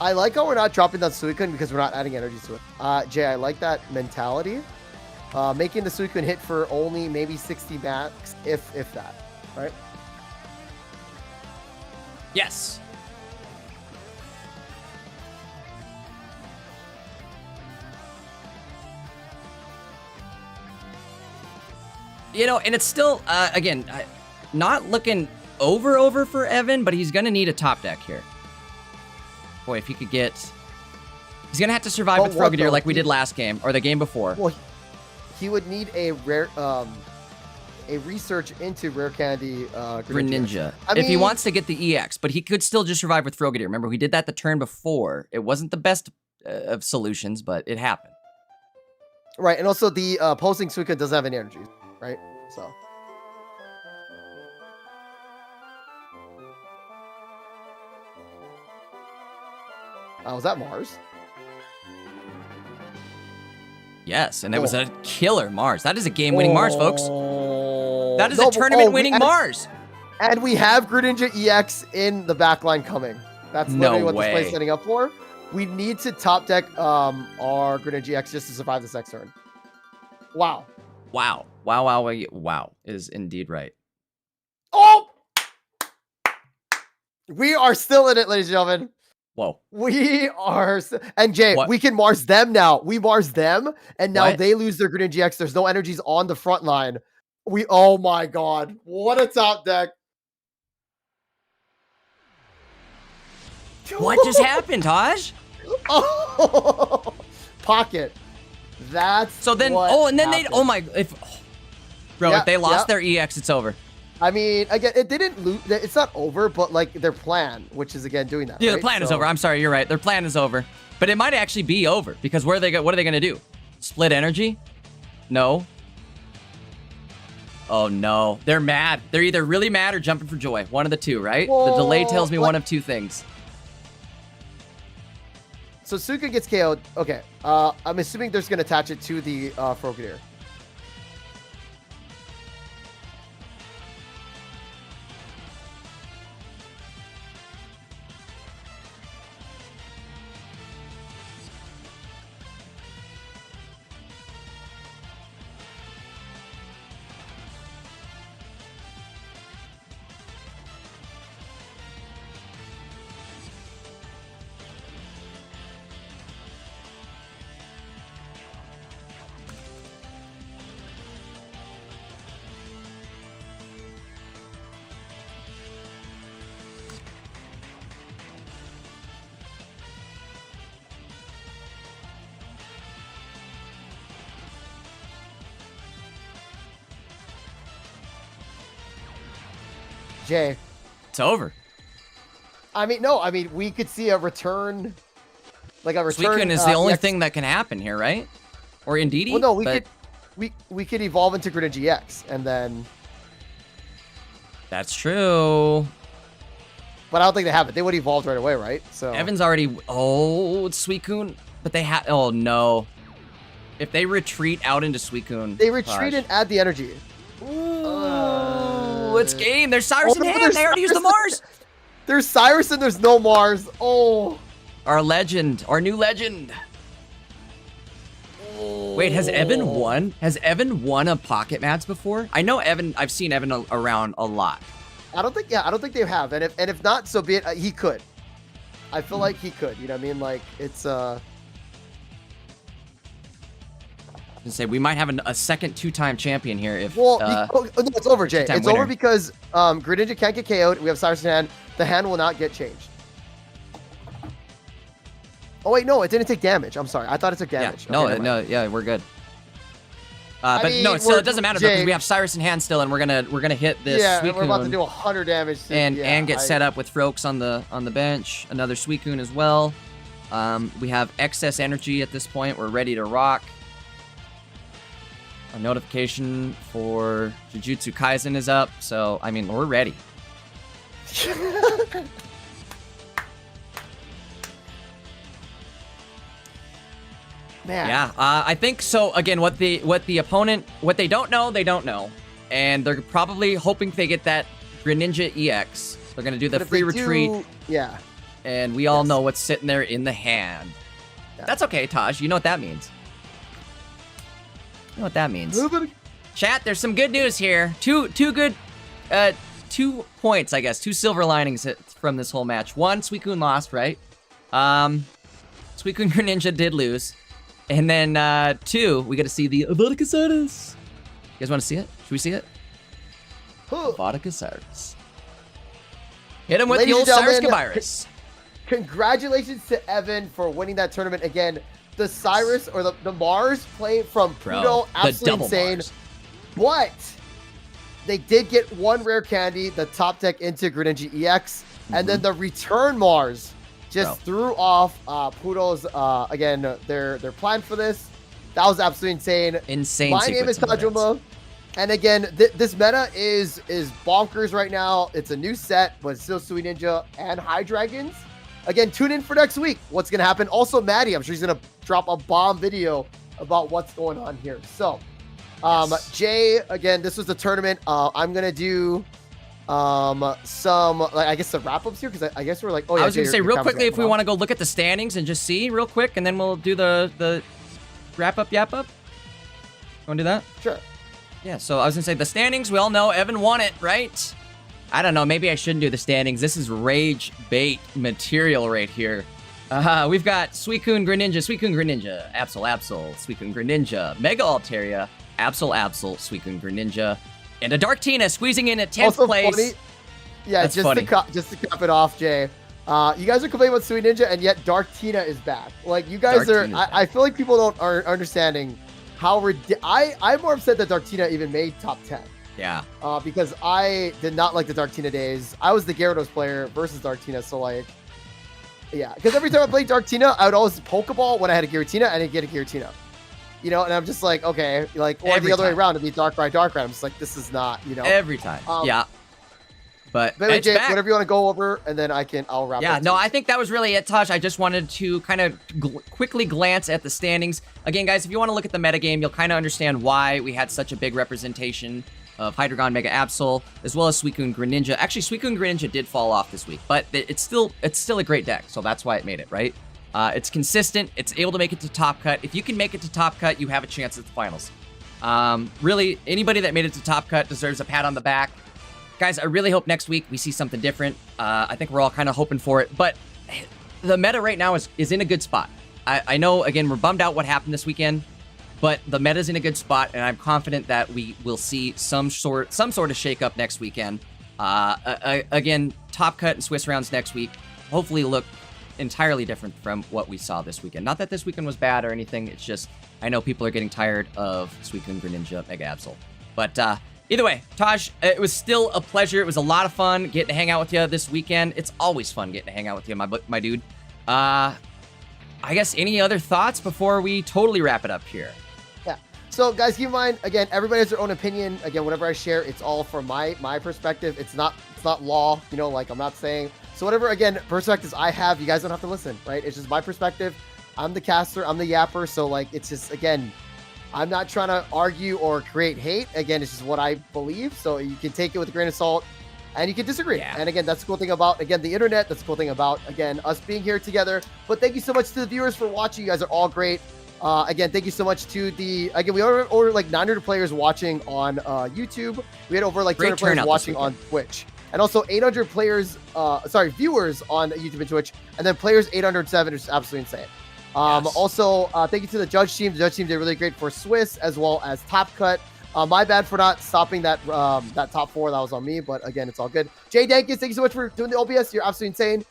I like how we're not dropping that Suicune because we're not adding energy to it. Jay, I like that mentality. Making the Suicune hit for only maybe 60 max, if that, right? Yes. You know, and it's still, again, not looking over for Evan, but he's going to need a top deck here. Boy, if he could get... He's going to have to survive with Frogadier like we did last game, or the game before. Well, he would need a rare... a research into Rare Candy Greninja. If he wants to get the EX, but he could still just survive with Frogadier. Remember, we did that the turn before. It wasn't the best of solutions, but it happened. Right, and also the opposing Suicune doesn't have any energy, right? So... was that Mars? Yes, and it was a killer Mars. That is a game-winning Mars, folks. That is a tournament-winning Mars. And we have Greninja EX in the backline coming. That's literally what this play is setting up for. We need to top deck our Greninja EX just to survive this next turn. Wow. Wow. Wow, wow, wow, wow is indeed right. Oh! We are still in it, ladies and gentlemen. Whoa. We are... And Jay, we can Mars them now. We Mars them, and now they lose their Greninja EX. There's no energies on the front line. Oh my god. What a top deck. What just happened, Taj? Oh, pocket. That's so then. And then they. Oh my! If they lost their EX, it's over. I mean, again, it didn't lose. It's not over, but like their plan, which is again doing that. Yeah, their plan is over. I'm sorry, you're right. Their plan is over, but it might actually be over because what are they gonna do? Split energy? No. Oh no, they're mad. They're either really mad or jumping for joy. One of the two, right? The delay tells me one of two things. So Suika gets KO'd. Okay. I'm assuming they're just going to attach it to the Frogadier. Jay. It's over. I mean, no. I mean, we could see a return. Like a return. Suicune is the only thing that can happen here, right? Or Indeedee? Well, no, we could evolve into Greninja EX and then... That's true. But I don't think they have it. They would evolve right away, right? So Evan's already... Oh, it's Suicune. But they have... Oh, no. If they retreat out into Suicune... They retreat and add the energy. Ooh, it's game. There's Cyrus in hand. They already used the Mars. There's Cyrus and there's no Mars. Oh. Our legend. Our new legend. Oh. Wait, has Evan won? Has Evan won a Pocket Mats before? I know Evan. I've seen Evan around a lot. I don't think they have. And if not, so be it. He could. I feel like he could. You know what I mean? Like it's say we might have a second two-time champion here if no, it's over, Jay. It's over because Greninja can't get KO'd. We have Cyrus in hand. The hand will not get changed. Oh wait, no, it didn't take damage. I'm sorry. I thought it took damage. Yeah, okay, yeah, we're good. But no, it doesn't matter because we have Cyrus in hand still, and we're gonna hit this. Yeah, Suicune we're about to do 100 damage. And get set up with Froaks on the bench. Another Suicune as well. We have excess energy at this point. We're ready to rock. A notification for Jujutsu Kaisen is up, so I mean we're ready. Man. Yeah, I think so. Again, what the opponent, what they don't know, and they're probably hoping they get that Greninja EX. They're gonna do the free retreat. Yeah. And we all know what's sitting there in the hand. Yeah. That's okay, Taj. You know what that means. You know what that means. Chat, there's some good news here. Two good 2 points, I guess. 2 silver linings from this whole match. One, Suicune lost, right? Suicune Greninja did lose. And then 2, we get to see the Avada Cyrus. You guys want to see it? Should we see it? Avada Cyrus. Hit him with the old Cyrus Virus. Congratulations to Evan for winning that tournament again. The Cyrus or the Mars play from Pluto, absolutely insane. Mars. But they did get one rare candy, the top deck into Greninja EX, and then the return Mars just threw off Pluto's again their plan for this. That was absolutely insane. Insane. My name is Tajuma, and again this meta is bonkers right now. It's a new set, but it's still Suicune and Hydreigons. Again, tune in for next week. What's going to happen? Also, Maddie, I'm sure she's going to drop a bomb video about what's going on here. So, Yes. Jay, again, this was the tournament. I'm gonna do some, like, I guess some wrap-ups here, because I guess we're like, oh yeah, I was Jay, gonna say your real camera's quickly if we going want to go look at the standings and just see real quick, and then we'll do the wrap up, yap up. Want to do that? Sure. Yeah. So I was gonna say the standings. We all know Evan won it, right? I don't know. Maybe I shouldn't do the standings. This is rage bait material right here. We've got Suicune Greninja, Absol, Suicune Greninja, Mega Altaria, Absol, Suicune Greninja, and a Dark Tina squeezing in at 10th Also place. funny, yeah, That's just funny. to cap it off, Jay. You guys are complaining about Sweet Ninja, and yet Dark Tina is back. Like, you guys Dark are, Tina's back. I feel like people are understanding how I'm more upset that Dark Tina even made top 10. Yeah. Because I did not like the Dark Tina days. I was the Gyarados player versus Dark Tina, so like, yeah. Because every time I played Dark Tina, I would always Pokeball when I had a Giratina, and I'd get a Giratina. You know, and I'm just like, okay, like, or Every the other way time. around, it'd be Darkrai. I'm just like, this is not, you know. Every time. Yeah. But Anyway, it's Jay, back. whatever you want to go over, and then I'll wrap Yeah, up. no, I think that was really it, Tosh. I just wanted to kind of quickly glance at the standings. Again, guys, if you want to look at the metagame, you'll kind of understand why we had such a big representation of Hydreigon, Mega Absol, as well as Suicune Greninja. Actually, Suicune Greninja did fall off this week, but it's still a great deck, so that's why it made it, right? It's consistent. It's able to make it to Top Cut. If you can make it to Top Cut, you have a chance at the finals. Really, anybody that made it to Top Cut deserves a pat on the back. Guys, I really hope next week we see something different. I think we're all kind of hoping for it, but the meta right now is in a good spot. I know, again, we're bummed out what happened this weekend, but the meta's in a good spot, and I'm confident that we will see some sort of shakeup next weekend. Again, Top Cut and Swiss rounds next week hopefully look entirely different from what we saw this weekend. Not that this weekend was bad or anything. It's just I know people are getting tired of Suicune Greninja, Mega Absol. But either way, Taj, it was still a pleasure. It was a lot of fun getting to hang out with you this weekend. It's always fun getting to hang out with you, my dude. I guess any other thoughts before we totally wrap it up here? Yeah. So, guys, keep in mind, again, everybody has their own opinion. Again, whatever I share, it's all from my perspective. It's not law, you know, like I'm not saying. So whatever, again, perspectives I have, you guys don't have to listen, right? It's just my perspective. I'm the caster, I'm the yapper. So like, it's just, again, I'm not trying to argue or create hate. Again, it's just what I believe. So you can take it with a grain of salt and you can disagree. Yeah. And again, that's the cool thing about, again, the internet. That's the cool thing about, again, us being here together. But thank you so much to the viewers for watching. You guys are all great. Again, thank you so much to again, we over like 900 players watching on YouTube. We had over like 200 players watching on Twitch. And also 800 players, viewers on YouTube and Twitch. And then players 807, which is absolutely insane. Yes. Also, thank you to the judge team. The judge team did really great for Swiss as well as Top Cut. My bad for not stopping that top four. That was on me, but again, it's all good. Jay Dankis, thank you so much for doing the OBS. You're absolutely insane.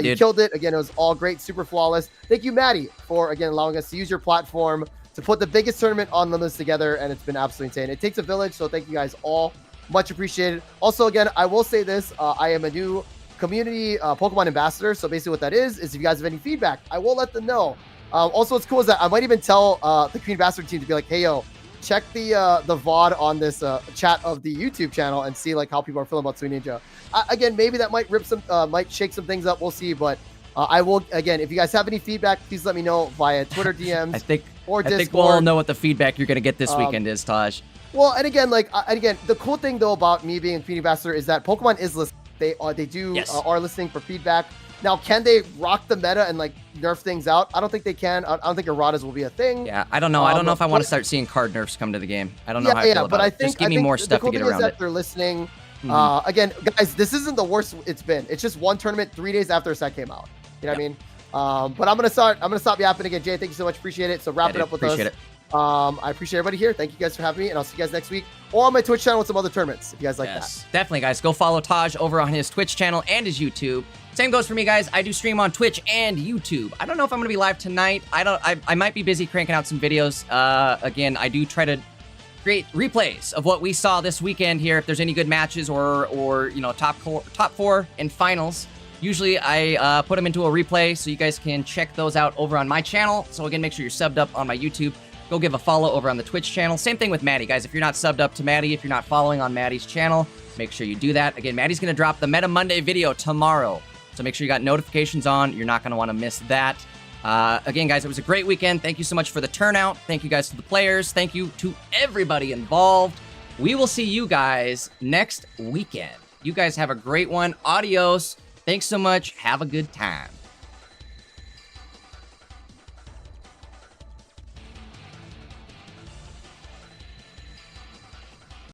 You killed it. Again, it was all great, super flawless. Thank you, Maddie, for again allowing us to use your platform to put the biggest tournament on Limits together, and it's been absolutely insane. It takes a village, so thank you guys all. Much appreciated. Also, again, I will say this. I am a new community Pokemon ambassador. So basically what that is if you guys have any feedback, I will let them know. Also, what's cool is that I might even tell the community ambassador team to be like, hey, yo, check the VOD on this chat of the YouTube channel and see like how people are feeling about Sweet Ninja. Again, maybe that might might shake some things up. We'll see. But I will, again, if you guys have any feedback, please let me know via Twitter DMs I think Discord. we'll all know what the feedback you're going to get this weekend is, Taj. Well, and again, the cool thing though about me being a community ambassador is that Pokemon is listening. They are listening for feedback. Now, can they rock the meta and like nerf things out? I don't think they can. I don't think Erratas will be a thing. Yeah, I don't know. I don't know if I want to start seeing card nerfs come to the game. I don't know how I feel about it. Just give me more stuff to get around it. They're listening. Again, guys, this isn't the worst it's been. It's just one tournament 3 days after a set came out. You know what I mean? But I'm gonna stop yapping again. Jay, thank you so much. Appreciate it. So wrap it up with us. Appreciate it. I appreciate everybody here. Thank you guys for having me, and I'll see you guys next week or on my Twitch channel with some other tournaments if you guys like that. Definitely, guys. Go follow Taj over on his Twitch channel and his YouTube. Same goes for me, guys. I do stream on Twitch and YouTube. I don't know if I'm going to be live tonight. I might be busy cranking out some videos. Again, I do try to create replays of what we saw this weekend here. If there's any good matches or you know, top four and finals. Usually I put them into a replay so you guys can check those out over on my channel. So again, make sure you're subbed up on my YouTube. Go give a follow over on the Twitch channel. Same thing with Maddie, guys. If you're not subbed up to Maddie, if you're not following on Maddie's channel, make sure you do that. Again, Maddie's going to drop the Meta Monday video tomorrow. So make sure you got notifications on. You're not going to want to miss that. Again, guys, it was a great weekend. Thank you so much for the turnout. Thank you guys to the players. Thank you to everybody involved. We will see you guys next weekend. You guys have a great one. Adios. Thanks so much. Have a good time.